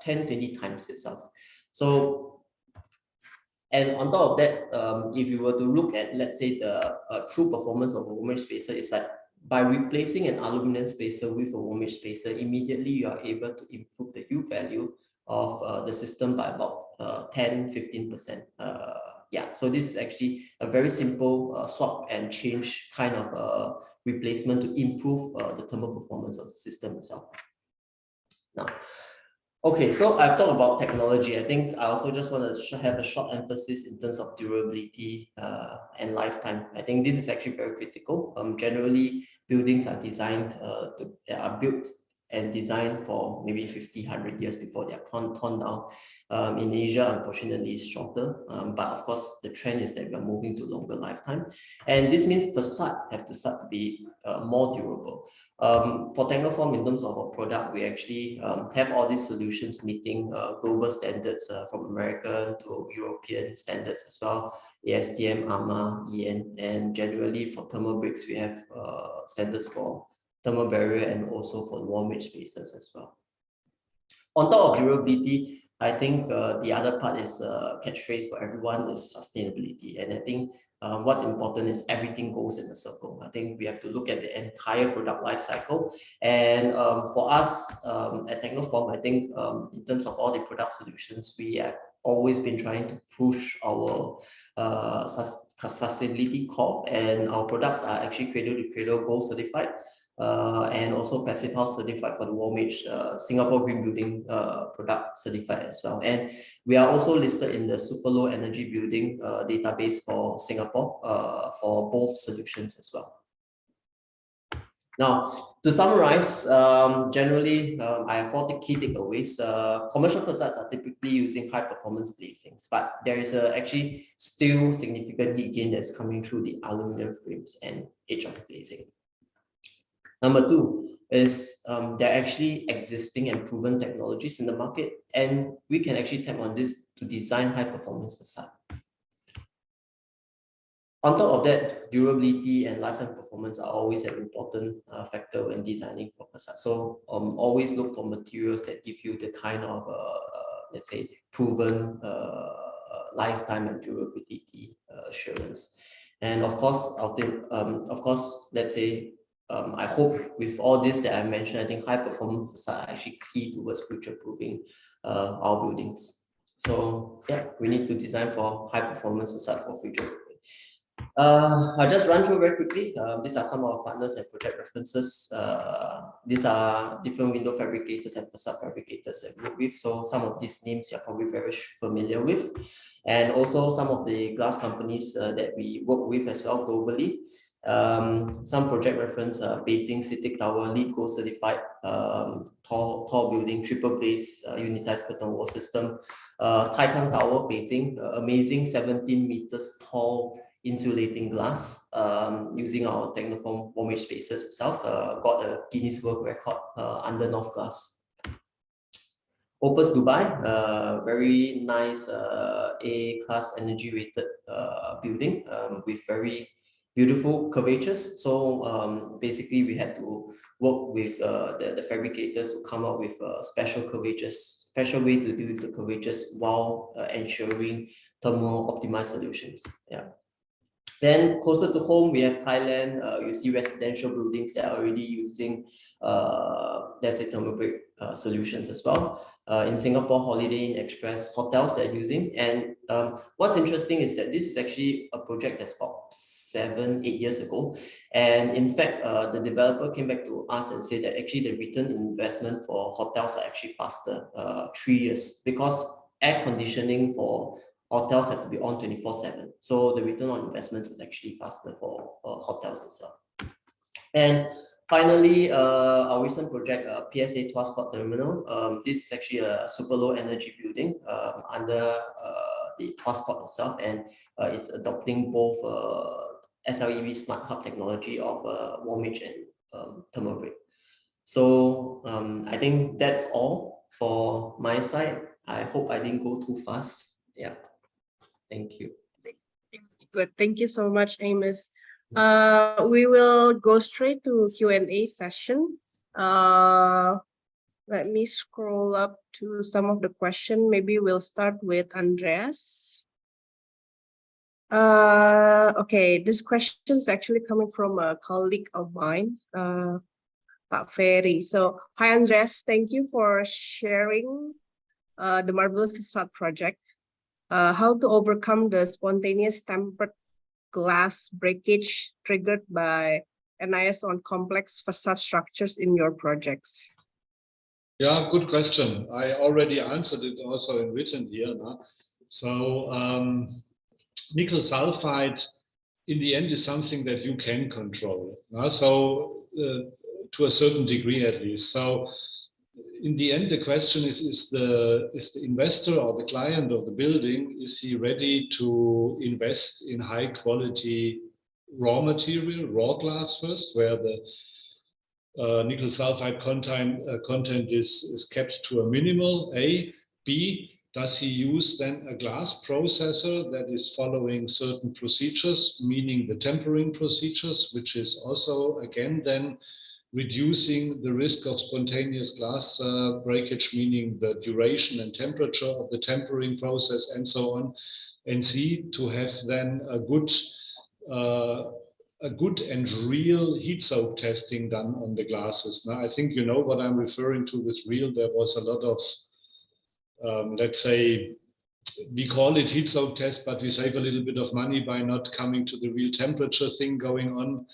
10-20 times itself. So, and on top of that, if you were to look at, let's say, the true performance of a warm-edge spacer, it's like by replacing an aluminum spacer with a warm-edge spacer, immediately you are able to improve the U value of the system by about 10-15%. Yeah, so this is actually a very simple swap and change kind of replacement to improve the thermal performance of the system itself. Now, okay, so I've talked about technology. I think I also just want to have a short emphasis in terms of durability and lifetime. I think this is actually very critical. Generally, buildings are designed are built and designed for maybe 50, 100 years before they are torn down. In Asia, unfortunately, it's shorter. But of course, the trend is that we are moving to longer lifetime. And this means facade have to start to be more durable. For Technoform, in terms of our product, we actually have all these solutions meeting global standards from American to European standards as well, ASTM, AMA, EN, and generally for thermal bricks, we have standards for thermal barrier and also for warm-edge spaces as well. On top of durability, I think the other part is catchphrase for everyone is sustainability. And I think what's important is everything goes in a circle. I think we have to look at the entire product life cycle. And for us at Technoform, I think in terms of all the product solutions, we have always been trying to push our sustainability core, and our products are actually Cradle to Cradle Gold certified. And also Passive House certified for the warm-edge Singapore Green Building product certified as well. And we are also listed in the super low energy building database for Singapore for both solutions as well. Now, to summarize, generally, I have 4 key takeaways. Commercial facades are typically using high performance glazings, but there is actually still significant heat gain that's coming through the aluminum frames and edge of glazing. Number 2 is there are actually existing and proven technologies in the market, and we can actually tap on this to design high performance facade. On top of that, durability and lifetime performance are always an important factor when designing for facade. So always look for materials that give you the kind of, let's say, proven lifetime and durability assurance. And of course, let's say, I hope with all this that I mentioned, I think high performance facade are actually key towards future proofing our buildings. So yeah, we need to design for high performance facade for future proofing. I'll just run through very quickly. These are some of our partners and project references. These are different window fabricators and facade fabricators that we work with. So some of these names you're probably very familiar with. And also some of the glass companies that we work with as well globally. Some project reference, Beijing Citic Tower, LEED Gold certified, tall building, triple glaze, unitized curtain wall system. Taikang Tower, Beijing, amazing 17 meters tall insulating glass using our Technoform warm spaces itself. Got a Guinness World Record under North Glass. Opus Dubai, very nice A-class energy rated building with very beautiful curvatures. So basically we had to work with the fabricators to come up with special curvatures, special way to deal with the curvatures while ensuring thermal optimized solutions. Yeah. Then closer to home, we have Thailand. You see residential buildings that are already using, let's say, thermal break solutions as well. In Singapore, Holiday Inn Express hotels that are using. And what's interesting is that this is actually a project that's about 7-8 years ago. And in fact, the developer came back to us and said that actually the return investment for hotels are actually faster, 3 years, because air conditioning for hotels have to be on 24/7. So the return on investments is actually faster for hotels itself. And finally, our recent project, PSA Tuasport Terminal. This is actually a super low energy building under the Tuasport itself, and it's adopting both SLEV Smart Hub technology of warmage and thermal break. So I think that's all for my side. I hope I didn't go too fast. Yeah. Thank you. Good. Thank you so much, Amos. We will go straight to Q&A session. Let me scroll up to some of the questions. Maybe we'll start with Andreas. Okay, this question is actually coming from a colleague of mine, Pak Ferry. So, hi Andreas, thank you for sharing the Marvelous Facade project. How to overcome the spontaneous tempered glass breakage triggered by NIS on complex facade structures in your projects? Yeah, good question. I already answered it also in written here. No? So nickel sulfide in the end is something that you can control. No? So to a certain degree at least. So in the end, the question is the investor or the client of the building, is he ready to invest in high quality raw material, raw glass first, where the nickel sulfide content is kept to a minimal, A. B, does he use then a glass processor that is following certain procedures, meaning the tempering procedures, which is also again then reducing the risk of spontaneous glass breakage, meaning the duration and temperature of the tempering process and so on. And C, to have then a good and real heat soak testing done on the glasses. Now, I think you know what I'm referring to with real. There was a lot of, let's say, we call it heat soak test, but we save a little bit of money by not coming to the real temperature thing going on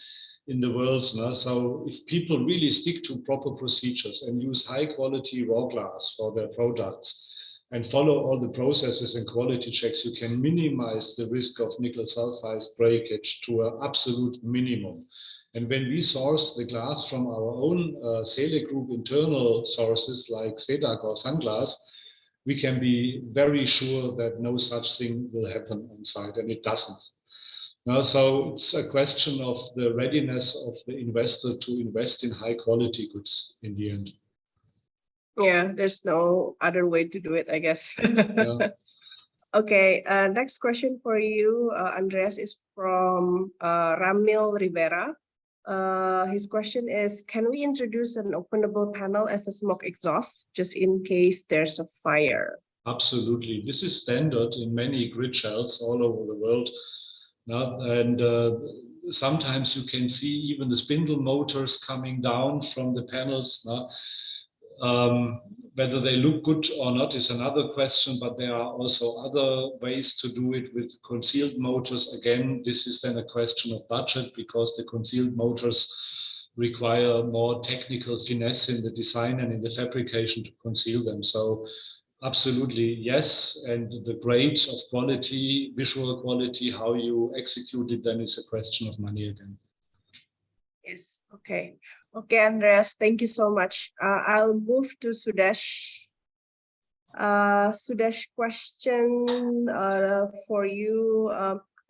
in the world. No? So if people really stick to proper procedures and use high quality raw glass for their products and follow all the processes and quality checks, you can minimize the risk of nickel sulfide breakage to an absolute minimum. And when we source the glass from our own Sele Group internal sources like SEDAC or Sunglass, we can be very sure that no such thing will happen on site, and it doesn't. Now, so it's a question of the readiness of the investor to invest in high quality goods in the end. Yeah, there's no other way to do it, I guess. Yeah. Okay, next question for you, Andreas, is from Ramil Rivera. His question is, can we introduce an openable panel as a smoke exhaust, just in case there's a fire? Absolutely. This is standard in many grid shells all over the world. Now, and sometimes you can see even the spindle motors coming down from the panels. Now, whether they look good or not is another question, but there are also other ways to do it with concealed motors. Again, this is then a question of budget, because the concealed motors require more technical finesse in the design and in the fabrication to conceal them. So absolutely, yes. And the grade of quality, visual quality, how you execute it, then is a question of money again. Yes, okay. Okay, Andreas, thank you so much. I'll move to Sudesh. Sudesh, question for you.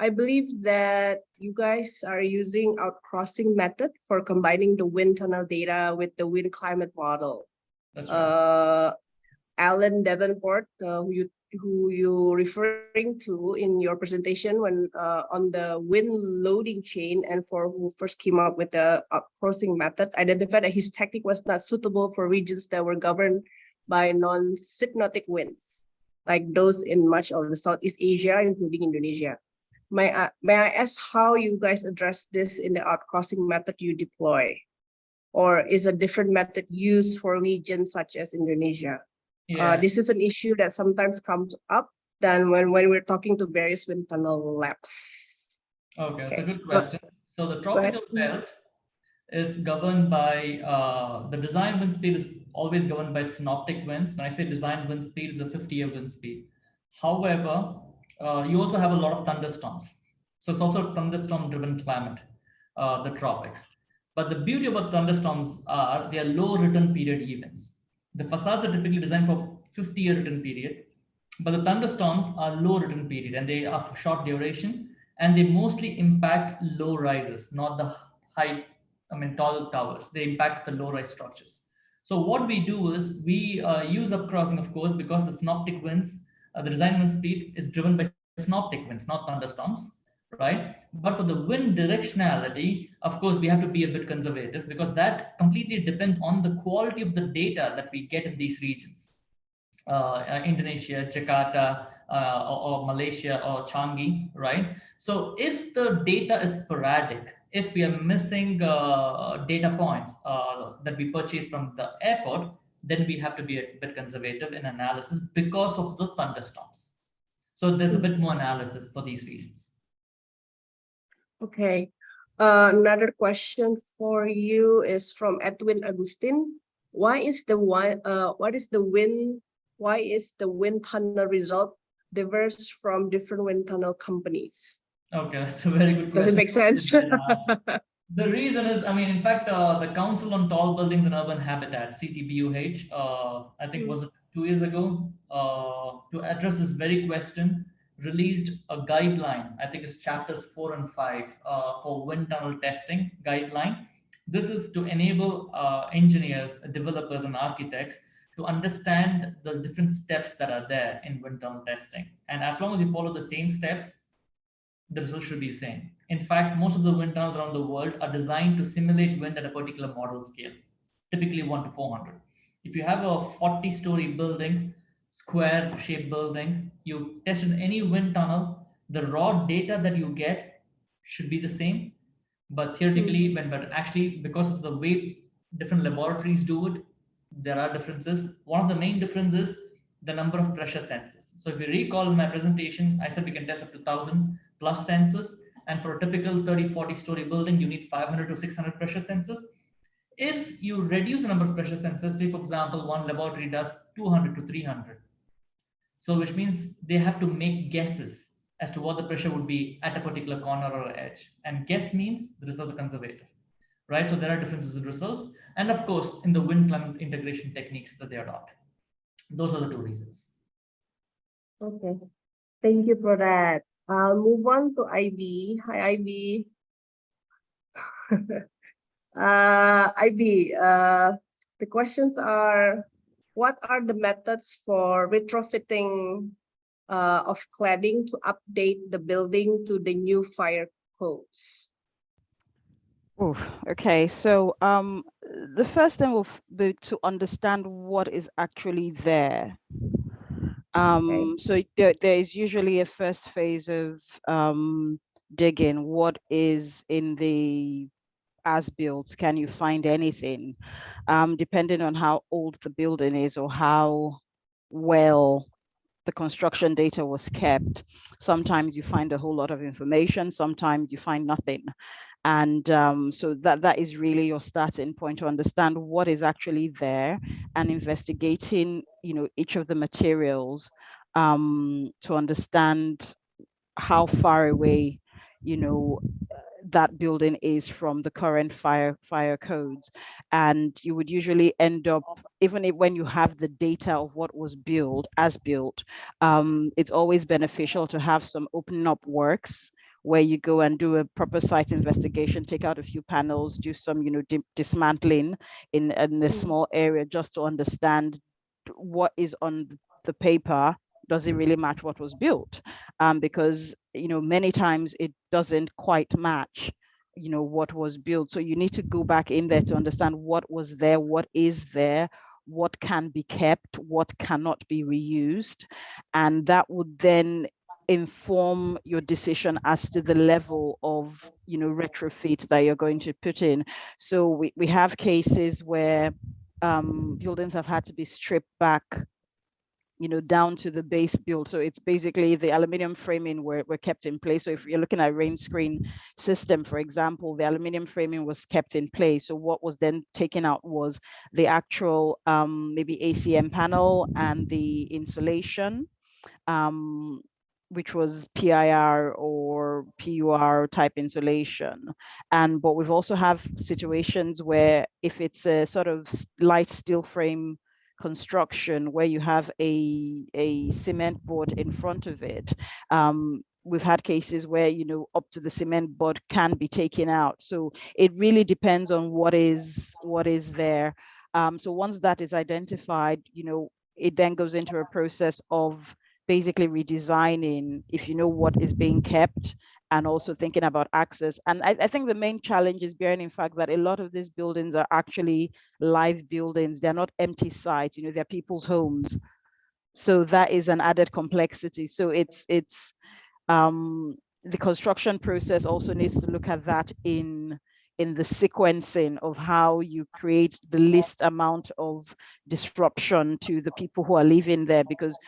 I believe that you guys are using outcrossing method for combining the wind tunnel data with the wind climate model. That's right. Alan Davenport, who you referring to in your presentation when on the wind loading chain, and for who first came up with the outcrossing method, identified that his technique was not suitable for regions that were governed by non-cyclotic winds, like those in much of the Southeast Asia, including Indonesia. May I ask how you guys address this in the outcrossing method you deploy? Or is a different method used for regions such as Indonesia? Yeah. This is an issue that sometimes comes up then when we're talking to various wind tunnel labs. Okay, that's a good Go- question. So the go ahead. tropical belt is governed by the design wind speed is always governed by synoptic winds. When I say design wind speed, it's a 50-year wind speed. However, you also have a lot of thunderstorms. So it's also a thunderstorm-driven climate, the tropics. But the beauty about thunderstorms are they are low return period events. The facades are typically designed for 50-year return period, but the thunderstorms are low return period and they are short duration, and they mostly impact low rises, not the high, tall towers. They impact the low rise structures. So what we do is we use upcrossing, of course, because the synoptic winds, the design wind speed is driven by synoptic winds, not thunderstorms, right? But for the wind directionality, of course, we have to be a bit conservative because that completely depends on the quality of the data that we get in these regions. Indonesia, Jakarta, or Malaysia or Changi, right? So if the data is sporadic, if we are missing data points that we purchase from the airport, then we have to be a bit conservative in analysis because of the thunderstorms. So there's a bit more analysis for these regions. Okay. Another question for you is from Edwin Agustin. Why is the wind tunnel result diverse from different wind tunnel companies? Okay, that's a very good Does question. it make sense? The reason is, in fact, the Council on Tall Buildings and Urban Habitat, CTBUH, I think was it 2 years ago, to address this very question, released a guideline. I think it's chapters 4 and 5 for wind tunnel testing guideline. This is to enable engineers, developers, and architects to understand the different steps that are there in wind tunnel testing. And as long as you follow the same steps, the result should be the same. In fact, most of the wind tunnels around the world are designed to simulate wind at a particular model scale, typically 1 to 400. If you have a 40-story building, square shaped building, you test in any wind tunnel, the raw data that you get should be the same. But theoretically, but actually, because of the way different laboratories do it, there are differences. One of the main differences is the number of pressure sensors. So if you recall in my presentation, I said we can test up to 1,000 plus sensors. And for a typical 30-40 story building, you need 500 to 600 pressure sensors. If you reduce the number of pressure sensors, say for example, one laboratory does 200 to 300. So which means they have to make guesses as to what the pressure would be at a particular corner or edge. And guess means the results are conservative, right? So there are differences in results. And of course, in the wind climate integration techniques that they adopt. Those are the 2 reasons. Okay, thank you for that. I'll move on to Ivy. Hi, Ivy. Ivy, the questions are, what are the methods for retrofitting of cladding to update the building to the new fire codes? Oh, okay. So the first thing will be to understand what is actually there. So there is usually a first phase of digging. What is in the as-built? Can you find anything? Depending on how old the building is or how well the construction data was kept. Sometimes you find a whole lot of information, sometimes you find nothing. And so that is really your starting point to understand what is actually there, and investigating, each of the materials to understand how far away, that building is from the current fire codes. And you would usually end up, even when you have the data of what was built, it's always beneficial to have some open up works where you go and do a proper site investigation, take out a few panels, do some, dismantling in a small area just to understand what is on the paper. Does it really match what was built? Because, many times it doesn't quite match, what was built. So you need to go back in there to understand what was there, what is there, what can be kept, what cannot be reused. And that would then inform your decision as to the level of, retrofit that you're going to put in. So we have cases where buildings have had to be stripped back, down to the base build. So it's basically the aluminum framing were kept in place. So if you're looking at rain screen system, for example, the aluminum framing was kept in place. So what was then taken out was the actual maybe ACM panel and the insulation, which was PIR or PUR type insulation. But we've also have situations where if it's a sort of light steel frame construction where you have a cement board in front of it, we've had cases where, up to the cement board can be taken out. So it really depends on what is there. So once that is identified, it then goes into a process of basically redesigning, if you know what is being kept, and also thinking about access. And I think the main challenge is bearing in fact that a lot of these buildings are actually live buildings. They're not empty sites, they're people's homes. So that is an added complexity. So it's the construction process also needs to look at that in the sequencing of how you create the least amount of disruption to the people who are living there, because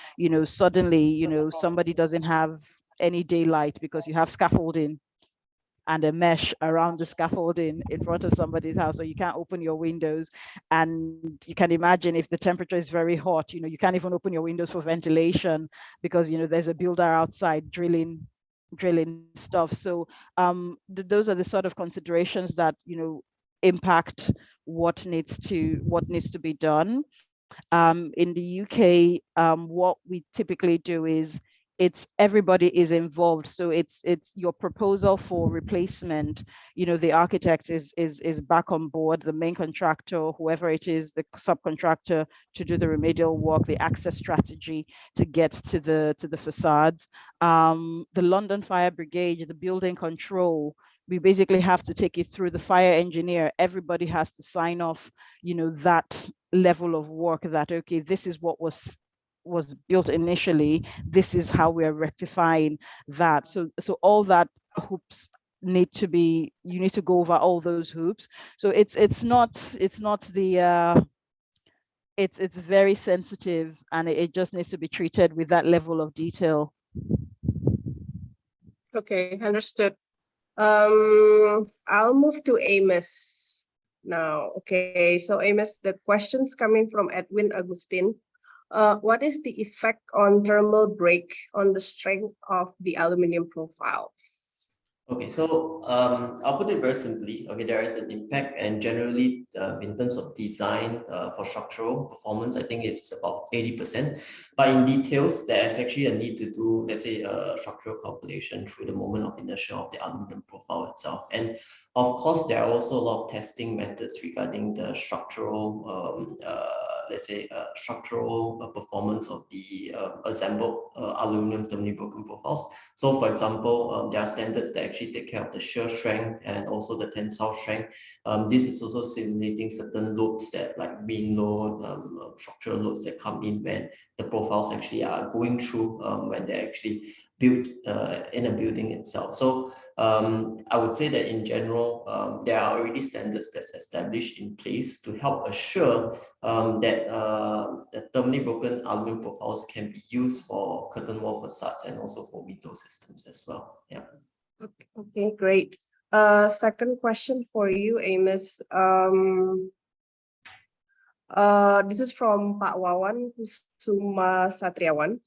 suddenly somebody doesn't have any daylight because you have scaffolding and a mesh around the scaffolding in front of somebody's house, so you can't open your windows. And you can imagine if the temperature is very hot, you can't even open your windows for ventilation because there's a builder outside drilling stuff. So those are the sort of considerations that impact what needs to be done. In the UK, what we typically do is everybody is involved. So it's your proposal for replacement. The architect is back on board, the main contractor, whoever it is, the subcontractor to do the remedial work, the access strategy to get to the facades. The London Fire Brigade, the building control, we basically have to take it through the fire engineer. Everybody has to sign off, that level of work, that, okay, this is what was built initially, this is how we're rectifying that. So all that hoops need to be, you need to go over all those hoops. So it's very sensitive, and it just needs to be treated with that level of detail. Okay, understood. I'll move to Amos now. Okay, so Amos, the question's coming from Edwin Agustin. What is the effect on thermal break on the strength of the aluminum profiles? Okay, so I'll put it very simply. Okay, there is an impact, and generally in terms of design for structural performance, I think it's about 80%. But in details, there's actually a need to do, let's say, a structural calculation through the moment of inertia of the aluminum profile itself. And of course, there are also a lot of testing methods regarding the structural, let's say, structural performance of the assembled aluminum thermally broken profiles. So, for example, there are standards that actually take care of the shear strength and also the tensile strength. This is also simulating certain loads that, like wind load, structural loads that come in when the profiles actually are going through when they're actually built in a building itself. So I would say that in general, there are already standards that's established in place to help assure that the thermally broken aluminum profiles can be used for curtain wall facades and also for window systems as well. Yeah. Okay, great. Second question for you, Amos. This is from Pak Wawan Kusuma Satriawan.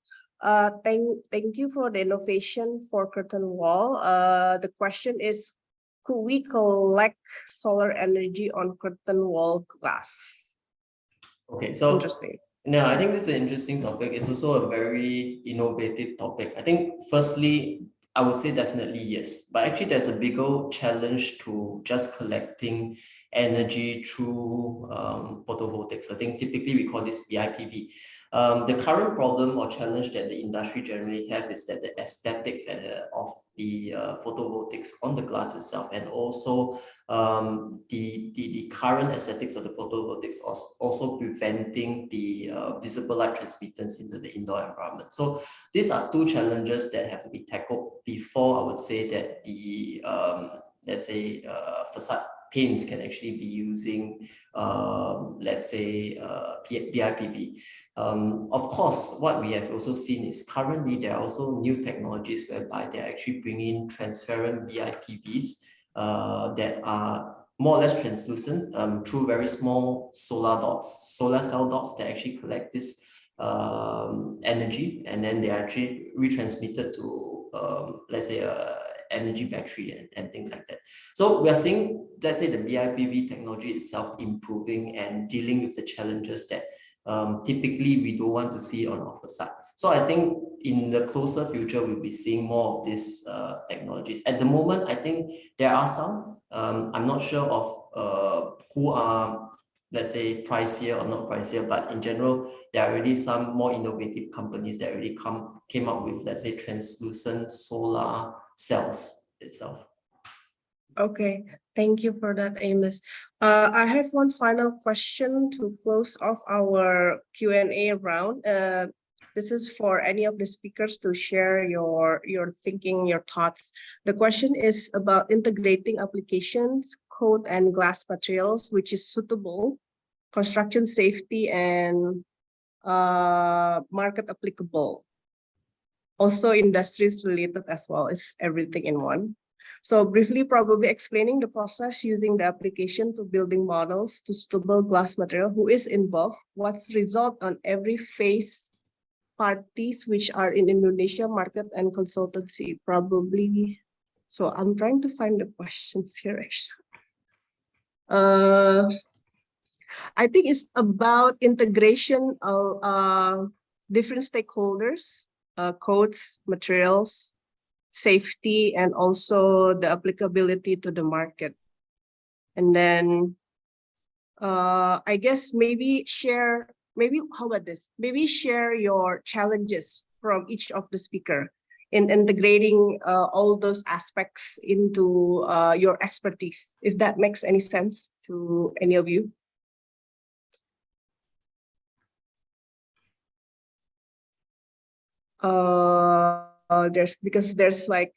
Thank you for the innovation for curtain wall. The question is, could we collect solar energy on curtain wall glass? Okay, so interesting. No, I think this is an interesting topic. It's also a very innovative topic. I think firstly, I would say definitely yes, but actually there's a bigger challenge to just collecting energy through photovoltaics. I think typically we call this BIPV. The current problem or challenge that the industry generally have is that the aesthetics of the photovoltaics on the glass itself, and also the current aesthetics of the photovoltaics also preventing the visible light transmittance into the indoor environment. So these are two challenges that have to be tackled before I would say that the let's say facade paints can actually be using let's say BIPV. Of course, what we have also seen is currently there are also new technologies whereby they're actually bringing transparent BIPVs that are more or less translucent through very small solar cell dots that actually collect this energy, and then they are actually retransmitted to let's say energy battery and things like that. So we are seeing, let's say, the BIPV technology itself improving and dealing with the challenges that typically we don't want to see on our facade. So I think in the closer future, we'll be seeing more of these technologies. At the moment, I think there are some. I'm not sure of who are, let's say, pricier or not pricier, but in general, there are already some more innovative companies that already came up with, let's say, translucent solar cells itself. Okay, thank you for that, Amos. I have one final question to close off our Q&A round. This is for any of the speakers to share your thinking, your thoughts. The question is about integrating applications, code, and glass materials, which is suitable, construction safety, and market applicable. Also industries related as well, is everything in one. So briefly, probably explaining the process using the application to building models to suitable glass material, who is involved, what's the result on every phase, parties which are in Indonesia, market and consultancy, probably. So I'm trying to find the questions here actually. I think it's about integration of different stakeholders, codes, materials, safety, and also the applicability to the market. And then I guess how about this? Maybe share your challenges from each of the speaker in integrating all those aspects into your expertise, if that makes any sense to any of you. There's like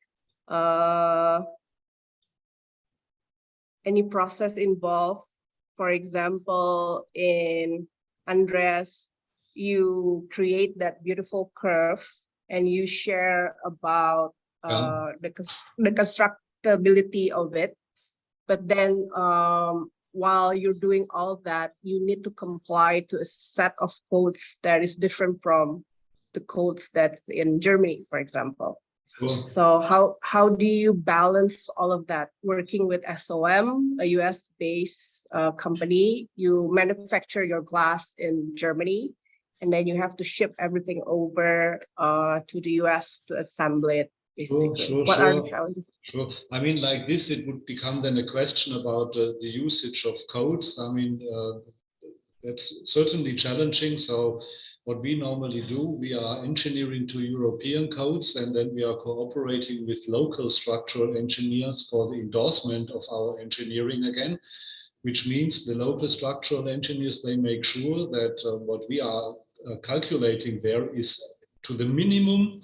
any process involved. For example, in Andreas, you create that beautiful curve and you share about the constructability of it. But then while you're doing all that, you need to comply to a set of codes that is different from the codes that's in Germany, for example. Cool. So how do you balance all of that? Working with SOM, a US-based company, you manufacture your glass in Germany, and then you have to ship everything over to the US to assemble it. Basically, what are the challenges? Sure. I mean, like this, it would become then a question about the usage of codes. I mean, that's certainly challenging. So what we normally do, we are engineering to European codes, and then we are cooperating with local structural engineers for the endorsement of our engineering again, which means the local structural engineers, they make sure that what we are calculating there is to the minimum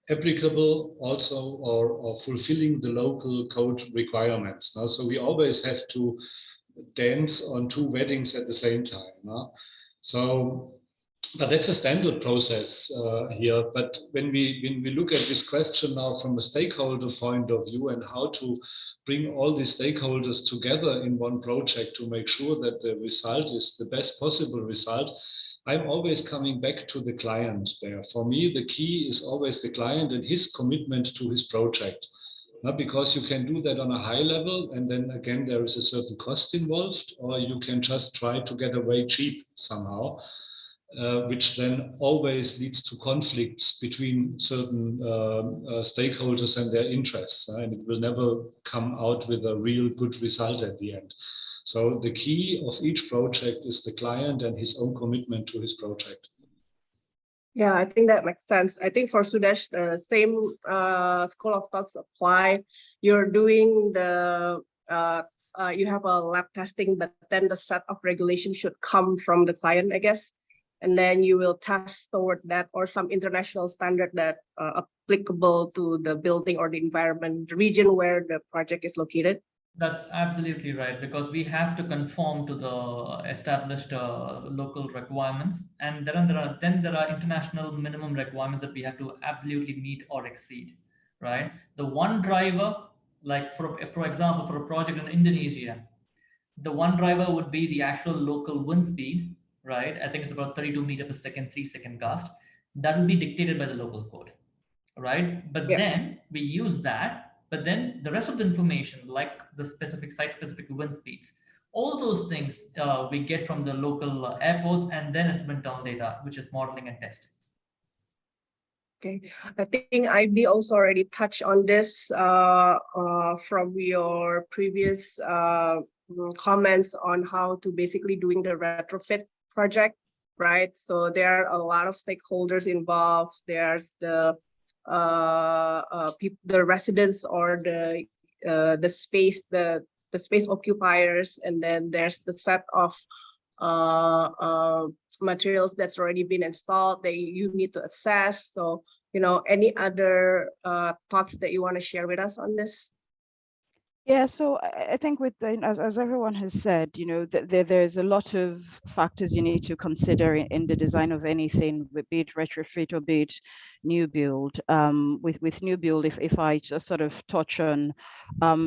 applicable also or fulfilling the local code requirements. So we always have to dance on two weddings at the same time. So, but that's a standard process here. But when we look at this question now from a stakeholder point of view and how to bring all these stakeholders together in one project to make sure that the result is the best possible result, I'm always coming back to the client there. For me, the key is always the client and his commitment to his project. Because you can do that on a high level, and then again, there is a certain cost involved, or you can just try to get away cheap somehow. which then always leads to conflicts between certain stakeholders and their interests, and it will never come out with a real good result at the end. So the key of each project is the client and his own commitment to his project. Yeah, I think that makes sense. I think for Sudesh, the same school of thoughts apply. You're doing the you have a lab testing, but then the set of regulations should come from the client, I guess. And then you will test toward that or some international standard that applicable to the building or the environment, the region where the project is located. That's absolutely right, because we have to conform to the established local requirements, and there are international minimum requirements that we have to absolutely meet or exceed, right? The one driver, like for example, for a project in Indonesia, the one driver would be the actual local wind speed, right? I think it's about 32 meter per second, 3-second gust. That will be dictated by the local code, right? But Yeah. then we use that, but then the rest of the information, like the specific site-specific wind speeds, all those things we get from the local airports, and then it's internal data, which is modeling and testing. Okay, I think IB also already touched on this from your previous comments on how to basically doing the retrofit project, right? So there are a lot of stakeholders involved. There's the the residents or the space, the space occupiers, and then there's the set of materials that's already been installed that you need to assess. So, you know, any other thoughts that you want to share with us on this? Yeah, so I think with the, as everyone has said, you know, there's a lot of factors you need to consider in the design of anything, be it retrofit or be it new build. With new build, if I just sort of touch on,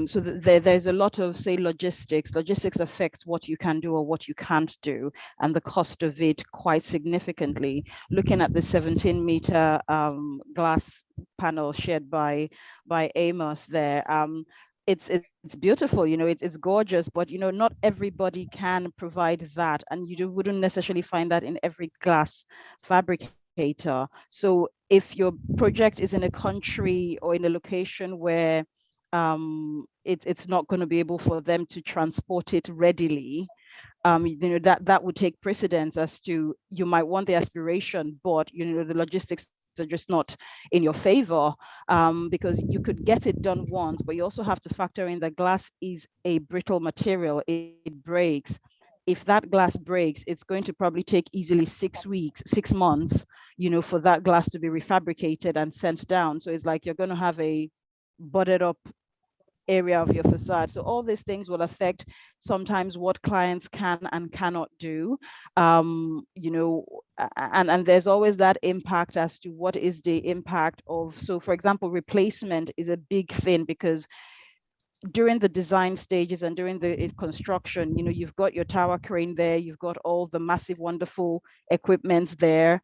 so there's a lot of, say, logistics. Logistics affects what you can do or what you can't do, and the cost of it quite significantly. Looking at the 17-meter glass panel shared by Amos there, it's beautiful, you know, it's gorgeous, but you know, not everybody can provide that, and you wouldn't necessarily find that in every glass fabricator. So if your project is in a country or in a location where it's not going to be able for them to transport it readily, you know, that would take precedence as to, you might want the aspiration, but you know, the logistics are just not in your favor, because you could get it done once, but you also have to factor in that glass is a brittle material. It breaks. If that glass breaks, it's going to probably take easily 6 weeks, 6 months, you know, for that glass to be refabricated and sent down. So it's like you're going to have a butted up area of your facade. So all these things will affect sometimes what clients can and cannot do, you know, and there's always that impact as to what is the impact of, so for example, replacement is a big thing, because during the design stages and during the construction, you know, you've got your tower crane there, you've got all the massive, wonderful equipments there,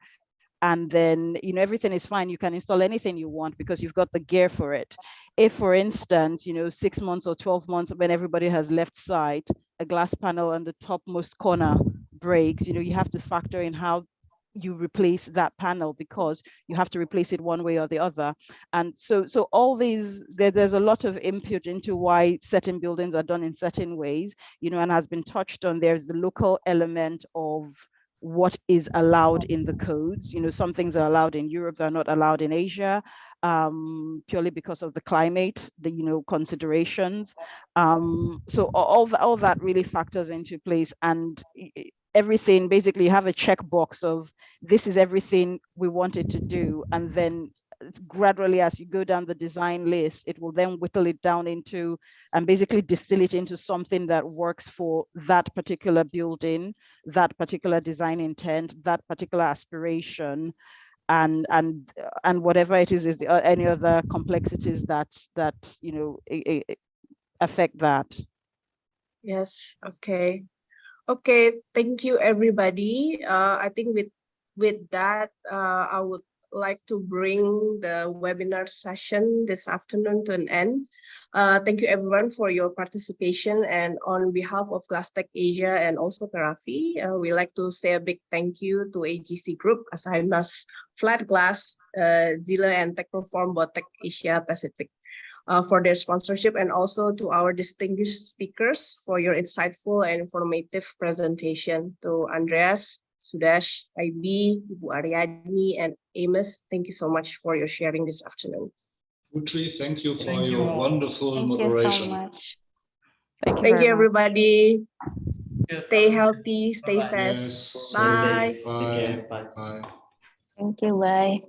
and then, you know, everything is fine. You can install anything you want because you've got the gear for it. If, for instance, you know, 6 months or 12 months when everybody has left site, a glass panel on the topmost corner breaks, you know, you have to factor in how you replace that panel, because you have to replace it one way or the other. And so all these, there's a lot of input into why certain buildings are done in certain ways, you know, and has been touched on. There's the local element of what is allowed in the codes. You know, some things are allowed in Europe, they're not allowed in Asia, purely because of the climate, the, you know, considerations. So all that really factors into place, and everything, basically you have a checkbox of this is everything we wanted to do, and then gradually as you go down the design list, it will then whittle it down into and basically distill it into something that works for that particular building, that particular design intent, that particular aspiration, and whatever it is the, any other complexities that you know affect that. Yes. Okay. Okay. Thank you, everybody. I think with that, I would like to bring the webinar session this afternoon to an end. Thank you everyone for your participation, and on behalf of Glasstech Asia and also PERAFI, we like to say a big thank you to AGC Group, Asaimas, Flat Glass, Zilla, and Technoform Botech Asia Pacific for their sponsorship, and also to our distinguished speakers for your insightful and informative presentation. To Andreas, Sudash, IB, Ibu Aryani, and Amos, thank you so much for your sharing this afternoon. Putri, thank you for Thank you your all. wonderful Thank you moderation. so much. Thank you Thank very you, much. everybody. Cheers. Stay healthy, stay Bye-bye. safe. Yes. Stay Bye. safe. Take care. Bye. Bye. Thank you. Bye.